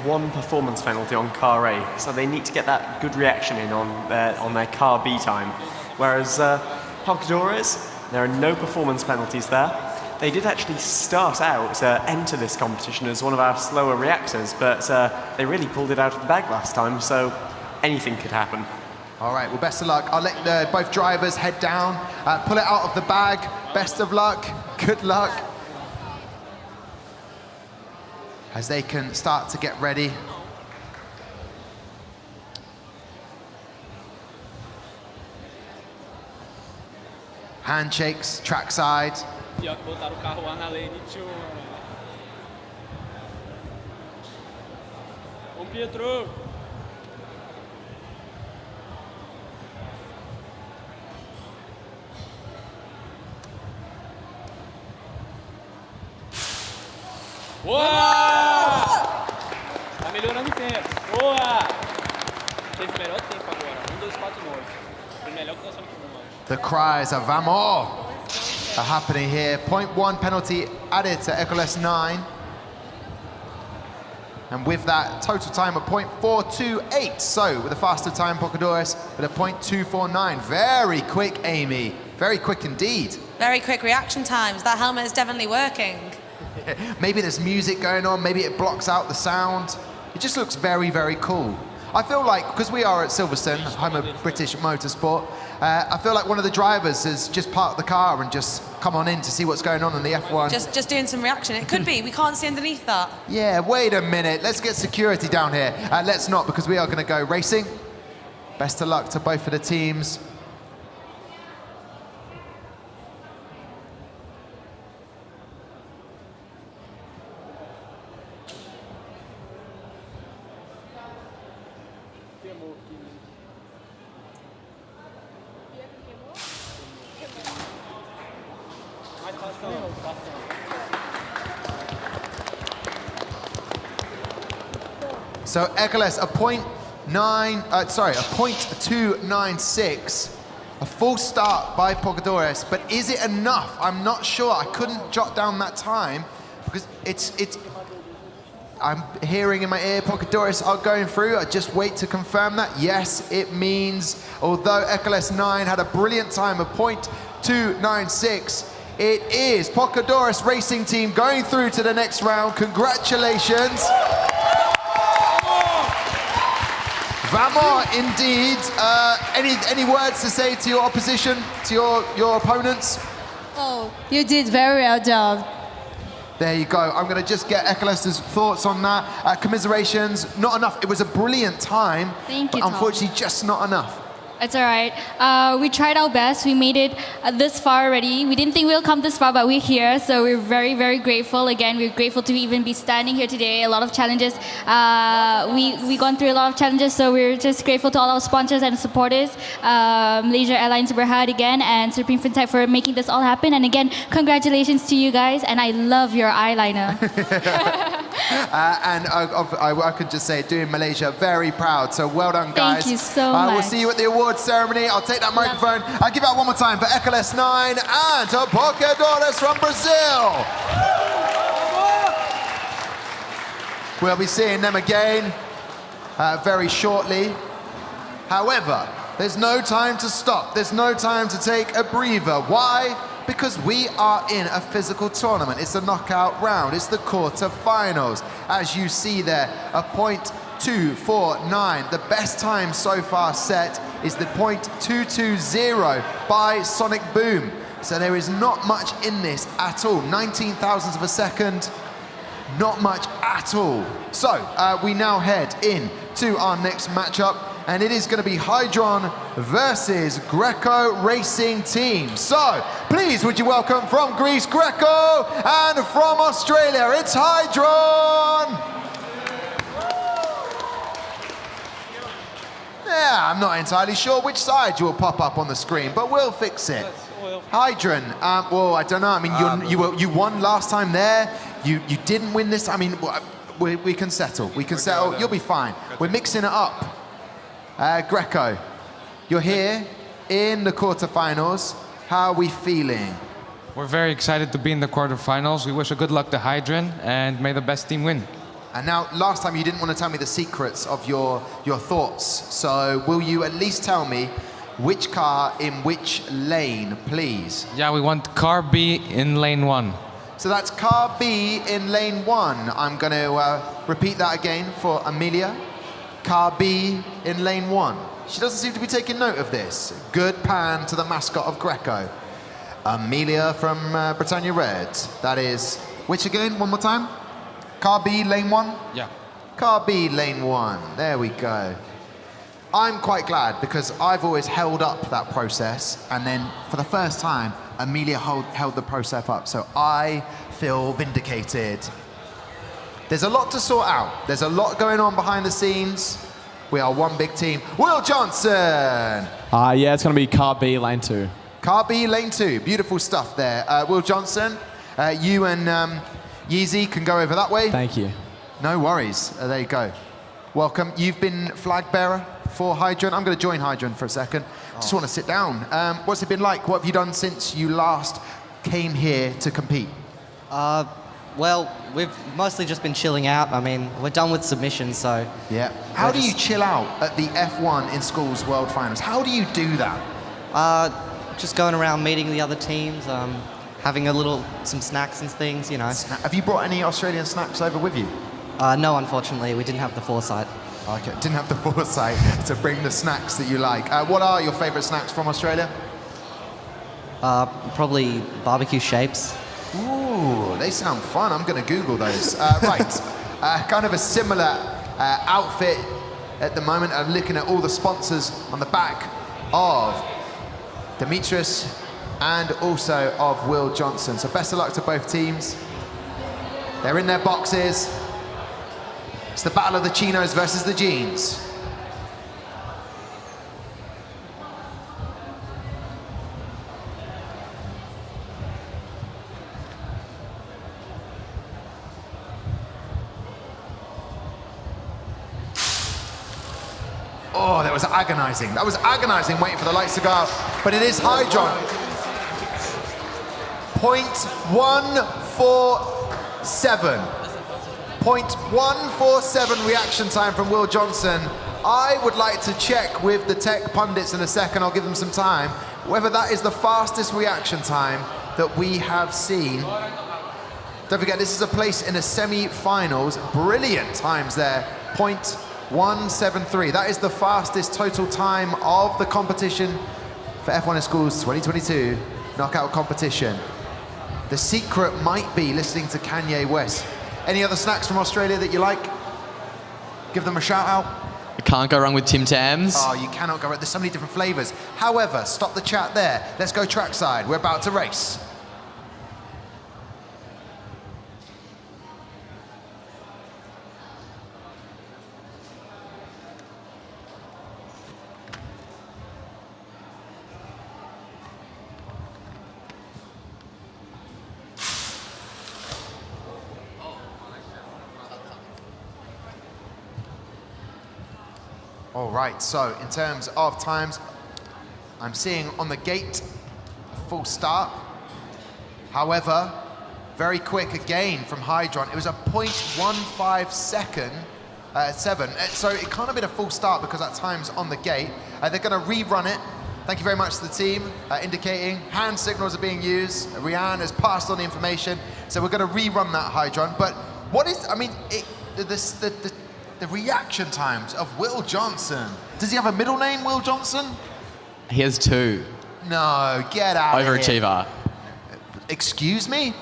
one performance penalty on car A, so they need to get that good reaction in on their car B time. Whereas Pocadorus, there are no performance penalties there. They did actually start out, enter this competition as one of our slower reactors, but they really pulled it out of the bag last time, so anything could happen. All right, well, best of luck. I'll let both drivers head down, pull it out of the bag. Best of luck, good luck. As they can start to get ready. Handshakes, trackside. E ó, que botaram o carro lá na lane 2. Ô Pietro! Boa! Tá melhorando o tempo. Boa! Teve o melhor tempo agora. 1:2:49. Foi melhor que nós estamos aqui no The cries of Vamos are happening here. 0.1 penalty added to Eclipse 9. And with that, total time of 0.428. So with a faster time, Pocadorus with a 0.249. Very quick, Amy. Very quick indeed. Very quick reaction times. That helmet is definitely working. Maybe there's music going on, maybe it blocks out the sound. It just looks very, very cool. I feel like, because we are at Silverstone, home of British motorsport, I feel like one of the drivers has just parked the car and just come on in to see what's going on in the F1. Just doing some reaction. It could be. We can't see underneath that. Yeah, wait a minute. Let's get security down here. Let's not, because we are going to go racing. Best of luck to both of the teams. So Eclipse, a 0.296, a full start by Pocadorus, but is it enough? I'm not sure. I couldn't jot down that time because I'm hearing in my ear Pocadorus are going through. I just wait to confirm that. Yes, it means, although Eclipse 9 had a brilliant time of 0.296, it is Pocadorus Racing Team going through to the next round. Congratulations. Vamos, indeed. Any words to say to your opposition, to your opponents? Oh, you did very well job. There you go. I'm going to just get Eclipse's thoughts on that. Commiserations, not enough. It was a brilliant time. Thank you, but Tom. unfortunately, just not enough. It's all right. We tried our best. We made it this far already. We didn't think we'll come this far, but we're here. So we're very, very grateful. Again, we're grateful to even be standing here today. A lot of challenges. We gone through a lot of challenges, so we're just grateful to all our sponsors and supporters. Malaysia Airlines Berhad again, and Supreme FinTech for making this all happen. And again, congratulations to you guys. And I love your eyeliner. And I could just say, doing Malaysia, very proud. So well done, guys. Thank you so much. We'll see you at the awards ceremony. I'll take that microphone. I'll give it out one more time for Eclipse 9 and to Porcadores from Brazil. We'll be seeing them again very shortly. However, there's no time to stop. There's no time to take a breather. Why? Because we are in a physical tournament. It's a knockout round. It's the quarter-finals. As you see there, a .249. The best time so far set is the .220 by Sonic Boom. So there is not much in this at all. 19 thousandths of a second, not much at all. So we now head in to our next matchup, and it is going to be Hydron versus Greco Racing Team. So please would you welcome from Greece, Greco, and from Australia, it's Hydron! Yeah, I'm not entirely sure which side you will pop up on the screen, but we'll fix it. Hydron, well, I don't know. I mean, you won last time there. You didn't win this. I mean, we can settle. We can settle. You'll be fine. We're mixing it up. Greco, you're here in the quarterfinals. How are we feeling? We're very excited to be in the quarterfinals. We wish a good luck to Hydron, and may the best team win. And now, last time you didn't want to tell me the secrets of your thoughts. So will you at least tell me which car in which lane, please? Yeah, we want car B in lane 1. So that's car B in lane 1. I'm going to repeat that again for Amelia. Car B in lane 1. She doesn't seem to be taking note of this. Good pan to the mascot of Greco. Amelia from Britannia Red. That is, which again, one more time? Car B, lane 1? Yeah. Car B, lane 1. There we go. I'm quite glad because I've always held up that process, and then for the first time, Amelia held the process up, so I feel vindicated. There's a lot to sort out. There's a lot going on behind the scenes. We are one big team. Will Johnson! Yeah, it's going to be car B, lane 2. Car B, lane 2. Beautiful stuff there. Will Johnson, you and Yeezy can go over that way. Thank you. No worries. There you go. Welcome. You've been flag bearer for Hydron. I'm going to join Hydron for a second. Just want to sit down. What's it been like? What have you done since you last came here to compete? Well, we've mostly just been chilling out. I mean, we're done with submissions, so... Yeah. How do you chill out at the F1 in Schools World Finals? How do you do that? Just going around meeting the other teams, having some snacks and things, you know. Have you brought any Australian snacks over with you? No, unfortunately, we didn't have the foresight. Okay, didn't have the foresight to bring the snacks that you like. What are your favourite snacks from Australia? Probably barbecue shapes. Ooh, they sound fun. I'm going to Google those. Right, kind of a similar outfit at the moment. I'm looking at all the sponsors on the back of Demetrius and also of Will Johnson. So best of luck to both teams. They're in their boxes. It's the battle of the chinos versus the jeans. Oh, that was agonizing. That was agonizing waiting for the lights to go out. But it is Hydron. .147. .147 reaction time from Will Johnson. I would like to check with the tech pundits in a second. I'll give them some time. Whether that is the fastest reaction time that we have seen. Don't forget, this is a place in the semi-finals. Brilliant times there. .173. That is the fastest total time of the competition for F1 in Schools 2022 knockout competition. The secret might be listening to Kanye West. Any other snacks from Australia that you like? Give them a shout out. You can't go wrong with Tim Tams. Oh, you cannot go wrong. There's so many different flavors. However, stop the chat there. Let's go trackside. We're about to race. All right, so in terms of times, I'm seeing on the gate a full start. However, very quick again from Hydron. It was a 0.15 second, 7. So it can't have been a full start because that time's on the gate. They're going to rerun it. Thank you very much to the team, indicating hand signals are being used. Rianne has passed on the information, so we're going to rerun that Hydron. But what is, I mean, the reaction times of Will Johnson. Does he have a middle name, Will Johnson? He has 2. No, get out of here. Overachiever. Excuse me?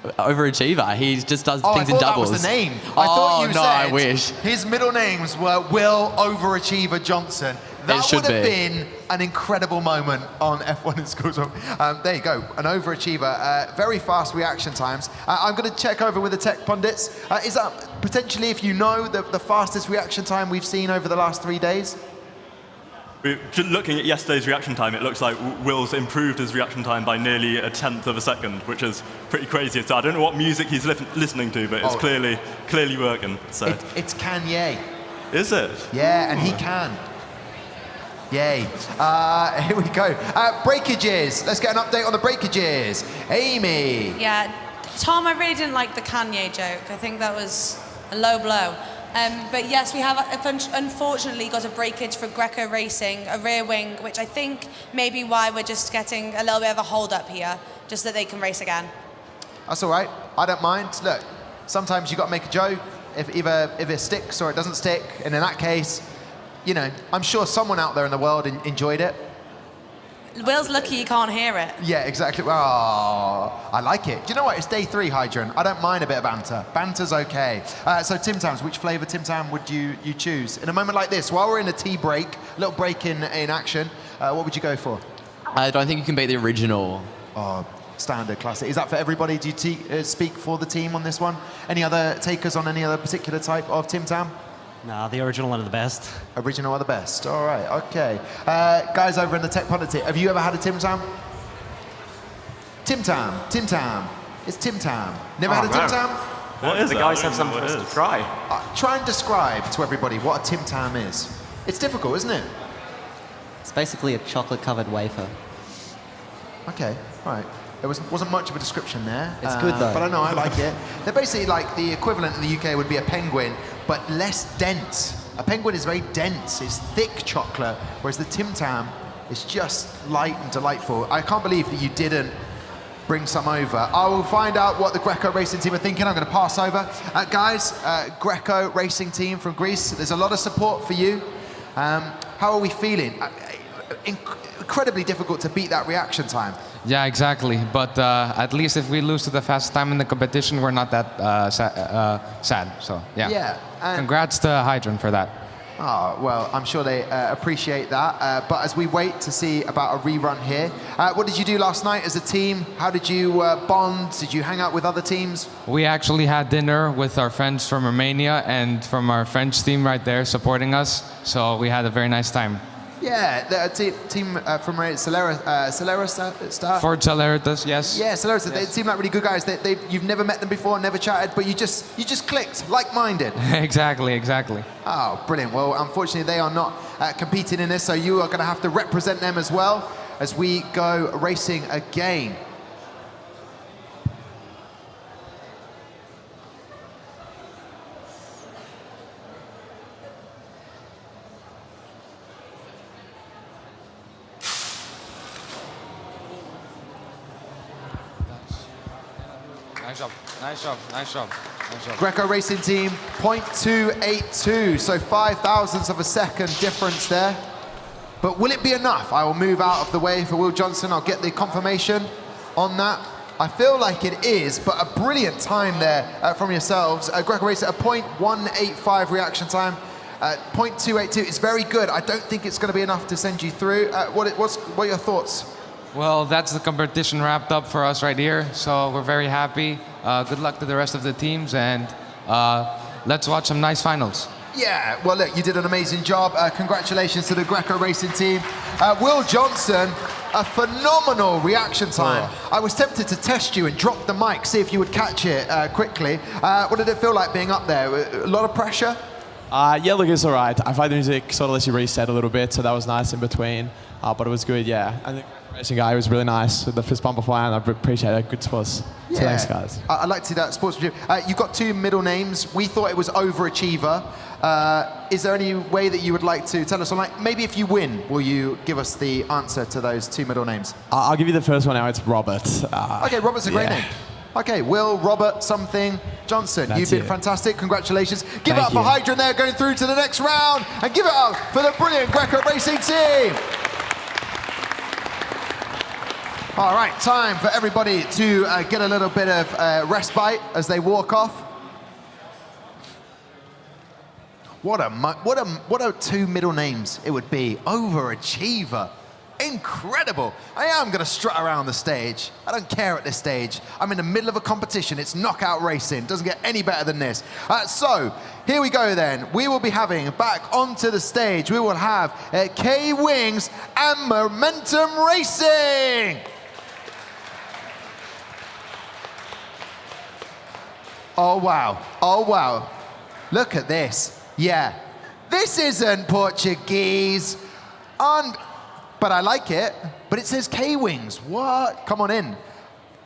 Overachiever. He just does things in doubles. I thought that was the name. I thought you said I wish. His middle names were Will Overachiever Johnson. That would have been an incredible moment on F1 in schools. There you go, an overachiever. Very fast reaction times. I'm going to check over with the tech pundits. Is that potentially, if you know, the fastest reaction time we've seen over the last 3 days? Just looking at yesterday's reaction time, it looks like Will's improved his reaction time by nearly 1/10 of a second, which is pretty crazy. So I don't know what music he's listening to, but it's clearly working. So it's Kanye. Is it? Yeah, and he can. Yay. Here we go. Breakages. Let's get an update on the breakages. Amy. Yeah, Tom, I really didn't like the Kanye joke. I think that was a low blow. But yes, we have unfortunately got a breakage for Greco Racing, a rear wing, which I think may be why we're just getting a little bit of a hold up here, just that they can race again. That's all right. I don't mind. Look, sometimes you got to make a joke, if it sticks or it doesn't stick, and in that case, you know, I'm sure someone out there in the world enjoyed it. Will's lucky you can't hear it. Yeah, exactly. Oh, I like it. Do you know what? It's day 3, Hydron. I don't mind a bit of banter. Banter's okay. So Tim Tams, which flavour Tim Tam would you choose? In a moment like this, while we're in a tea break, little break in action, what would you go for? I don't think you can beat the original. Oh, standard classic. Is that for everybody? Do you speak for the team on this one? Any other takers on any other particular type of Tim Tam? No, the original are the best. Original are the best. All right, okay. Guys over in the tech pundit, have you ever had a Tim Tam? Tim Tam. It's Tim Tam. Never had a Tim Tam? What is it? The guys have something for us to try. Try and describe to everybody what a Tim Tam is. It's difficult, isn't it? It's basically a chocolate-covered wafer. Okay, all right. There wasn't much of a description there. It's good though. But I know, I like it. They're basically like the equivalent in the UK would be a penguin, but less dense. A penguin is very dense. It's thick chocolate, whereas the Tim Tam is just light and delightful. I can't believe that you didn't bring some over. I will find out what the Greco Racing team are thinking. I'm going to pass over. Guys, Greco Racing team from Greece, there's a lot of support for you. How are we feeling? Incredibly difficult to beat that reaction time. Yeah, exactly. But at least if we lose to the fastest time in the competition, we're not that sad. So, yeah. Yeah. Congrats to Hydron for that. Oh, well, I'm sure they appreciate that. But as we wait to see about a rerun here, what did you do last night as a team? How did you bond? Did you hang out with other teams? We actually had dinner with our friends from Romania and from our French team right there supporting us. So we had a very nice time. Yeah, the team from Celerita. Ford Celeritas, yes. Yeah, Celerita. They seem like really good guys. You've never met them before, never chatted, but you just clicked, like-minded. Exactly. Oh, brilliant. Well, unfortunately, they are not competing in this, so you are going to have to represent them as well as we go racing again. Nice job. Greco Racing team, 0.282, so 0.005 of a second difference there. But will it be enough? I will move out of the way for Will Johnson. I'll get the confirmation. on that? I feel like it is, but a brilliant time there from yourselves. Greco Racer, a 0.185 reaction time. 0.282 is very good. I don't think it's going to be enough to send you through. What are your thoughts? Well, that's the competition wrapped up for us right here. So we're very happy. Good luck to the rest of the teams, and let's watch some nice finals. Yeah, well, look, you did an amazing job. Congratulations to the Greco Racing team. Will Johnson, a phenomenal reaction time. I was tempted to test you and drop the mic, see if you would catch it quickly. What did it feel like being up there? A lot of pressure? Yeah, look, it's all right. I find the music sort of lets you reset a little bit, so that was nice in between. But it was good, yeah. And the racing guy was really nice with the fist bump beforehand. I appreciate it. Good sports. Yeah. So thanks, guys. I'd like to see that sports review. You've got 2 middle names. We thought it was overachiever. Is there any way that you would like to tell us, or like maybe if you win, will you give us the answer to those 2 middle names? I'll give you the first one now. It's Robert. Okay, Robert's a great name. Okay, Will, Robert, something, Johnson. That's You've been it. fantastic. Congratulations. Give Thank it up for you. Hydron there, going through to the next round. And give it up for the brilliant Greco Racing team. All right, time for everybody to get a little bit of respite as they walk off. What a 2 middle names it would be. Overachiever. Incredible. I am going to strut around the stage. I don't care at this stage. I'm in the middle of a competition. It's knockout racing. Doesn't get any better than this. So here we go then. We will be having back onto the stage. We will have K-Wings and Momentum Racing. Oh, wow. Oh, wow. Look at this. Yeah. This isn't Portuguese. But I like it. But it says K-Wings. What? Come on in.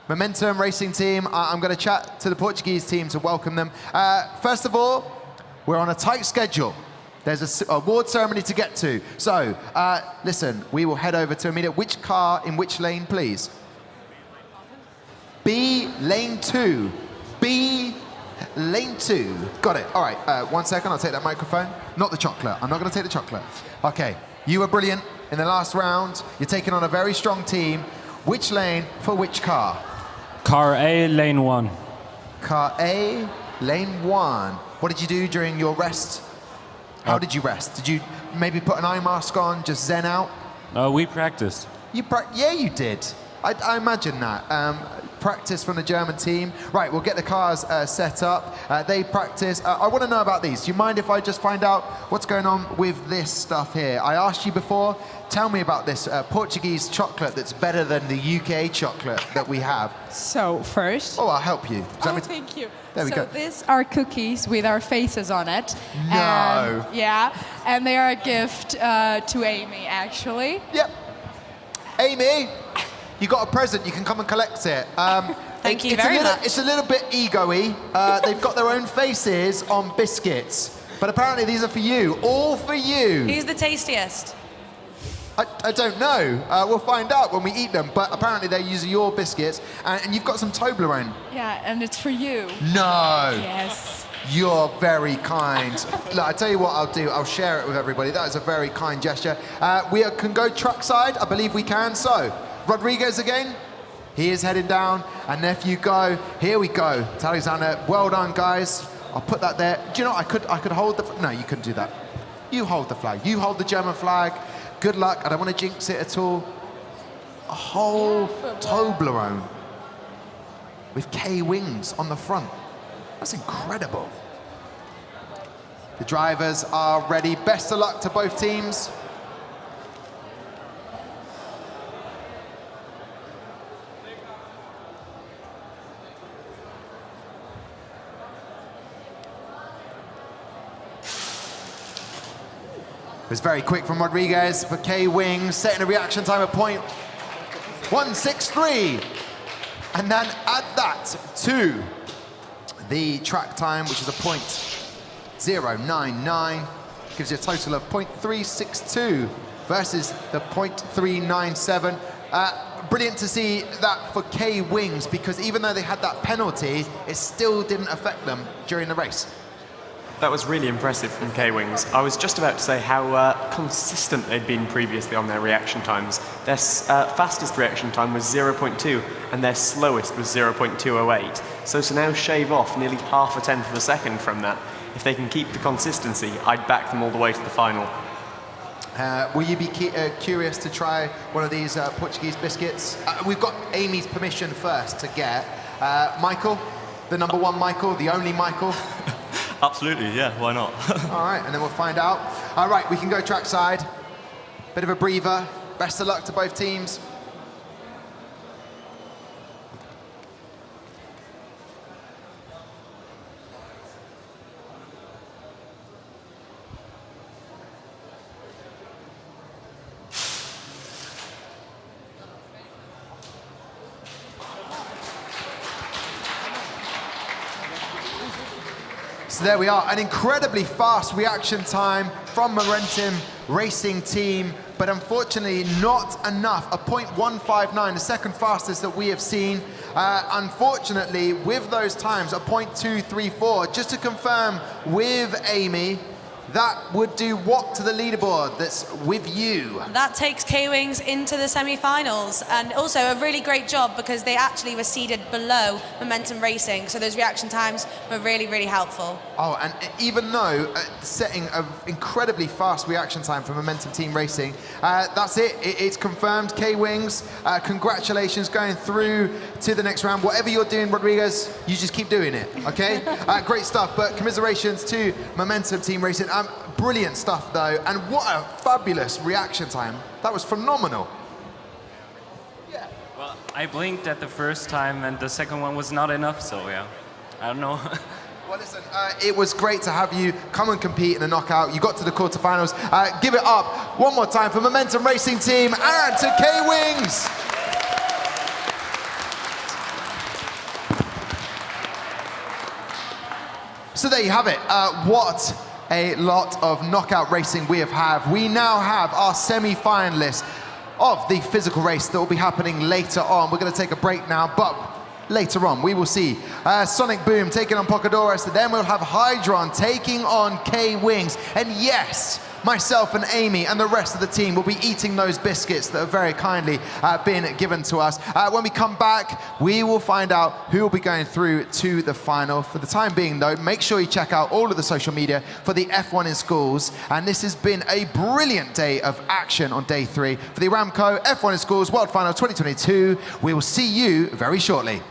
Momentum Racing team. I'm going to chat to the Portuguese team to welcome them. First of all, we're on a tight schedule. There's an award ceremony to get to. So, listen, we will head over to Amelia. Which car in which lane, please? B, lane 2. B, lane 2. Got it. All right, 1 second. I'll take that microphone. Not the chocolate. I'm not going to take the chocolate. Okay, you were brilliant in the last round. You're taking on a very strong team. Which lane for which car? Car A, lane 1. Car A, lane 1. What did you do during your rest? How did you rest? Did you maybe put an eye mask on, just zen out? We practiced. Yeah, you did. I imagine that. Practice from the German team. Right, we'll get the cars set up. They practice. I want to know about these. Do you mind if I just find out what's going on with this stuff here? I asked you before. Tell me about this Portuguese chocolate that's better than the UK chocolate that we have. So first... Oh, I'll help you. Thank you. There we go. So these are cookies with our faces on it. No. And they are a gift to Amy, actually. Yep. Amy, you got a present. You can come and collect it. Thank you very much. It's a little bit ego-y. They've got their own faces on biscuits. But apparently these are for you. All for you. Who's the tastiest? I don't know. We'll find out when we eat them. But apparently they're using your biscuits. And you've got some Toblerone. Yeah, and it's for you. No. Yes. You're very kind. Look, I tell you what I'll do. I'll share it with everybody. That is a very kind gesture. We can go trackside. I believe we can. So, Rodriguez again. He is heading down. And nephew go. Here we go. To Alexander. Well done, guys. I'll put that there. Do you know, I could hold the... No, you couldn't do that. You hold the flag. You hold the German flag. Good luck. I don't want to jinx it at all. A whole Toblerone with K-Wings on the front. That's incredible. The drivers are ready. Best of luck to both teams. It was very quick from Rodriguez for K-Wings, setting a reaction time of 0.163. And then add that to the track time, which is a 0.099, gives you a total of 0.362 versus the 0.397. Brilliant to see that for K-Wings, because even though they had that penalty, it still didn't affect them during the race. That was really impressive from K-Wings. I was just about to say how consistent they'd been previously on their reaction times. Their fastest reaction time was 0.2, and their slowest was 0.208. So to now shave off nearly half a tenth of a second from that, if they can keep the consistency, I'd back them all the way to the final. Will you be curious to try one of these Portuguese biscuits? We've got Amy's permission first to get. Michael, the number one Michael, the only Michael. Absolutely, yeah, why not? All right, and then we'll find out. All right, we can go trackside. Bit of a breather. Best of luck to both teams. So there we are, an incredibly fast reaction time from Momentum Racing Team, but unfortunately not enough. A 0.159, the second fastest that we have seen. Unfortunately, with those times, a 0.234. Just to confirm with Amy, that would do what to the leaderboard that's with you? That takes K-Wings into the semi-finals, and also a really great job because they actually were seeded below Momentum Racing, so those reaction times were really, really helpful. Oh, and even though setting an incredibly fast reaction time for Momentum Team Racing, that's it. It's confirmed. K-Wings, congratulations going through to the next round. Whatever you're doing, Rodriguez, you just keep doing it, okay? Great stuff, but commiserations to Momentum Team Racing. Brilliant stuff, though, and what a fabulous reaction time. That was phenomenal. Well, I blinked at the first time, and the second one was not enough, so yeah, I don't know. Well, listen, it was great to have you come and compete in the knockout. You got to the quarterfinals. Give it up one more time for Momentum Racing Team and to K-Wings. So there you have it. What a lot of knockout racing we have had. We now have our semi-finalists of the physical race that will be happening later on. We're going to take a break now, but later on we will see Sonic Boom taking on Pocadores, then we'll have Hydron taking on K-Wings. And yes, myself and Amy and the rest of the team will be eating those biscuits that have very kindly been given to us. When we come back, we will find out who will be going through to the final. For the time being, though, make sure you check out all of the social media for the F1 in Schools. And this has been a brilliant day of action on day 3 for the Aramco F1 in Schools World Final 2022. We will see you very shortly.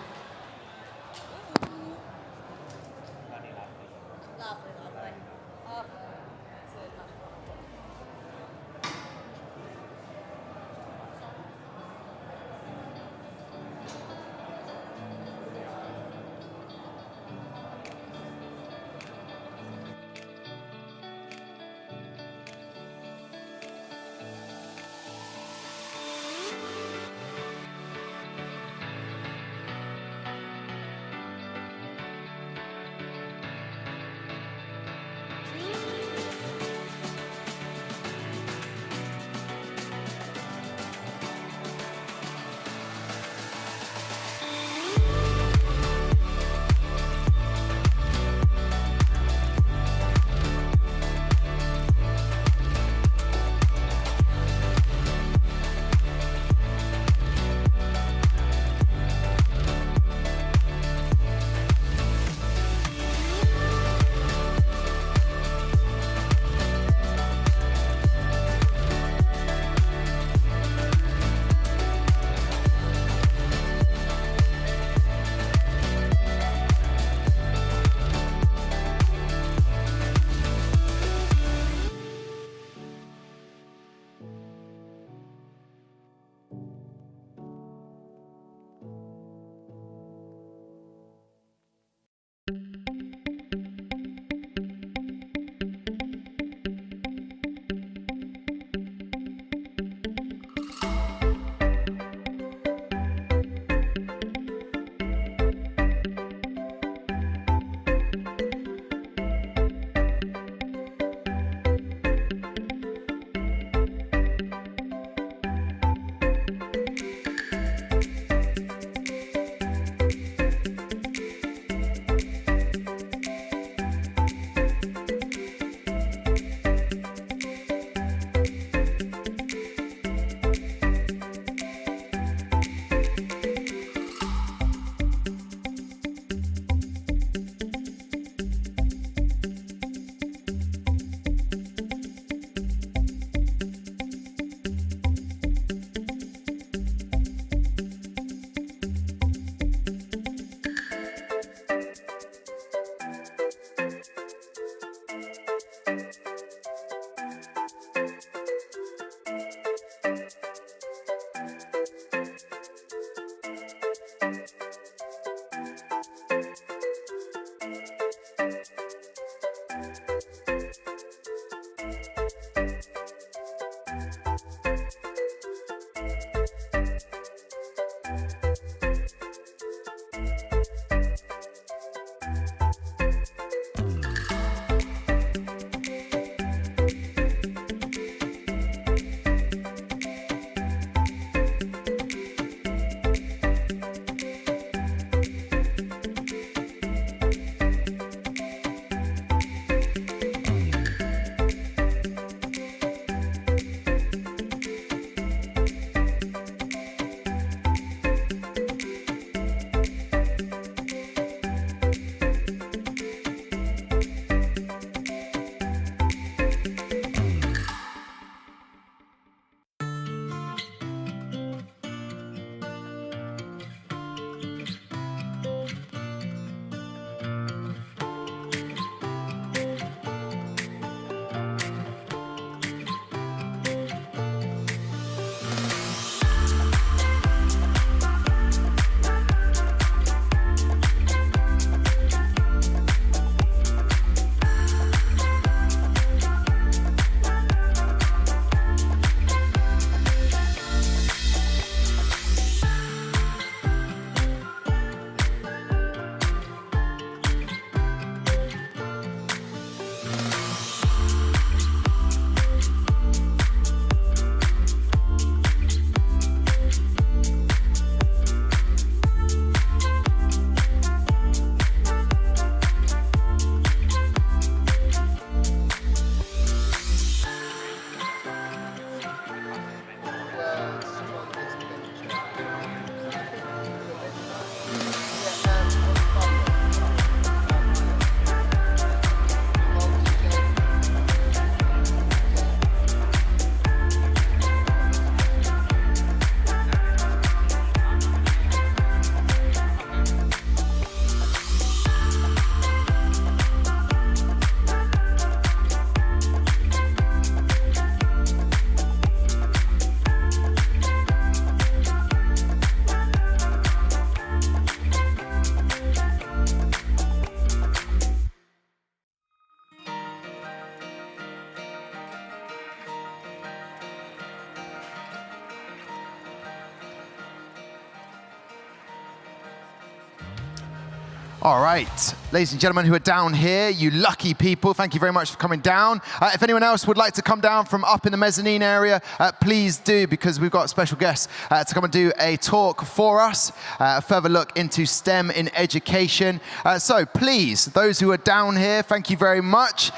All right, ladies and gentlemen who are down here, you lucky people, thank you very much for coming down. If anyone else would like to come down from up in the mezzanine area, please do, because we've got special guests to come and do a talk for us, a further look into STEM in education. So please, those who are down here, thank you very much.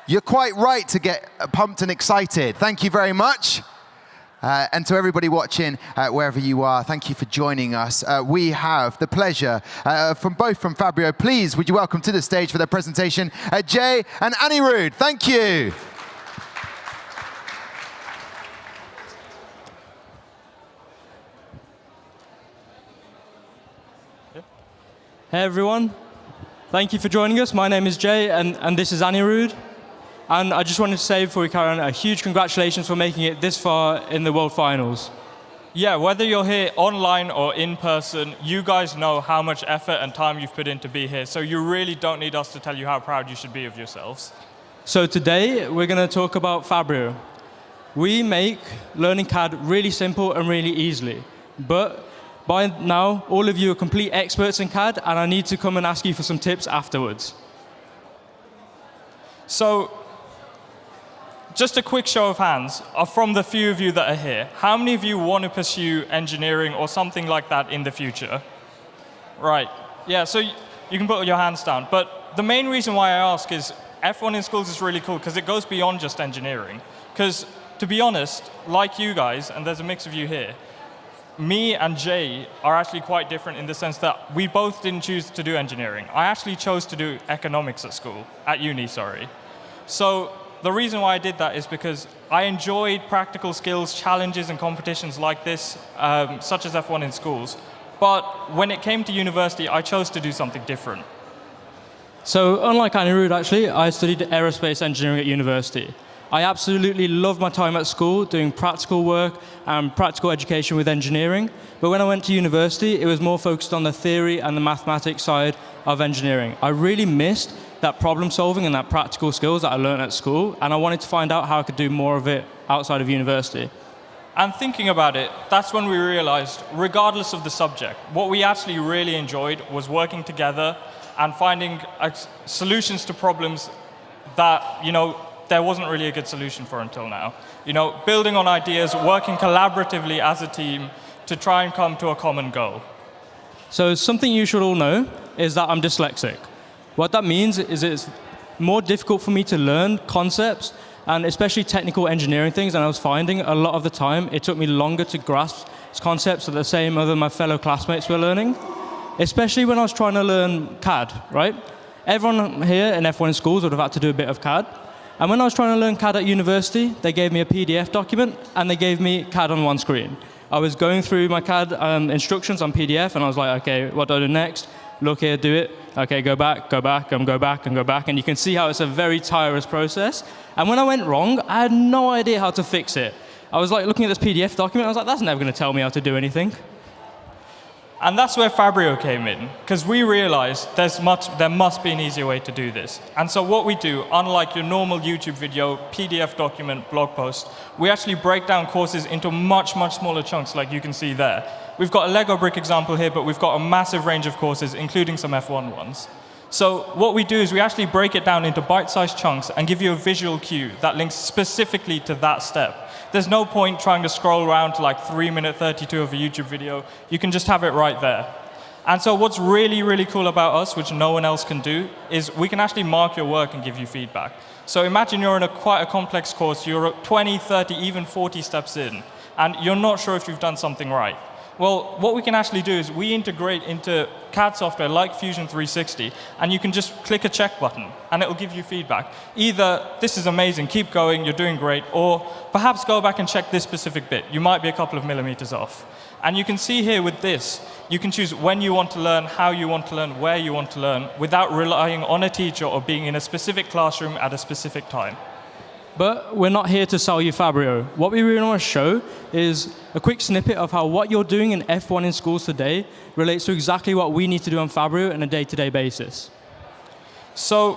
You're quite right to get pumped and excited. Thank you very much. And to everybody watching, wherever you are, thank you for joining us. We have the pleasure from Fabio. Please, would you welcome to the stage for their presentation, Jay and Anirudh. Thank you. Hey everyone, thank you for joining us. My name is Jay and this is Anirudh. And I just wanted to say before we carry on, a huge congratulations for making it this far in the World Finals. Yeah, whether you're here online or in person, you guys know how much effort and time you've put in to be here, so you really don't need us to tell you how proud you should be of yourselves. So today, we're going to talk about Fabrio. We make learning CAD really simple and really easily, but by now, all of you are complete experts in CAD, and I need to come and ask you for some tips afterwards. So, just a quick show of hands from the few of you that are here. How many of you want to pursue engineering or something like that in the future? Right, yeah, so you can put your hands down. But the main reason why I ask is F1 in schools is really cool because it goes beyond just engineering. Because to be honest, like you guys, and there's a mix of you here, me and Jay are actually quite different in the sense that we both didn't choose to do engineering. I actually chose to do economics at uni. So the reason why I did that is because I enjoyed practical skills, challenges, and competitions like this, such as F1 in schools. But when it came to university, I chose to do something different. So unlike Anirudh, actually, I studied aerospace engineering at university. I absolutely loved my time at school doing practical work and practical education with engineering. But when I went to university, it was more focused on the theory and the mathematics side of engineering. I really missed that problem solving and that practical skills that I learned at school, and I wanted to find out how I could do more of it outside of university. And thinking about it, that's when we realized, regardless of the subject, what we actually really enjoyed was working together and finding solutions to problems that, there wasn't really a good solution for until now. Building on ideas, working collaboratively as a team to try and come to a common goal. So something you should all know is that I'm dyslexic. What that means is it's more difficult for me to learn concepts and especially technical engineering things, and I was finding a lot of the time it took me longer to grasp concepts that the same other my fellow classmates were learning, especially when I was trying to learn CAD, right? Everyone here in F1 schools would have had to do a bit of CAD. And when I was trying to learn CAD at university, they gave me a PDF document and they gave me CAD on one screen. I was going through my CAD instructions on PDF and I was like, okay, what do I do next? Look here, do it. Okay, go back, and go back, and go back. And you can see how it's a very tireless process. And when I went wrong, I had no idea how to fix it. I was like looking at this PDF document, I was like, that's never going to tell me how to do anything. And that's where Fabrio came in, because we realized there must be an easier way to do this. And so what we do, unlike your normal YouTube video, PDF document, blog post, we actually break down courses into much, much smaller chunks, like you can see there. We've got a Lego brick example here, but we've got a massive range of courses, including some F1 ones. So what we do is we actually break it down into bite-sized chunks and give you a visual cue that links specifically to that step. There's no point trying to scroll around to like 3:32 of a YouTube video. You can just have it right there. And so what's really, really cool about us, which no one else can do, is we can actually mark your work and give you feedback. So imagine you're in quite a complex course, you're 20, 30, even 40 steps in, and you're not sure if you've done something right. Well, what we can actually do is we integrate into CAD software like Fusion 360, and you can just click a check button, and it'll give you feedback. Either, this is amazing, keep going, you're doing great, or perhaps go back and check this specific bit. You might be a couple of millimeters off. And you can see here with this, you can choose when you want to learn, how you want to learn, where you want to learn, without relying on a teacher or being in a specific classroom at a specific time. But we're not here to sell you Fabrio. What we really want to show is a quick snippet of how what you're doing in F1 in schools today relates to exactly what we need to do on Fabrio on a day-to-day basis. So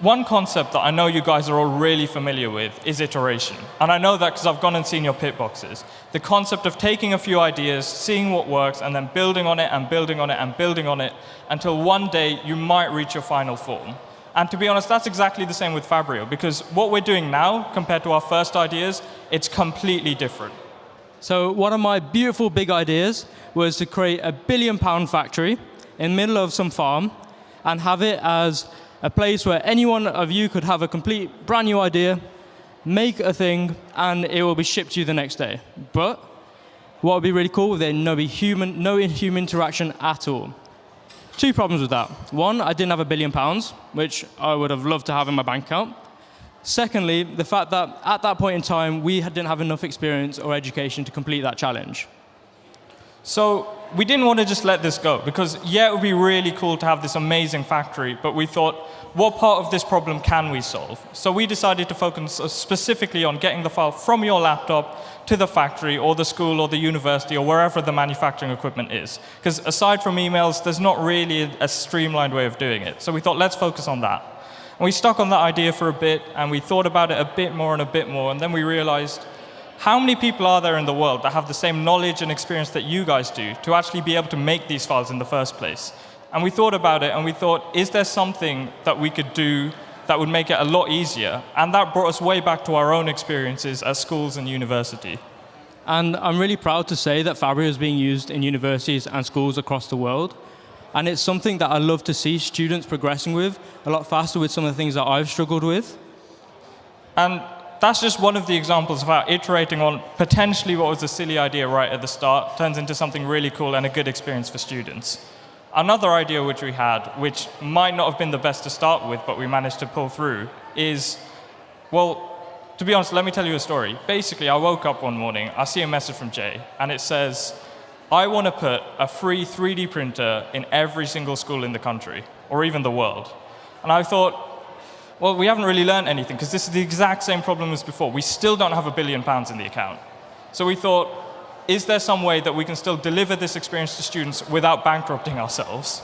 one concept that I know you guys are all really familiar with is iteration. And I know that because I've gone and seen your pit boxes. The concept of taking a few ideas, seeing what works, and then building on it and building on it and building on it until one day you might reach your final form. And to be honest, that's exactly the same with Fabrio, because what we're doing now, compared to our first ideas, it's completely different. So one of my beautiful big ideas was to create a £1 billion factory in the middle of some farm and have it as a place where any one of you could have a complete brand new idea, make a thing, and it will be shipped to you the next day. But what would be really cool, there'd no human interaction at all. Two problems with that. One, I didn't have £1 billion, which I would have loved to have in my bank account. Secondly, the fact that at that point in time, we didn't have enough experience or education to complete that challenge. So we didn't want to just let this go, because yeah, it would be really cool to have this amazing factory, but we thought, what part of this problem can we solve? So we decided to focus specifically on getting the file from your laptop to the factory or the school or the university or wherever the manufacturing equipment is. Because aside from emails, there's not really a streamlined way of doing it. So we thought, let's focus on that. And we stuck on that idea for a bit, and we thought about it a bit more, and then we realized, how many people are there in the world that have the same knowledge and experience that you guys do to actually be able to make these files in the first place? And we thought about it, and we thought, is there something that we could do that would make it a lot easier? And that brought us way back to our own experiences at schools and university. And I'm really proud to say that Fabrio is being used in universities and schools across the world. And it's something that I love to see students progressing with a lot faster with some of the things that I've struggled with. And that's just one of the examples of how iterating on potentially what was a silly idea right at the start turns into something really cool and a good experience for students. Another idea which we had, which might not have been the best to start with, but we managed to pull through, is, well, to be honest, let me tell you a story. Basically, I woke up one morning, I see a message from Jay, and it says, I want to put a free 3D printer in every single school in the country, or even the world. And I thought, well, we haven't really learned anything because this is the exact same problem as before. We still don't have £1 billion in the account. So we thought, is there some way that we can still deliver this experience to students without bankrupting ourselves?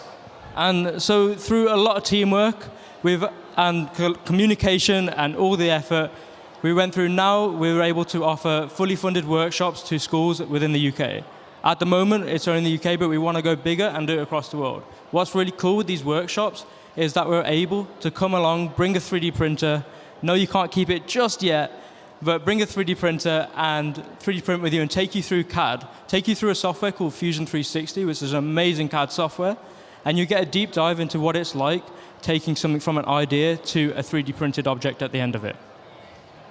And so through a lot of teamwork and communication and all the effort we went through, now we were able to offer fully funded workshops to schools within the UK. At the moment, it's only in the UK, but we want to go bigger and do it across the world. What's really cool with these workshops is that we're able to come along, bring a 3D printer. No, you can't keep it just yet, but bring a 3D printer and 3D print with you and take you through CAD, take you through a software called Fusion 360, which is an amazing CAD software, and you get a deep dive into what it's like taking something from an idea to a 3D printed object at the end of it.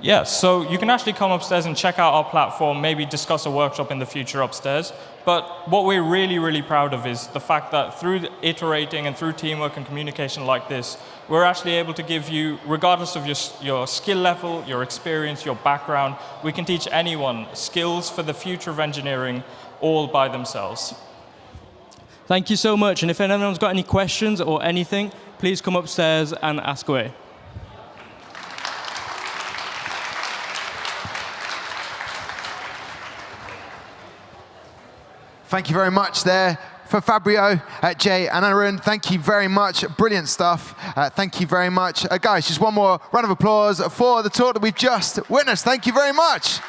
Yeah, so you can actually come upstairs and check out our platform, maybe discuss a workshop in the future upstairs. But what we're really, really proud of is the fact that through iterating and through teamwork and communication like this, we're actually able to give you, regardless of your skill level, your experience, your background, we can teach anyone skills for the future of engineering all by themselves. Thank you so much. And if anyone's got any questions or anything, please come upstairs and ask away. Thank you very much there for Fabio, Jay, and Aaron. Thank you very much. Brilliant stuff. Thank you very much. Guys, just one more round of applause for the talk that we've just witnessed. Thank you very much.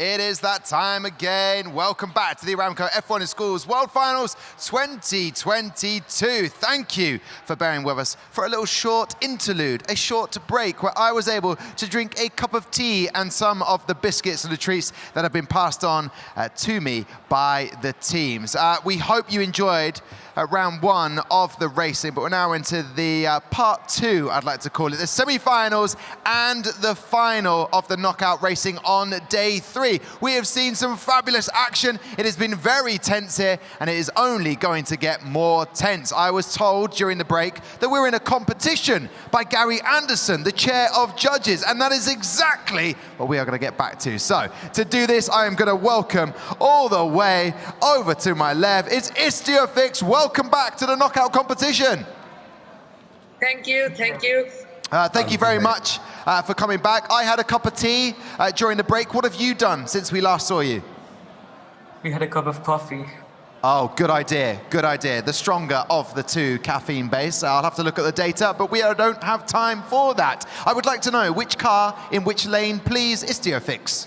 It is that time again. Welcome back to the Aramco F1 in Schools World Finals 2022. Thank you for bearing with us for a little short interlude, a short break where I was able to drink a cup of tea and some of the biscuits and the treats that have been passed on to me by the teams. We hope you enjoyed round one of the racing, but we're now into the part two, I'd like to call it, the semi-finals and the final of the knockout racing on day 3. We have seen some fabulous action. It has been very tense here, and it is only going to get more tense. I was told during the break that we're in a competition by Gary Anderson, the chair of judges, and that is exactly what we are going to get back to. So, to do this, I am going to welcome all the way over to my left, it's Istiofix. Welcome back to the knockout competition. Thank you, thank you. Thank you very much for coming back. I had a cup of tea during the break. What have you done since we last saw you? We had a cup of coffee. Oh, good idea, good idea. The stronger of the two caffeine base. I'll have to look at the data, but we don't have time for that. I would like to know which car in which lane, please, Istiofix?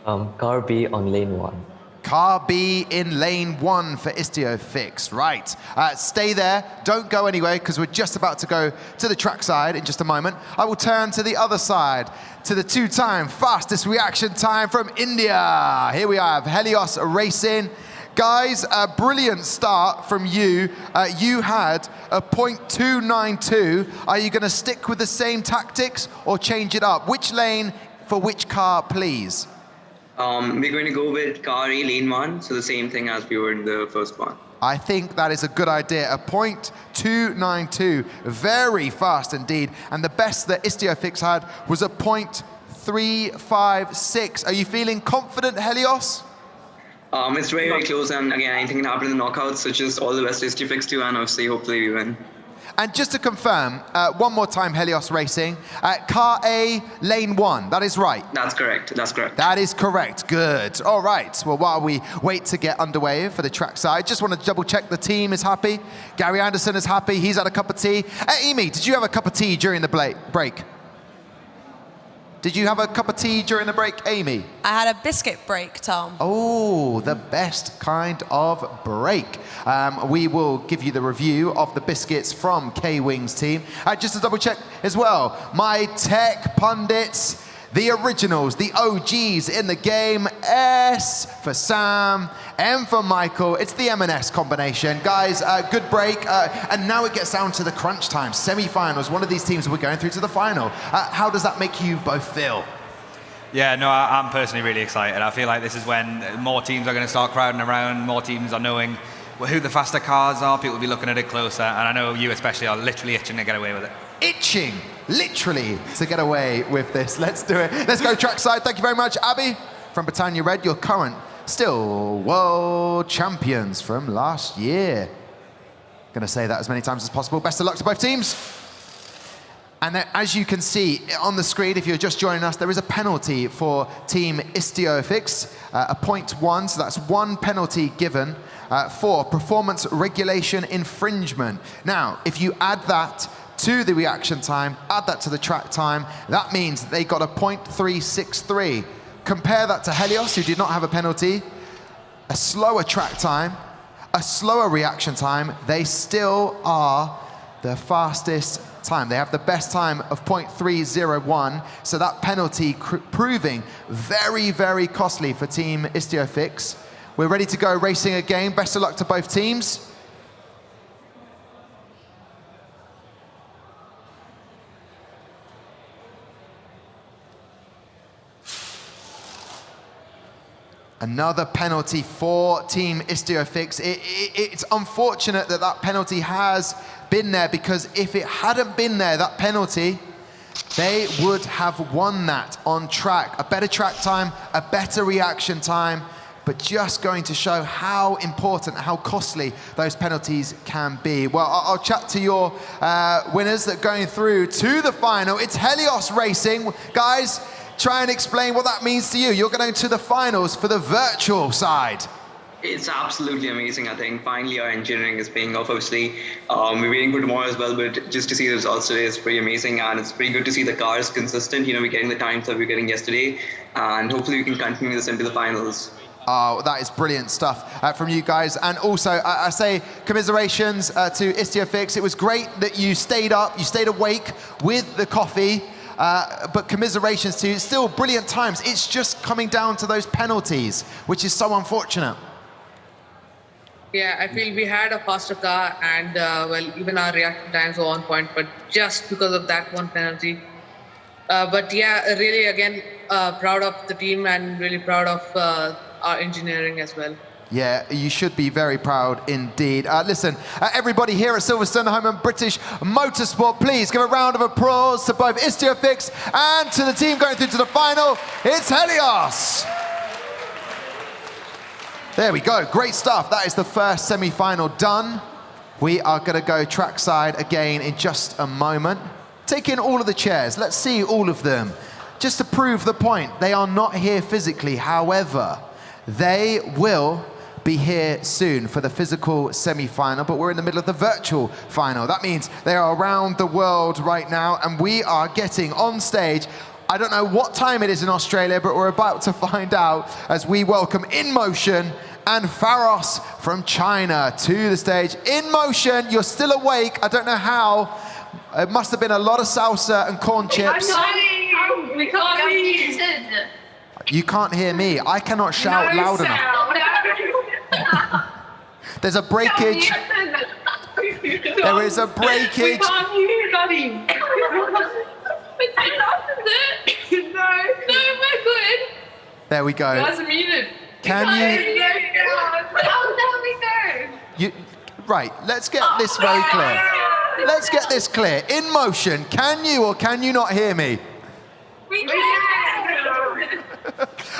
Car B on lane 1. Car B in lane 1 for Istiofix. Right, stay there, don't go anywhere, because we're just about to go to the trackside in just a moment. I will turn to the other side, to the two-time fastest reaction time from India. Here we have Helios Racing. Guys, a brilliant start from you. You had a .292. Are you going to stick with the same tactics or change it up? Which lane for which car, please? We're going to go with car A lane 1, so the same thing as we were in the first one. I think that is a good idea. A .292, very fast indeed. And the best that Istiofix had was a .356. Are you feeling confident, Helios? It's very, very close, and again, anything can happen in the knockouts, so just all the best to Istiofix too, and obviously, hopefully we win. And just to confirm, one more time, Helios Racing, car A, lane 1, that is right? That's correct, that's correct. That is correct, good. All right, well, while we wait to get underway for the trackside, just want to double check the team is happy. Gary Anderson is happy, he's had a cup of tea. Amy, did you have a cup of tea during the break? Did you have a cup of tea during the break, Amy? I had a biscuit break, Tom. Oh, the best kind of break. We will give you the review of the biscuits from K-Wing's team. Just to double check as well, my tech pundits, the originals, the OGs in the game. S for Sam, M for Michael. It's the M&S combination. Guys, good break. And now it gets down to the crunch time, semi-finals. One of these teams will be going through to the final. How does that make you both feel? Yeah, no, I'm personally really excited. I feel like this is when more teams are going to start crowding around, more teams are knowing who the faster cars are, people will be looking at it closer, and I know you especially are literally itching to get away with it. Itching, literally, to get away with this. Let's do it. Let's go trackside. Thank you very much, Abby. From Britannia Red, your current, still world champions from last year. Gonna say that as many times as possible. Best of luck to both teams. And then, as you can see on the screen, if you're just joining us, there is a penalty for Team Istiofix, a .1, so that's one penalty given for performance regulation infringement. Now, if you add that to the reaction time, add that to the track time, that means that they got a .363. Compare that to Helios, who did not have a penalty, a slower track time, a slower reaction time. They still are the fastest time. They have the best time of .301, so that penalty proving very, very costly for Team Istiofix. We're ready to go racing again. Best of luck to both teams. Another penalty for Team Istiofix. It's unfortunate that that penalty has been there, because if it hadn't been there, that penalty, they would have won that on track. A better track time, a better reaction time, but just going to show how important, how costly those penalties can be. Well, I'll chat to your winners that are going through to the final. It's Helios Racing. Guys, try and explain what that means to you. You're going to the finals for the virtual side. It's absolutely amazing, I think. Finally, our engineering is paying off, obviously. We're waiting for tomorrow as well, but just to see the results today is pretty amazing, and it's pretty good to see the cars consistent. You know, we're getting the times that we were getting yesterday, and hopefully we can continue this into the finals. Oh, that is brilliant stuff from you guys. And also, I say commiserations to Istiofix. It was great that you stayed up, you stayed awake with the coffee. But commiserations to you. Still brilliant times. It's just coming down to those penalties, which is so unfortunate. Yeah, I feel we had a faster car, and well, even our reaction times were on point, but just because of that one penalty. But yeah, really, again, proud of the team and really proud of our engineering as well. Yeah, you should be very proud indeed. Listen, everybody here at Silverstone, the home of British motorsport, please give a round of applause to both Istiofix and to the team going through to the final. It's Helios. There we go, great stuff. That is the first semi-final done. We are going to go trackside again in just a moment. Take in all of the chairs, let's see all of them. Just to prove the point, they are not here physically, however, they will be here soon for the physical semi-final, but we're in the middle of the virtual final. That means they are around the world right now, and we are getting on stage. I don't know what time it is in Australia, but we're about to find out as we welcome InMotion and Pharos from China to the stage. InMotion, you're still awake. I don't know how. It must have been a lot of salsa and corn chips. We can't hear you. You can't hear me. I cannot shout loud enough. There's a breakage. There is a breakage. We can't hear nothing. No, we're good. There we go. Guys are muted. Can you? Right, let's get this very clear. Let's get this clear. InMotion, can you or can you not hear me? We can.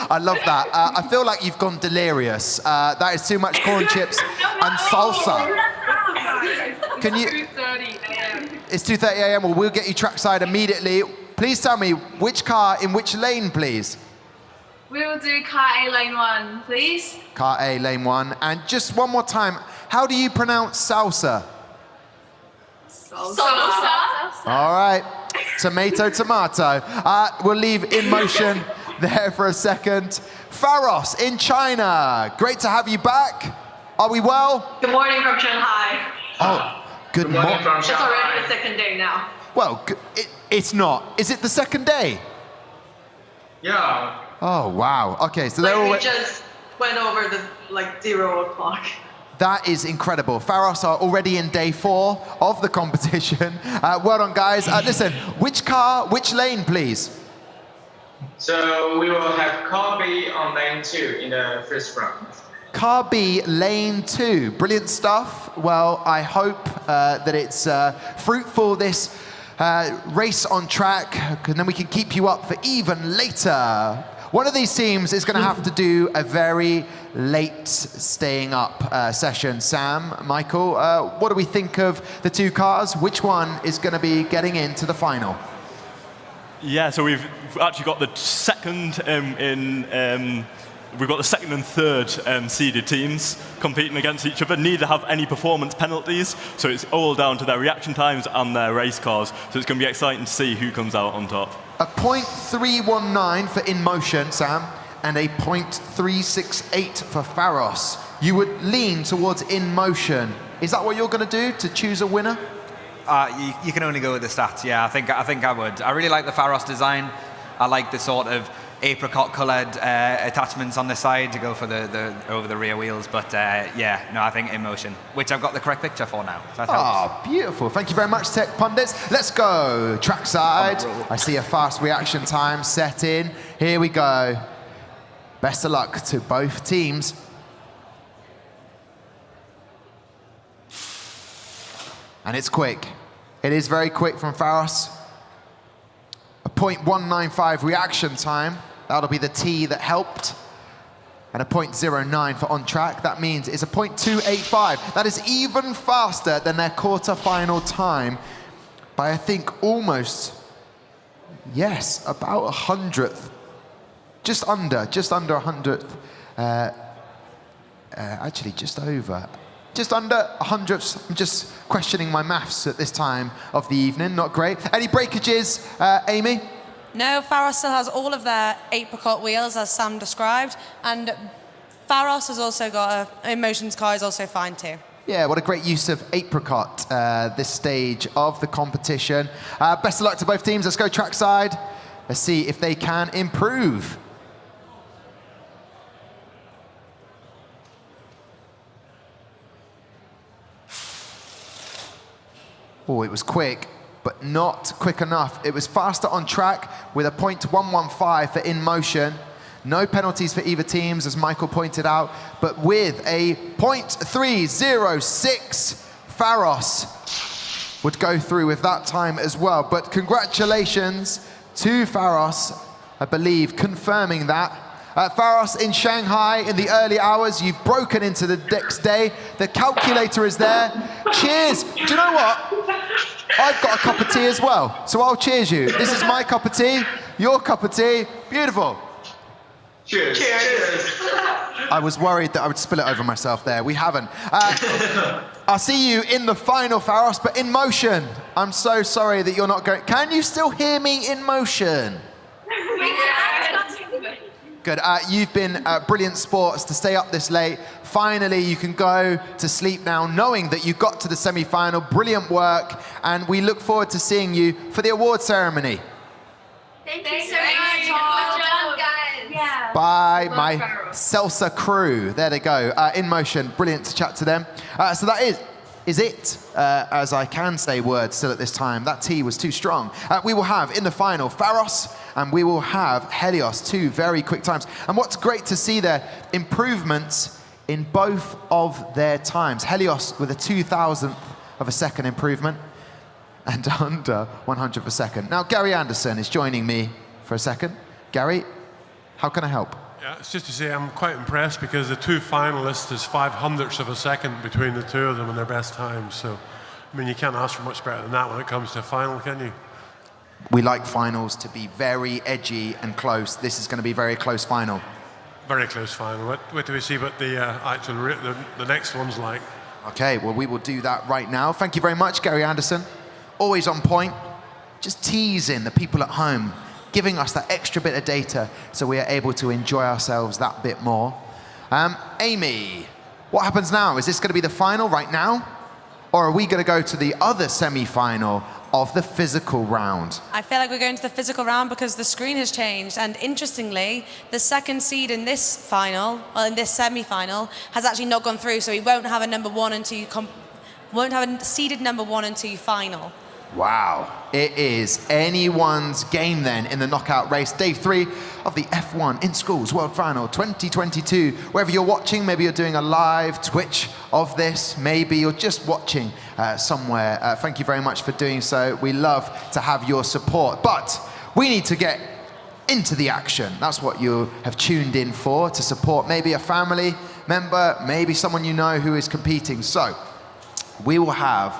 I love that. I feel like you've gone delirious. That is too much corn chips and salsa. Can you? 2:30 a.m. It's 2:30 a.m. Well, we'll get you trackside immediately. Please tell me which car in which lane, please. We will do car A lane 1, please. Car A, lane 1. And just one more time, how do you pronounce salsa? Salsa. All right. Tomato, tomato. We'll leave InMotion there for a second. Pharos in China. Great to have you back. Are we well? Good morning from Shanghai. Oh, good morning. It's already the second day now. Well, it's not. Is it the second day? Yeah. Oh, wow. Okay, so they're Like all... we just went over the 0 o'clock. That is incredible. Pharos are already in day 4 of the competition. Well done, guys. Listen, which car, which lane, please? So we will have car B on lane 2 in the first round. Car B, lane 2. Brilliant stuff. Well, I hope that it's fruitful, this race on track, and then we can keep you up for even later. One of these teams is going to have to do a very late staying up session. Sam, Michael, what do we think of the two cars? Which one is going to be getting into the final? Yeah, so we've actually got the second we've got the second and third seeded teams competing against each other. Neither have any performance penalties, so it's all down to their reaction times and their race cars. So it's going to be exciting to see who comes out on top. A 0.319 for InMotion, Sam, and a 0.368 for Pharos. You would lean towards InMotion. Is that what you're going to do to choose a winner? You can only go with the stats. Yeah, I think I would. I really like the Pharos design. I like the sort of apricot-coloured attachments on the side to go for the over the rear wheels. But yeah, no, I think InMotion, which I've got the correct picture for now. So that helps. Ah, beautiful. Thank you very much, Tech Pundits. Let's go trackside. I see a fast reaction time set in. Here we go. Best of luck to both teams. And it's quick. It is very quick from Pharos. A 0.195 reaction time. That'll be the T that helped. And a 0.09 for on track. That means it's a 0.285. That is even faster than their quarter-final time by, I think, almost, yes, about 100th. Just under 100th actually just under 100. I'm just questioning my maths at this time of the evening. Not great. Any breakages, Amy? No, Pharos still has all of their apricot wheels, as Sam described, and Pharos has also got a Emotions car is also fine too. Yeah, what a great use of apricot this stage of the competition. Best of luck to both teams. Let's go trackside. Let's see if they can improve. Oh, it was quick, but not quick enough. It was faster on track with a 0.115 for in motion. No penalties for either teams, as Michael pointed out, but with a 0.306, Pharos would go through with that time as well. But congratulations to Pharos, I believe, confirming that. Pharos in Shanghai in the early hours, you've broken into the next day. The calculator is there. Cheers. Do you know what? I've got a cup of tea as well, so I'll cheers you. This is my cup of tea, your cup of tea. Beautiful. Cheers. Cheers. I was worried that I would spill it over myself there. We haven't. I'll see you in the final, Pharos, but in motion. I'm so sorry that you're not going. Can you still hear me in motion? Good. You've been brilliant sports to stay up this late. Finally, you can go to sleep now knowing that you got to the semi-final. Brilliant work. And we look forward to seeing you for the award ceremony. Thank you so much. Good job, guys. Yeah. By my Salsa crew. There they go. In motion. Brilliant to chat to them. So that is it, as I can say words still at this time. That tea was too strong. We will have in the final Pharos and we will have Helios, 2 very quick times. And what's great to see there, improvements in both of their times. Helios with a 2,000th of a second improvement and under 100th of a second. Now Gary Anderson is joining me for a second. Gary, how can I help? Yeah, it's just to say I'm quite impressed because the 2 finalists is 500ths of a second between the 2 of them in their best times. So, I mean, you can't ask for much better than that when it comes to a final, can you? We like finals to be very edgy and close. This is going to be a very close final. Very close final. What do we see what the the next one's like? Okay, well, we will do that right now. Thank you very much, Gary Anderson. Always on point. Just teasing the people at home, giving us that extra bit of data so we are able to enjoy ourselves that bit more. Amy, what happens now? Is this going to be the final right now? Or are we going to go to the other semi-final of the physical round? I feel like we're going to the physical round because the screen has changed. And interestingly, the second seed in this final, well, in this semi-final, has actually not gone through. So we won't have a number 1 and 2, won't have a seeded number 1 and 2 final. Wow, it is anyone's game then in the knockout race. Day 3 of the F1 in Schools World Final 2022. Wherever you're watching, maybe you're doing a live Twitch of this, maybe you're just watching somewhere. Thank you very much for doing so. We love to have your support, but we need to get into the action. That's what you have tuned in for, to support maybe a family member, maybe someone you know who is competing. So we will have,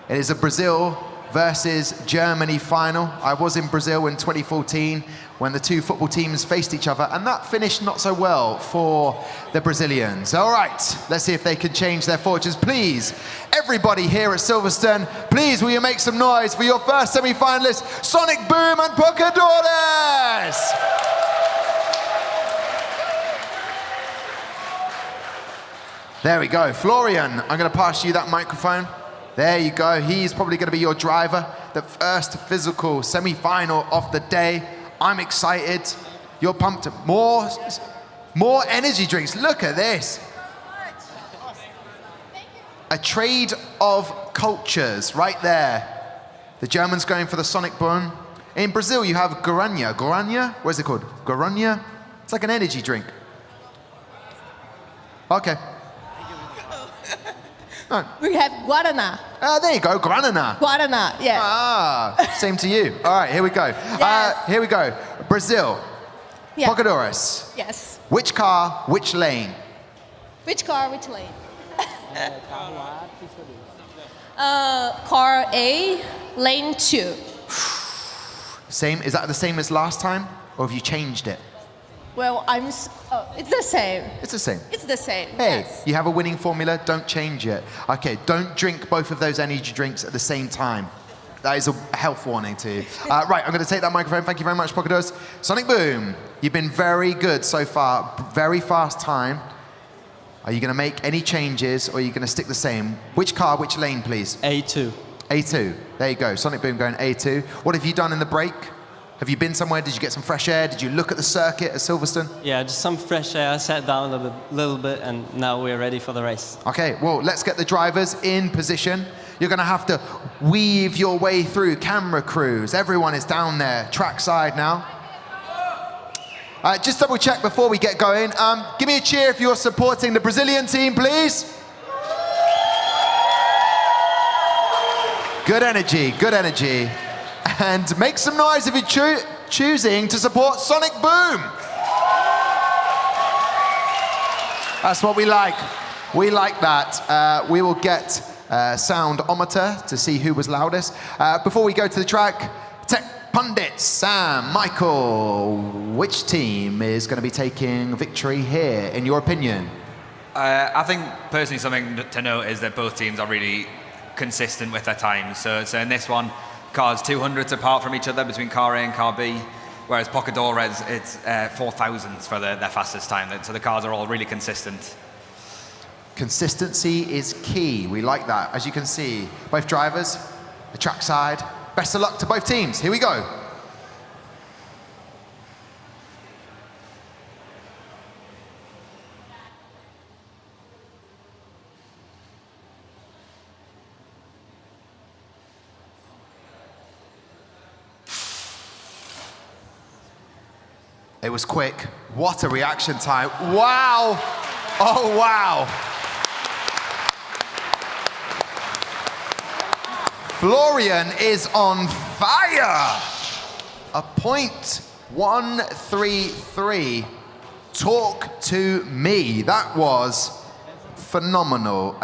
it is a Brazil versus Germany final. I was in Brazil in 2014 when the 2 football teams faced each other, and that finished not so well for the Brazilians. All right, let's see if they can change their fortunes. Please, everybody here at Silverstone, please will you make some noise for your first semi-finalists, Sonic Boom and Pocadores! There we go. Florian, I'm going to pass you that microphone. There you go. He's probably going to be your driver. The first physical semi-final of the day. I'm excited. You're pumped. More energy drinks. Look at this. A trade of cultures right there. The Germans going for the Sonic Boom. In Brazil, you have Guarana. Guarana? What is it called? Guarana? It's like an energy drink. Okay. Oh. We have Guarana. There you go, Guarana. Guarana, yeah. Ah, same to you. All right, here we go. Yes. Here we go. Brazil. Yeah. Pocadores. Yes. Which car, which lane? Which car, which lane? Car A, lane 2. Same. Is that the same as last time, or have you changed it? Well, it's the same. It's the same. It's the same. Hey, yes. you have a winning formula, don't change it. Okay, don't drink both of those energy drinks at the same time. That is a health warning to you. Right, I'm going to take that microphone. Thank you very much, Pocadoras. Sonic Boom, you've been very good so far. Very fast time. Are you going to make any changes, or are you going to stick the same? Which car, which lane, please? A2. A2. There you go. Sonic Boom going A2. What have you done in the break? Have you been somewhere? Did you get some fresh air? Did you look at the circuit at Silverstone? Yeah, just some fresh air. I sat down a little bit, and now we're ready for the race. Okay, well, let's get the drivers in position. You're going to have to weave your way through camera crews. Everyone is down there, trackside now. Just double check before we get going. Give me a cheer if you're supporting the Brazilian team, please. Good energy, good energy. And make some noise if you're choosing to support Sonic Boom. That's what we like. We like that. We will get soundometer to see who was loudest. Before we go to the track, Tech Pundits, Sam, Michael, which team is going to be taking victory here, in your opinion? I think personally something to note is that both teams are really consistent with their times. So in this one, cars 200s apart from each other between car A and car B, whereas Pocadoras, it's 4,000s for their fastest time. So the cars are all really consistent. Consistency is key. We like that. As you can see, both drivers, the trackside. Best of luck to both teams. Here we go. It was quick. What a reaction time. Wow. Oh, wow. Florian is on fire. A .133. Talk to me. That was phenomenal.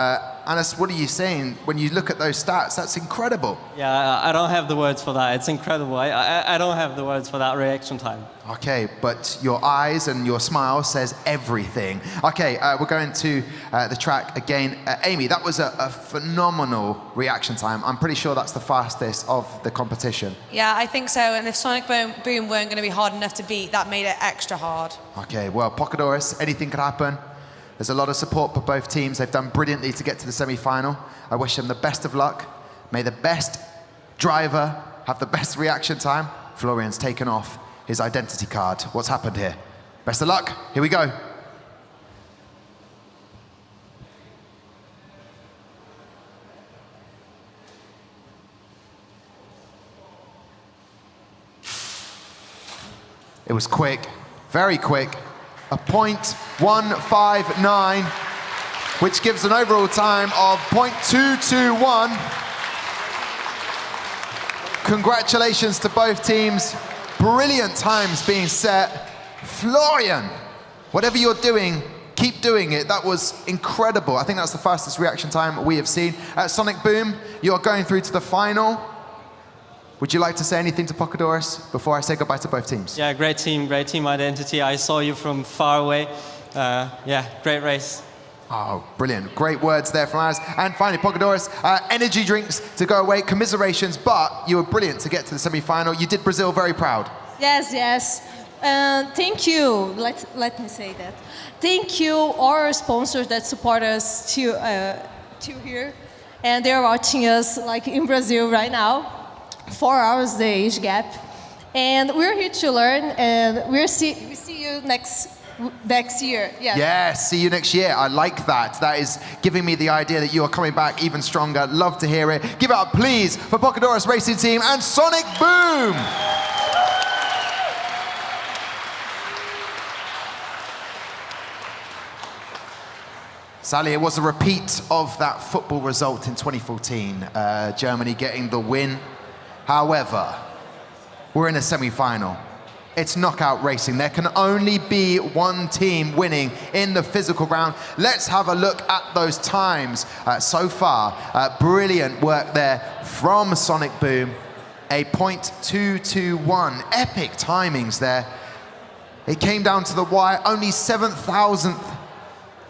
Anas, what are you saying? When you look at those stats, that's incredible. Yeah, I don't have the words for that. It's incredible. I don't have the words for that reaction time. Okay, but your eyes and your smile says everything. Okay, we're going to the track again. Amy, that was a phenomenal reaction time. I'm pretty sure that's the fastest of the competition. Yeah, I think so. And if Sonic Boom weren't going to be hard enough to beat, that made it extra hard. Okay, well, Pocadoras, anything could happen. There's a lot of support for both teams. They've done brilliantly to get to the semi-final. I wish them the best of luck. May the best driver have the best reaction time. Florian's taken off his identity card. What's happened here? Best of luck. Here we go. It was quick, very quick. A .159, which gives an overall time of .221. Congratulations to both teams. Brilliant times being set. Florian, whatever you're doing, keep doing it. That was incredible. I think that's the fastest reaction time we have seen. At Sonic Boom, you're going through to the final. Would you like to say anything to Pocadoras before I say goodbye to both teams? Yeah, great team identity. I saw you from far away. Yeah, great race. Oh, brilliant. Great words there from us. And finally, Pocadoras, energy drinks to go away, commiserations, but you were brilliant to get to the semi-final. You did Brazil very proud. Yes, yes. Thank you. Let me say that. Thank you, all our sponsors that support us to here. And they're watching us like in Brazil right now. 4 hours the age gap, and we're here to learn, and we see you next year. Yeah, see you next year. I like that. That is giving me the idea that you are coming back even stronger. Love to hear it. Give it up, please, for Pocadoras Racing Team and Sonic Boom. Sally, it was a repeat of that football result in 2014. Germany getting the win. However, we're in a semi-final. It's knockout racing. There can only be one team winning in the physical round. Let's have a look at those times so far. Brilliant work there from Sonic Boom. A .221. Epic timings there. It came down to the wire, only 7,000th.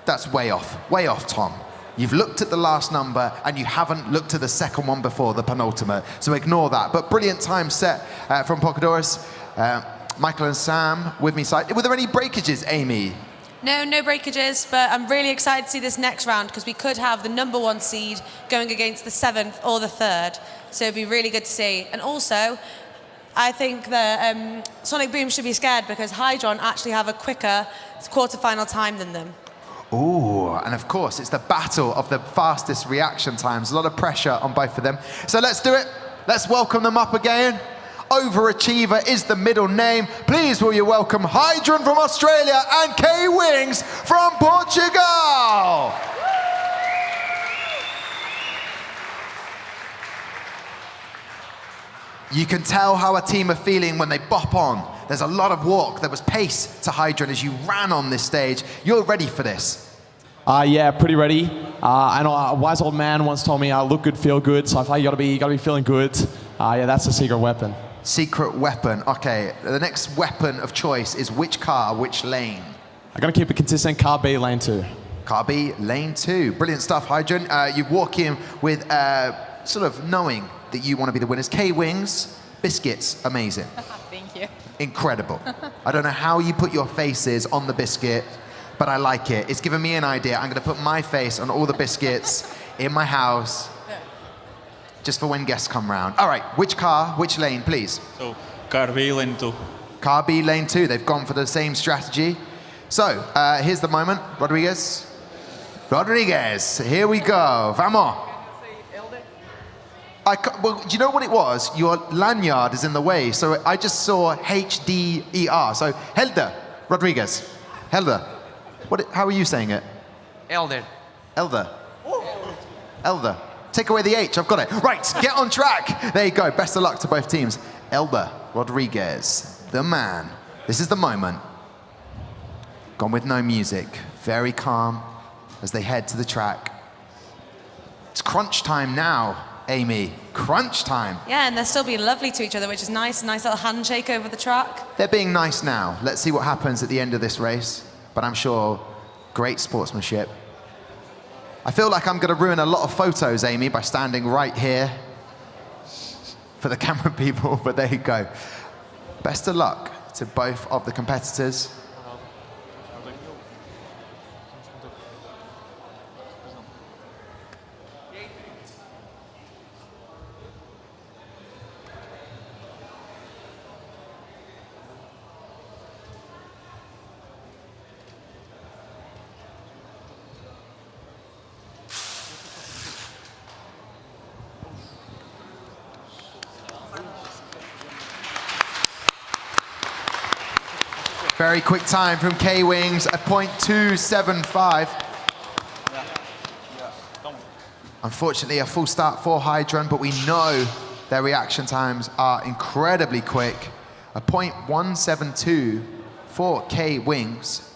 That's way off, Tom. You've looked at the last number and you haven't looked at the second one before, the penultimate. So ignore that. But brilliant time set from Pocadoris. Michael and Sam with me side. Were there any breakages, Amy? No breakages, but I'm really excited to see this next round because we could have the number 1 seed going against the 7th or the 3rd. So it'd be really good to see. And also, I think the Sonic Boom should be scared because Hydron actually have a quicker quarterfinal time than them. Ooh, and of course, it's the battle of the fastest reaction times. A lot of pressure on both of them. So let's do it. Let's welcome them up again. Overachiever is the middle name. Please will you welcome Hydron from Australia and K-Wings from Portugal. You can tell how a team are feeling when they bop on. There's a lot of walk. There was pace to Hydron as you ran on this stage. You're ready for this. Yeah, pretty ready. I know a wise old man once told me, look good, feel good. So I feel like you gotta be feeling good. Yeah, that's the secret weapon. Secret weapon. Okay, the next weapon of choice is which car, which lane? I'm gonna keep it consistent. Car B, lane 2. Car B, lane 2. Brilliant stuff, Hydron. You walk in with sort of knowing that you want to be the winners. K-Wings, biscuits, amazing. Thank you. Incredible. I don't know how you put your faces on the biscuit, but I like it. It's given me an idea. I'm going to put my face on all the biscuits in my house, just for when guests come round. All right, which car, which lane, please? So, car B, lane 2. Car B, lane 2. They've gone for the same strategy. So, here's the moment. Rodriguez, here we go. Vamos. Well, do you know what it was? Your lanyard is in the way, so I just saw HDER. So, Helder Rodriguez. Helder. How are you saying it? Elder. Elder. Elder. Take away the H, I've got it. Right, get on track. There you go. Best of luck to both teams. Elder Rodriguez, the man. This is the moment. Gone with no music. Very calm as they head to the track. It's crunch time now, Amy. Crunch time. Yeah, and they're still being lovely to each other, which is nice. Nice little handshake over the track. They're being nice now. Let's see what happens at the end of this race. But I'm sure great sportsmanship. I feel like I'm going to ruin a lot of photos, Amy, by standing right here for the camera people, but there you go. Best of luck to both of the competitors. Very quick time from K-Wings, a .275. Unfortunately, a full start for Hydron, but we know their reaction times are incredibly quick. A .172 for K-Wings.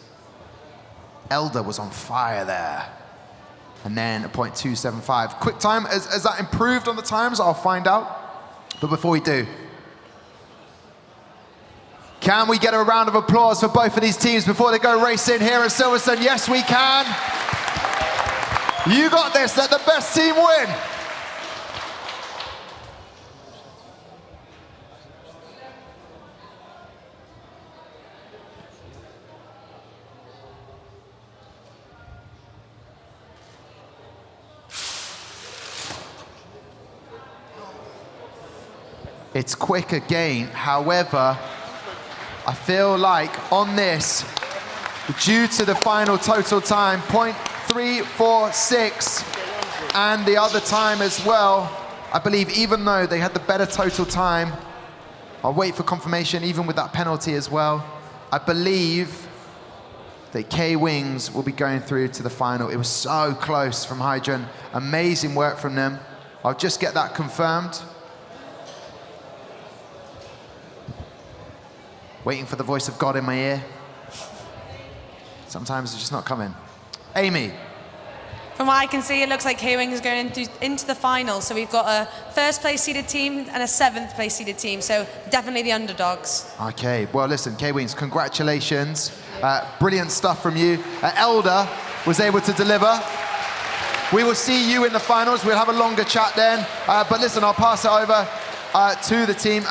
Elder was on fire there. And then a .275. Quick time, has that improved on the times? I'll find out. But before we do, can we get a round of applause for both of these teams before they go racing here at Silverstone? Yes, we can. You got this. Let the best team win. It's quick again. However, I feel like on this, due to the final total time, .346, and the other time as well, I believe even though they had the better total time, I'll wait for confirmation even with that penalty as well, I believe that K-Wings will be going through to the final. It was so close from Hydron. Amazing work from them. I'll just get that confirmed. Waiting for the voice of God in my ear. Sometimes it's just not coming. Amy, from what I can see, it looks like K-Wing is going into the final. So we've got a first place seeded team and a 7th place seeded team. So definitely the underdogs. Okay, well listen, K-Wings, congratulations. Brilliant stuff from you. Elder was able to deliver. We will see you in the finals. We'll have a longer chat then. But listen, I'll pass it over to the team.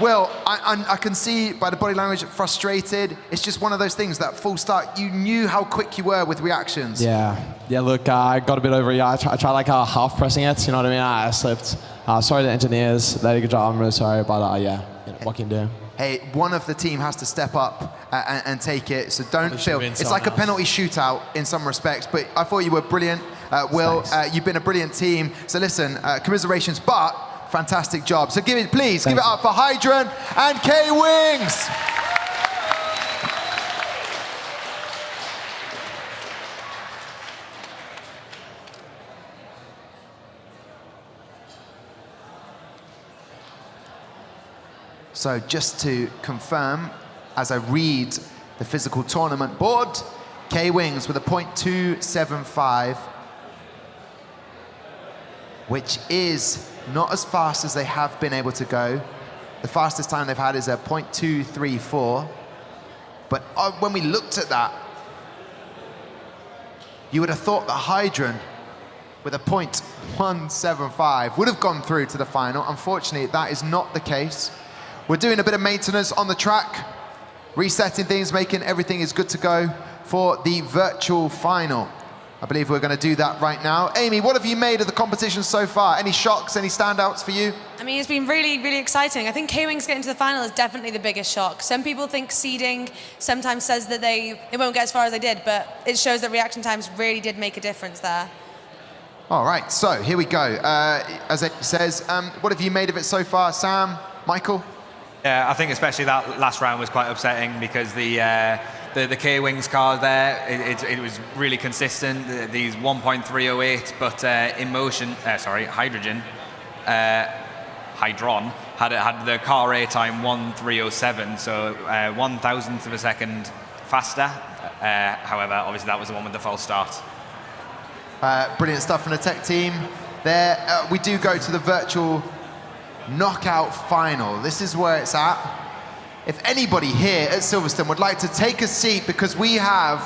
Will, I can see by the body language, frustrated. It's just one of those things, that full start, you knew how quick you were with reactions. Yeah, look, I got a bit over, I tried like half pressing it, you know what I mean? I slipped. Sorry to the engineers, they did a good job, I'm really sorry, but yeah, what can you do? Hey, one of the team has to step up and take it, so don't feel, it's like a penalty shootout in some respects, but I thought you were brilliant. Will, you've been a brilliant team, so listen, commiserations, but fantastic job. So please give it up for Hydron and K-Wings. So just to confirm, as I read the physical tournament board, K-Wings with a .275, which is not as fast as they have been able to go. The fastest time they've had is a .234. But when we looked at that, you would have thought that Hydron, with a .175, would have gone through to the final. Unfortunately, that is not the case. We're doing a bit of maintenance on the track, resetting things, making everything is good to go for the virtual final. I believe we're going to do that right now. Amy, what have you made of the competition so far? Any shocks, any standouts for you? I mean, it's been really, really exciting. I think K-Wings getting to the final is definitely the biggest shock. Some people think seeding sometimes says that they won't get as far as they did, but it shows that reaction times really did make a difference there. All right, so here we go. As it says, what have you made of it so far? Sam, Michael? Yeah, I think especially that last round was quite upsetting because the K-Wings car there, it was really consistent, these 1.308, but Hydron had the car rate time 1.307, so 1,000th of a second faster. However, obviously that was the one with the false start. Brilliant stuff from the tech team there. We do go to the virtual knockout final. This is where it's at. If anybody here at Silverstone would like to take a seat, because we have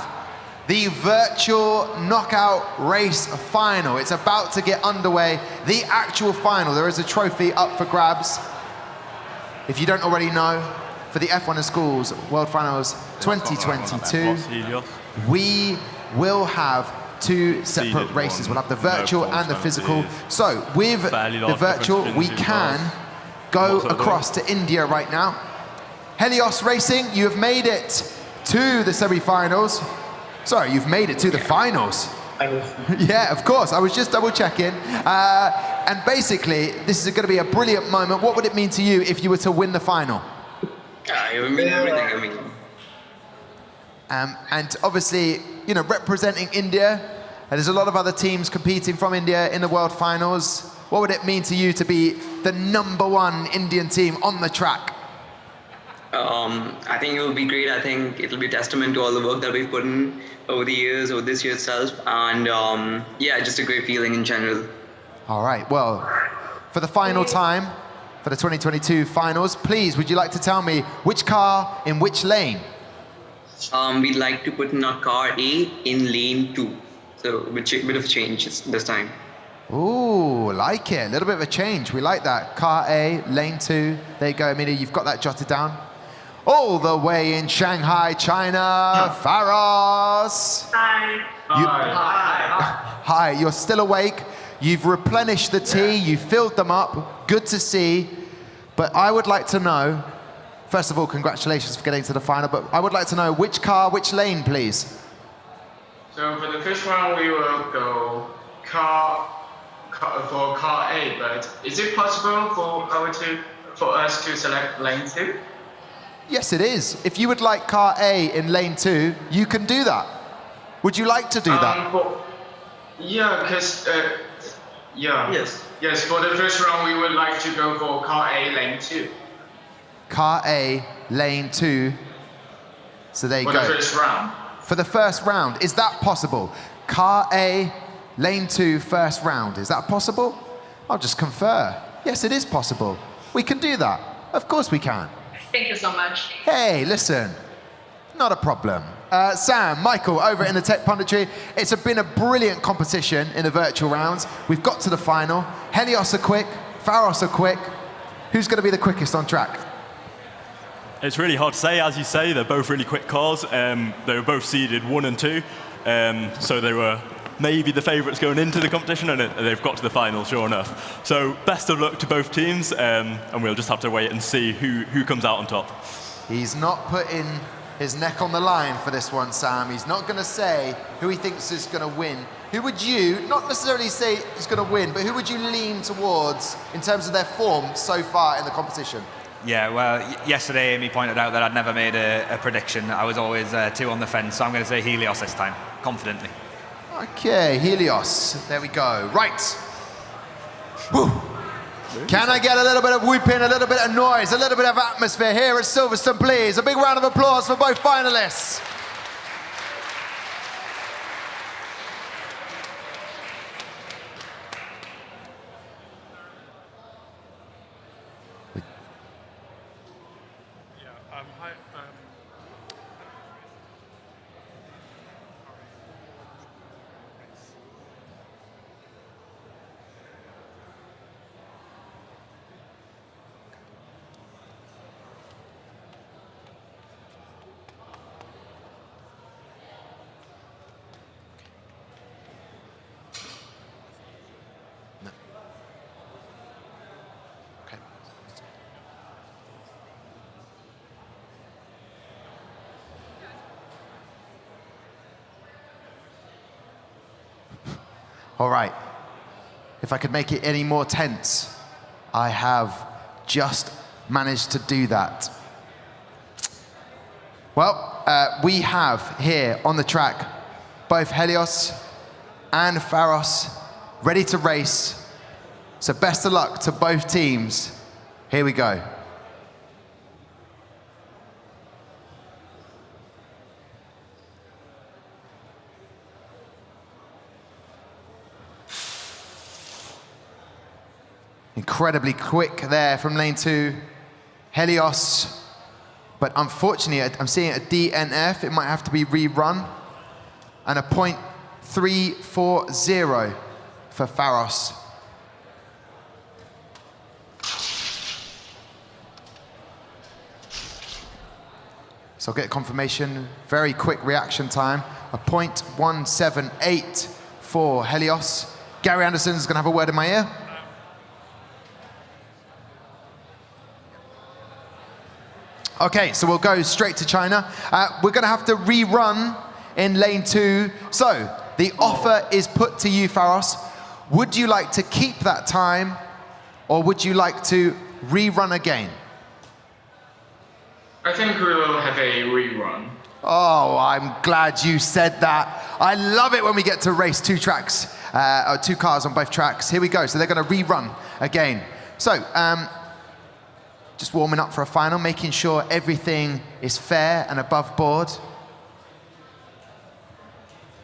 the virtual knockout race final. It's about to get underway. The actual final. There is a trophy up for grabs. If you don't already know, for the F1 in Schools World Finals 2022, we will have two separate races. We'll have the virtual and the physical. So with the virtual, we can go across to India right now. Helios Racing, you have made it to the semi-finals. Sorry, you've made it to the finals. Yeah, of course. I was just double checking. And basically, this is going to be a brilliant moment. What would it mean to you if you were to win the final? It would mean everything. And obviously, you know, representing India, there's a lot of other teams competing from India in the World Finals. What would it mean to you to be the #1 Indian team on the track? I think it will be great. I think it will be a testament to all the work that we've put in over the years, or this year itself. And yeah, just a great feeling in general. All right, well, for the final time, for the 2022 finals, please, would you like to tell me which car in which lane? We'd like to put in our car A in lane 2. So a bit of a change this time. Ooh, like it. A little bit of a change. We like that. Car A, lane 2. There you go, Amelia. You've got that jotted down. All the way in Shanghai, China, Faros. Hi. Hi, you're still awake. You've replenished the tea. You filled them up. Good to see. But I would like to know, first of all, congratulations for getting to the final, but I would like to know which car, which lane, please. So for the first round, we will go for car A, but is it possible for us to select lane 2? Yes, it is. If you would like car A in lane 2, you can do that. Would you like to do that? Yeah, because Yes, for the first round, we would like to go for car A lane 2. Car A lane 2. So there you go. For the first round. For the first round, is that possible? Car A Lane 2, first round. Is that possible? I'll just confer. Yes, it is possible. We can do that. Of course we can. Thank you so much. Hey, listen, not a problem. Sam, Michael, over in the Tech Punditry. It's been a brilliant competition in the virtual rounds. We've got to the final. Helios are quick, Pharos are quick. Who's going to be the quickest on track? It's really hard to say. As you say, they're both really quick cars. They were both seeded 1 and 2, so they were maybe the favourites going into the competition, and they've got to the final, sure enough. So best of luck to both teams, and we'll just have to wait and see who comes out on top. He's not putting his neck on the line for this one, Sam. He's not going to say who he thinks is going to win. Who would you, not necessarily say is going to win, but who would you lean towards in terms of their form so far in the competition? Yeah, well, yesterday Amy pointed out that I'd never made a prediction. I was always 2 on the fence, so I'm going to say Helios this time, confidently. Okay, Helios. There we go. Right. Woo. Can I get a little bit of whooping, a little bit of noise, a little bit of atmosphere here at Silverstone, please? A big round of applause for both finalists. All right, if I could make it any more tense, I have just managed to do that. Well, we have here on the track both Helios and Pharos ready to race. So best of luck to both teams. Here we go. Incredibly quick there from lane 2, Helios. But unfortunately, I'm seeing a DNF. It might have to be rerun. And a .340 for Pharos. So I'll get confirmation. Very quick reaction time. A .178 for Helios. Gary Anderson's going to have a word in my ear. Okay, so we'll go straight to China. We're going to have to rerun in lane 2. So the offer is put to you, Pharos. Would you like to keep that time, or would you like to rerun again? I think we will have a rerun. Oh, I'm glad you said that. I love it when we get to race 2 tracks, or 2 cars on both tracks. Here we go. So they're going to rerun again. So, just warming up for a final, making sure everything is fair and above board.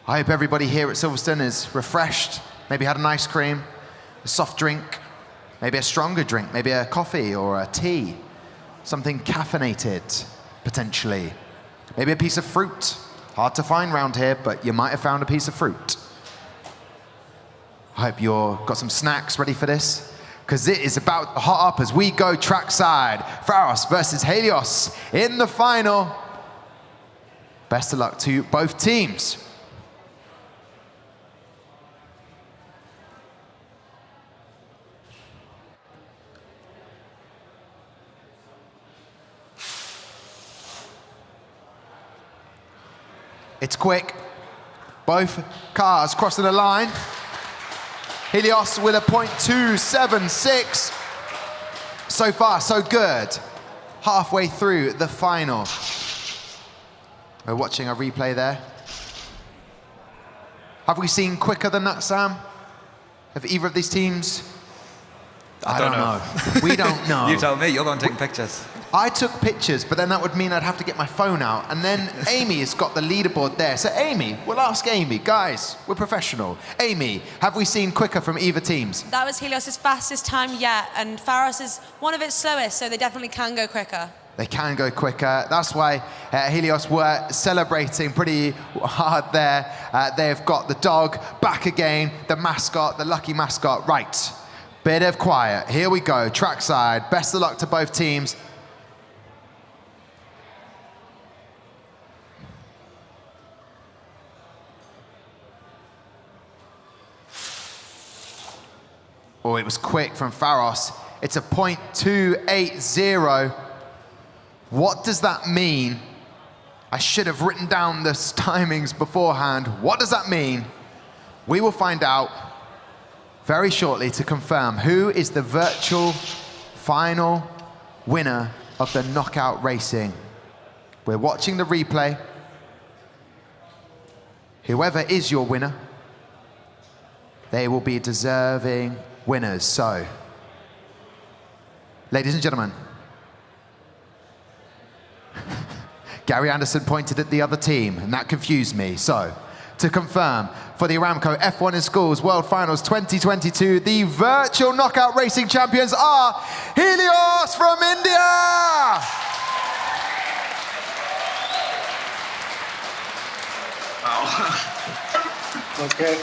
I hope everybody here at Silverstone is refreshed, maybe had an ice cream, a soft drink, maybe a stronger drink, maybe a coffee or a tea, something caffeinated, potentially. Maybe a piece of fruit. Hard to find round here, but you might have found a piece of fruit. I hope you've got some snacks ready for this, because it is about to hot up as we go trackside. Pharos versus Helios in the final. Best of luck to both teams. It's quick. Both cars crossing the line. Helios with a .276. So far, so good. Halfway through the final. We're watching a replay there. Have we seen quicker than that, Sam? Have either of these teams? I don't know. We don't know. You tell me, you're the one taking pictures. I took pictures, but then that would mean I'd have to get my phone out. And then Amy has got the leaderboard there. So Amy, we'll ask Amy. Guys, we're professional. Amy, have we seen quicker from either teams? That was Helios' fastest time yet, and Pharos is one of its slowest, so they definitely can go quicker. They can go quicker. That's why Helios were celebrating pretty hard there. They've got the dog back again, the mascot, the lucky mascot. Right, bit of quiet. Here we go, trackside. Best of luck to both teams. Oh, it was quick from Pharos. It's a .280. What does that mean? I should have written down the timings beforehand. What does that mean? We will find out very shortly to confirm who is the virtual final winner of the knockout racing. We're watching the replay. Whoever is your winner, they will be deserving winners. So, ladies and gentlemen, Gary Anderson pointed at the other team, and that confused me. So, to confirm, for the Aramco F1 in Schools World Finals 2022, the virtual knockout racing champions are Helios from India! Wow. Okay.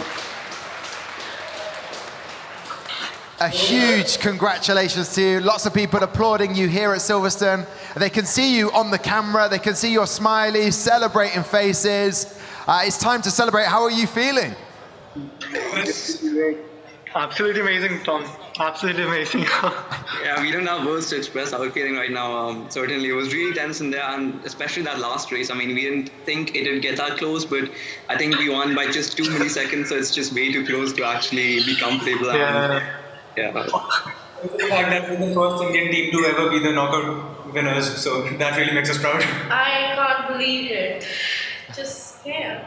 A huge congratulations to you. Lots of people applauding you here at Silverstone. They can see you on the camera. They can see your smiley, celebrating faces. It's time to celebrate. How are you feeling? Absolutely amazing, Tom. Absolutely amazing. Yeah, we don't have words to express our feeling right now. Certainly, it was really tense in there, and especially that last race. I mean, we didn't think it would get that close, but I think we won by just 2 milliseconds, so it's just way too close to actually be comfortable. Yeah. Yeah. The fact that we're the first Indian team to ever be the knockout winners, so that really makes us proud. I can't believe it. Just can't.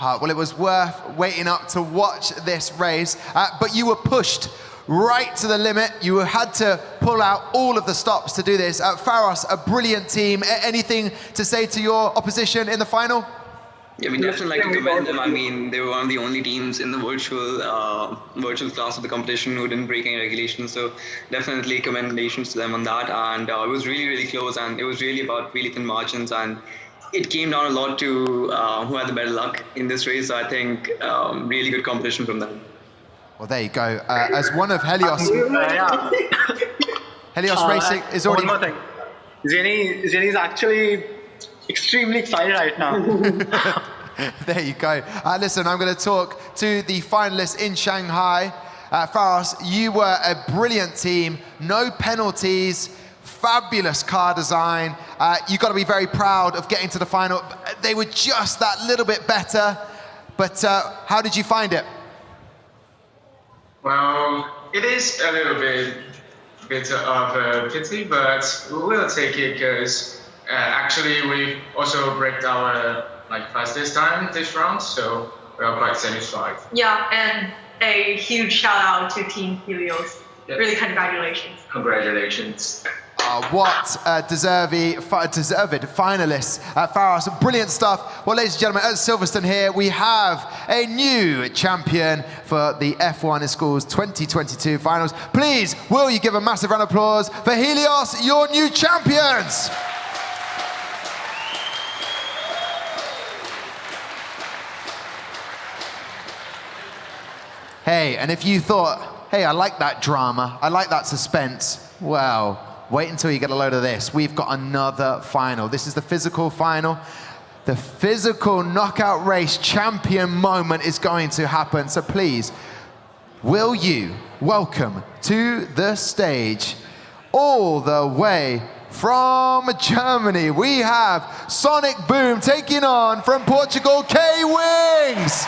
Well, it was worth waiting up to watch this race, but you were pushed right to the limit. You had to pull out all of the stops to do this. Pharos, a brilliant team. Anything to say to your opposition in the final? Yeah, we definitely like to commend them. I mean, they were one of the only teams in the virtual class of the competition who didn't break any regulations. So definitely commendations to them on that. And it was really, really close, and it was really about really thin margins. And it came down a lot to who had the better luck in this race. So I think really good competition from them. Well, there you go. As one of Helios, Helios Racing is already. One more thing. Zeni is actually extremely excited right now. There you go. Listen, I'm going to talk to the finalists in Shanghai. Pharos, you were a brilliant team. No penalties. Fabulous car design. You've got to be very proud of getting to the final. They were just that little bit better. But how did you find it? Well, it is a little bit of a pity, but we'll take it because actually we also break our fastest time this round, so we are quite satisfied. Yeah, and a huge shout out to Team Helios. Yep. Really, congratulations. Congratulations. What deserved finalists. Pharos, brilliant stuff. Well, ladies and gentlemen, at Silverstone here, we have a new champion for the F1 in Schools 2022 finals. Please, will you give a massive round of applause for Helios, your new champions? Hey, and if you thought, hey, I like that drama, I like that suspense, well, wait until you get a load of this. We've got another final. This is the physical final. The physical knockout race champion moment is going to happen. So please, will you welcome to the stage, all the way from Germany, we have Sonic Boom taking on from Portugal, K-Wings.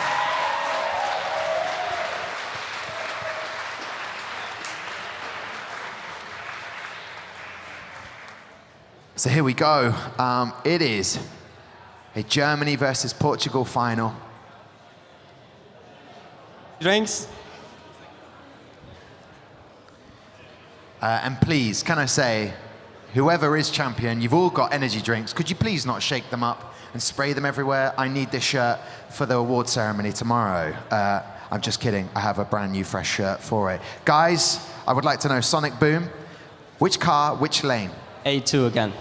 So here we go. It is a Germany versus Portugal final. Drinks. And please, can I say, whoever is champion, you've all got energy drinks. Could you please not shake them up and spray them everywhere? I need this shirt for the award ceremony tomorrow. I'm just kidding. I have a brand new fresh shirt for it. Guys, I would like to know, Sonic Boom, which car, which lane? A2 again.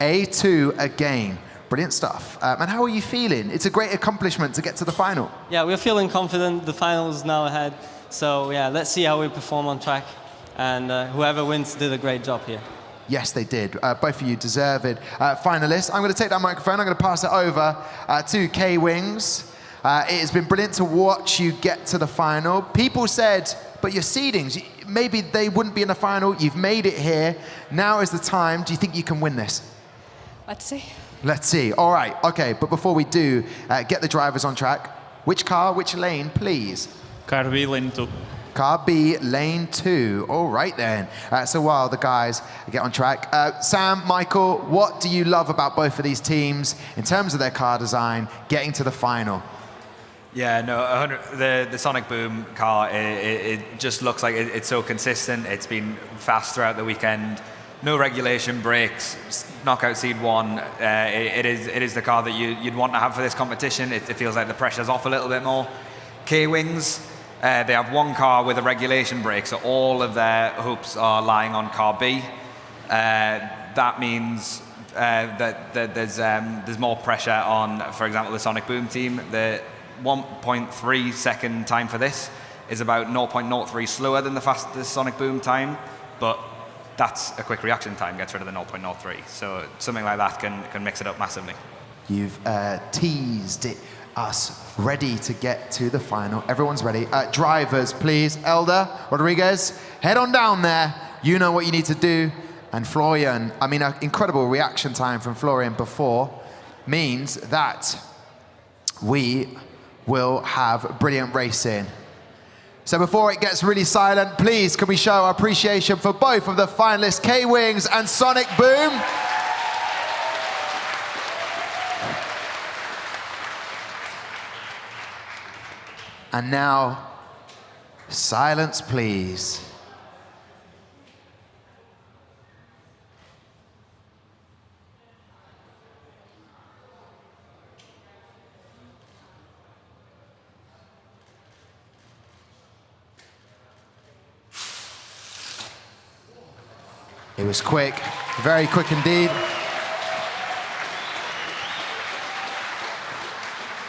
A2 again. Brilliant stuff. And how are you feeling? It's a great accomplishment to get to the final. Yeah, we're feeling confident. The final is now ahead. So yeah, let's see how we perform on track. And whoever wins did a great job here. Yes, they did. Both of you deserve it. Finalists, I'm going to take that microphone. I'm going to pass it over to K-Wings. It has been brilliant to watch you get to the final. People said, but your seedings, maybe they wouldn't be in the final. You've made it here. Now is the time. Do you think you can win this? Let's see. Let's see. All right. Okay. But before we do, get the drivers on track. Which car, which lane, please? Car B, lane 2. Car B, lane 2. All right then. So while the guys get on track, Sam, Michael, what do you love about both of these teams in terms of their car design, getting to the final? Yeah, no, the Sonic Boom car, it just looks like it's so consistent. It's been fast throughout the weekend. No regulation brakes, knockout seed 1. It is the car that you'd want to have for this competition. It feels like the pressure's off a little bit more. K-Wings, they have one car with a regulation brake, so all of their hopes are lying on car B. That means that there's more pressure on, for example, the Sonic Boom team. The 1.3 second time for this is about 0.03 slower than the fastest Sonic Boom time, but that's a quick reaction time, gets rid of the 0.03. So something like that can mix it up massively. You've teased us ready to get to the final. Everyone's ready. Drivers, please. Elder, Rodriguez, head on down there. You know what you need to do. And Florian, I mean, an incredible reaction time from Florian before means that we will have brilliant racing. So before it gets really silent, please can we show our appreciation for both of the finalists, K-Wings and Sonic Boom. And now, silence please. It was quick, very quick indeed.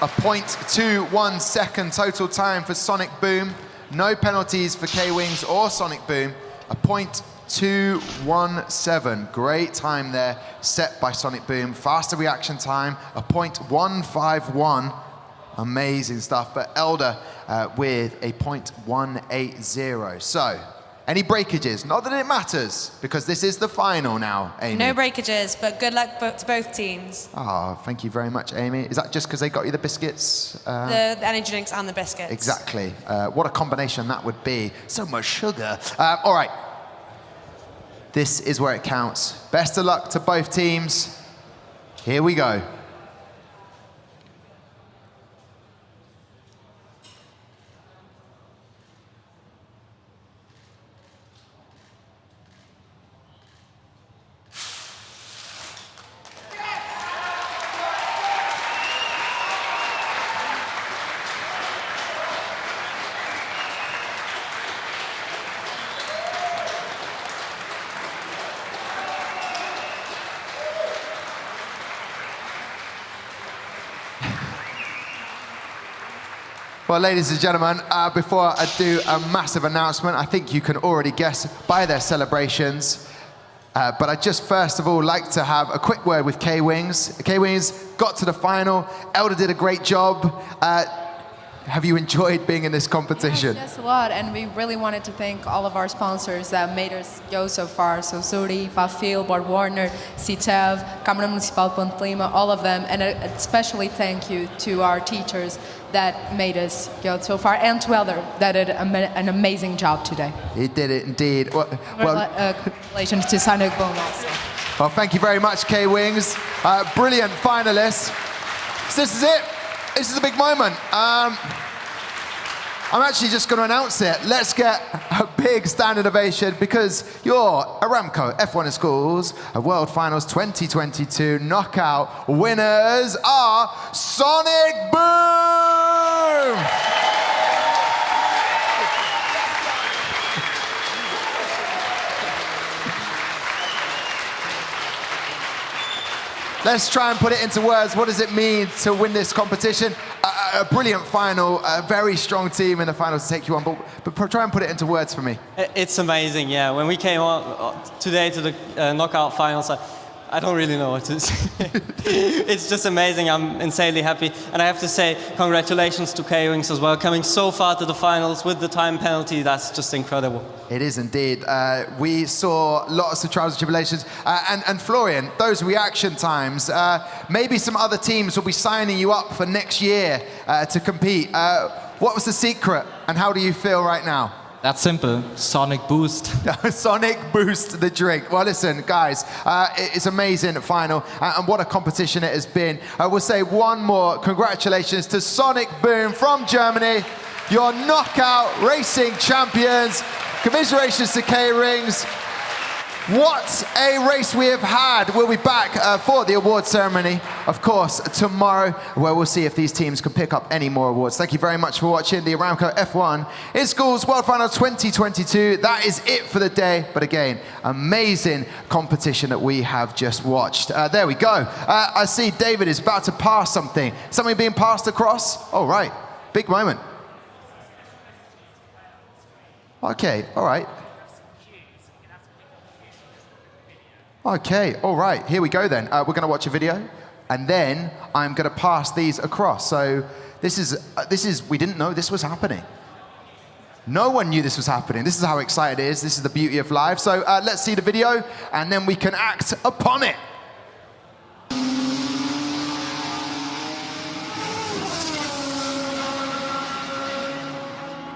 A 0.21 second total time for Sonic Boom. No penalties for K-Wings or Sonic Boom. A 0.217. Great time there set by Sonic Boom. Faster reaction time, a 0.151. Amazing stuff. But Elder with a 0.180. So, any breakages? Not that it matters, because this is the final now, Amy. No breakages, but good luck to both teams. Oh, thank you very much, Amy. Is that just because they got you the biscuits? The energy drinks and the biscuits. Exactly. What a combination that would be. So much sugar. All right. This is where it counts. Best of luck to both teams. Here we go. Well, ladies and gentlemen, before I do a massive announcement, I think you can already guess by their celebrations. But I'd just first of all like to have a quick word with K-Wings. K-Wings got to the final. Elder did a great job. Have you enjoyed being in this competition? Yes, a lot, and we really wanted to thank all of our sponsors that made us go so far. So Zuri, Pafil, Bart Warner, CITEV, Câmara Municipal de Ponte Lima, all of them, and especially thank you to our teachers that made us go so far, and to Elder that did an amazing job today. He did it indeed. Well, congratulations to Sonic Boom also. Well, thank you very much, K-Wings. Brilliant finalists. So this is it. This is a big moment. I'm actually just going to announce it. Let's get a big standing ovation because your Aramco F1 in Schools World Finals 2022 knockout winners are Sonic Boom! Let's try and put it into words. What does it mean to win this competition? A brilliant final, a very strong team in the final to take you on, but try and put it into words for me. It's amazing, yeah. When we came on today to the knockout finals, I don't really know what to say. It's just amazing. I'm insanely happy. And I have to say, congratulations to K-Wings as well, coming so far to the finals with the time penalty. That's just incredible. It is indeed. We saw lots of trials and tribulations. And Florian, those reaction times, maybe some other teams will be signing you up for next year to compete. What was the secret and how do you feel right now? That's simple. Sonic Boost. Sonic Boost the drink. Well, listen, guys, it's amazing final, and what a competition it has been. We'll say one more congratulations to Sonic Boom from Germany, your knockout racing champions. Commiserations to K-Rings. What a race we have had. We'll be back for the award ceremony, of course, tomorrow, where we'll see if these teams can pick up any more awards. Thank you very much for watching the Aramco F1 in Schools World Final 2022. That is it for the day. But again, amazing competition that we have just watched. There we go. I see David is about to pass something. Something being passed across? Oh, right. Big moment. Okay, all right. Okay, all right, here we go then. We're gonna watch a video and then I'm gonna pass these across. So this is, we didn't know this was happening. No one knew this was happening. This is how excited it is. This is the beauty of live. So let's see the video and then we can act upon it.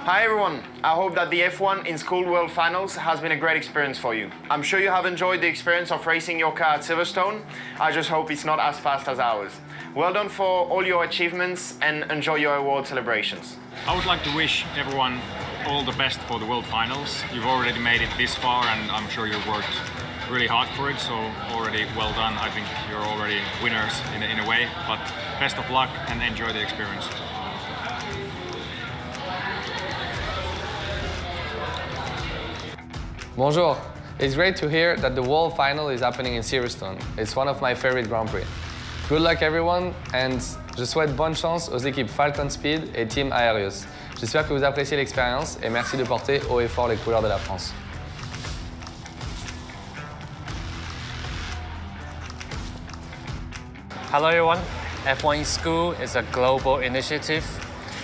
Hi everyone, I hope that the F1 in School World Finals has been a great experience for you. I'm sure you have enjoyed the experience of racing your car at Silverstone. I just hope it's not as fast as ours. Well done for all your achievements and enjoy your award celebrations. I would like to wish everyone all the best for the World Finals. You've already made it this far and I'm sure you've worked really hard for it, so already well done. I think you're already winners in a way, but best of luck and enjoy the experience. Bonjour. It's great to hear that the World Final is happening in Silverstone. It's one of my favorite Grand Prix. Good luck everyone, and je souhaite bonne chance aux équipes Falcon Speed et Team Aerius. J'espère que vous appréciez l'expérience et merci de porter haut et fort les couleurs de la France. Hello everyone. F1 in School is a global initiative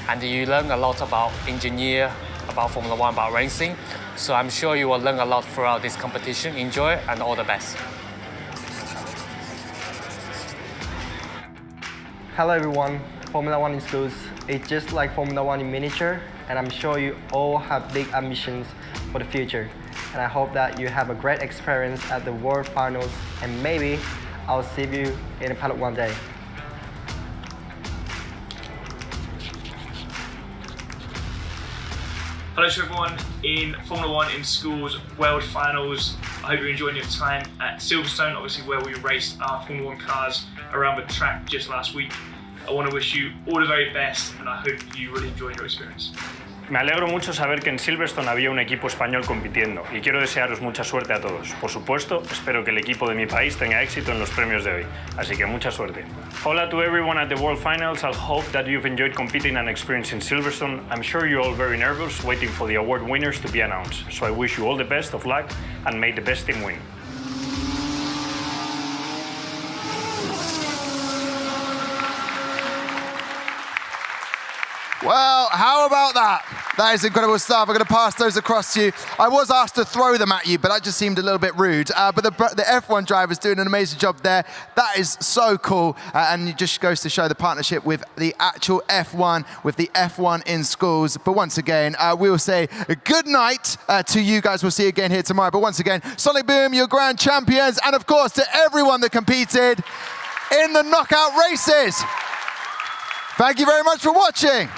and you learn a lot about engineer, about Formula One, about racing. So I'm sure you will learn a lot throughout this competition. Enjoy and all the best. Hello everyone, Formula One in Schools. It's just like Formula One in miniature, and I'm sure you all have big ambitions for the future. And I hope that you have a great experience at the World Finals, and maybe I'll see you in a paddock one day. Hello to everyone in Formula One in Schools World Finals. I hope you're enjoying your time at Silverstone, obviously where we raced our Formula One cars around the track just last week. I want to wish you all the very best and I hope you really enjoyed your experience. Me alegro mucho saber que en Silverstone había un equipo español compitiendo y quiero desearos mucha suerte a todos. Por supuesto, espero que el equipo de mi país tenga éxito en los premios de hoy, así que mucha suerte. Hola to everyone at the World Finals. I hope that you've enjoyed competing and experiencing Silverstone. I'm sure you're all very nervous waiting for the award winners to be announced, so I wish you all the best of luck and may the best team win. Well, how about that? That is incredible stuff. I'm going to pass those across to you. I was asked to throw them at you, but that just seemed a little bit rude. But the F1 driver's doing an amazing job there. That is so cool. And it just goes to show the partnership with the actual F1, with the F1 in Schools. But once again, we will say good night to you guys. We'll see you again here tomorrow. But once again, Sonic Boom, your grand champions. And of course, to everyone that competed in the knockout races. Thank you very much for watching.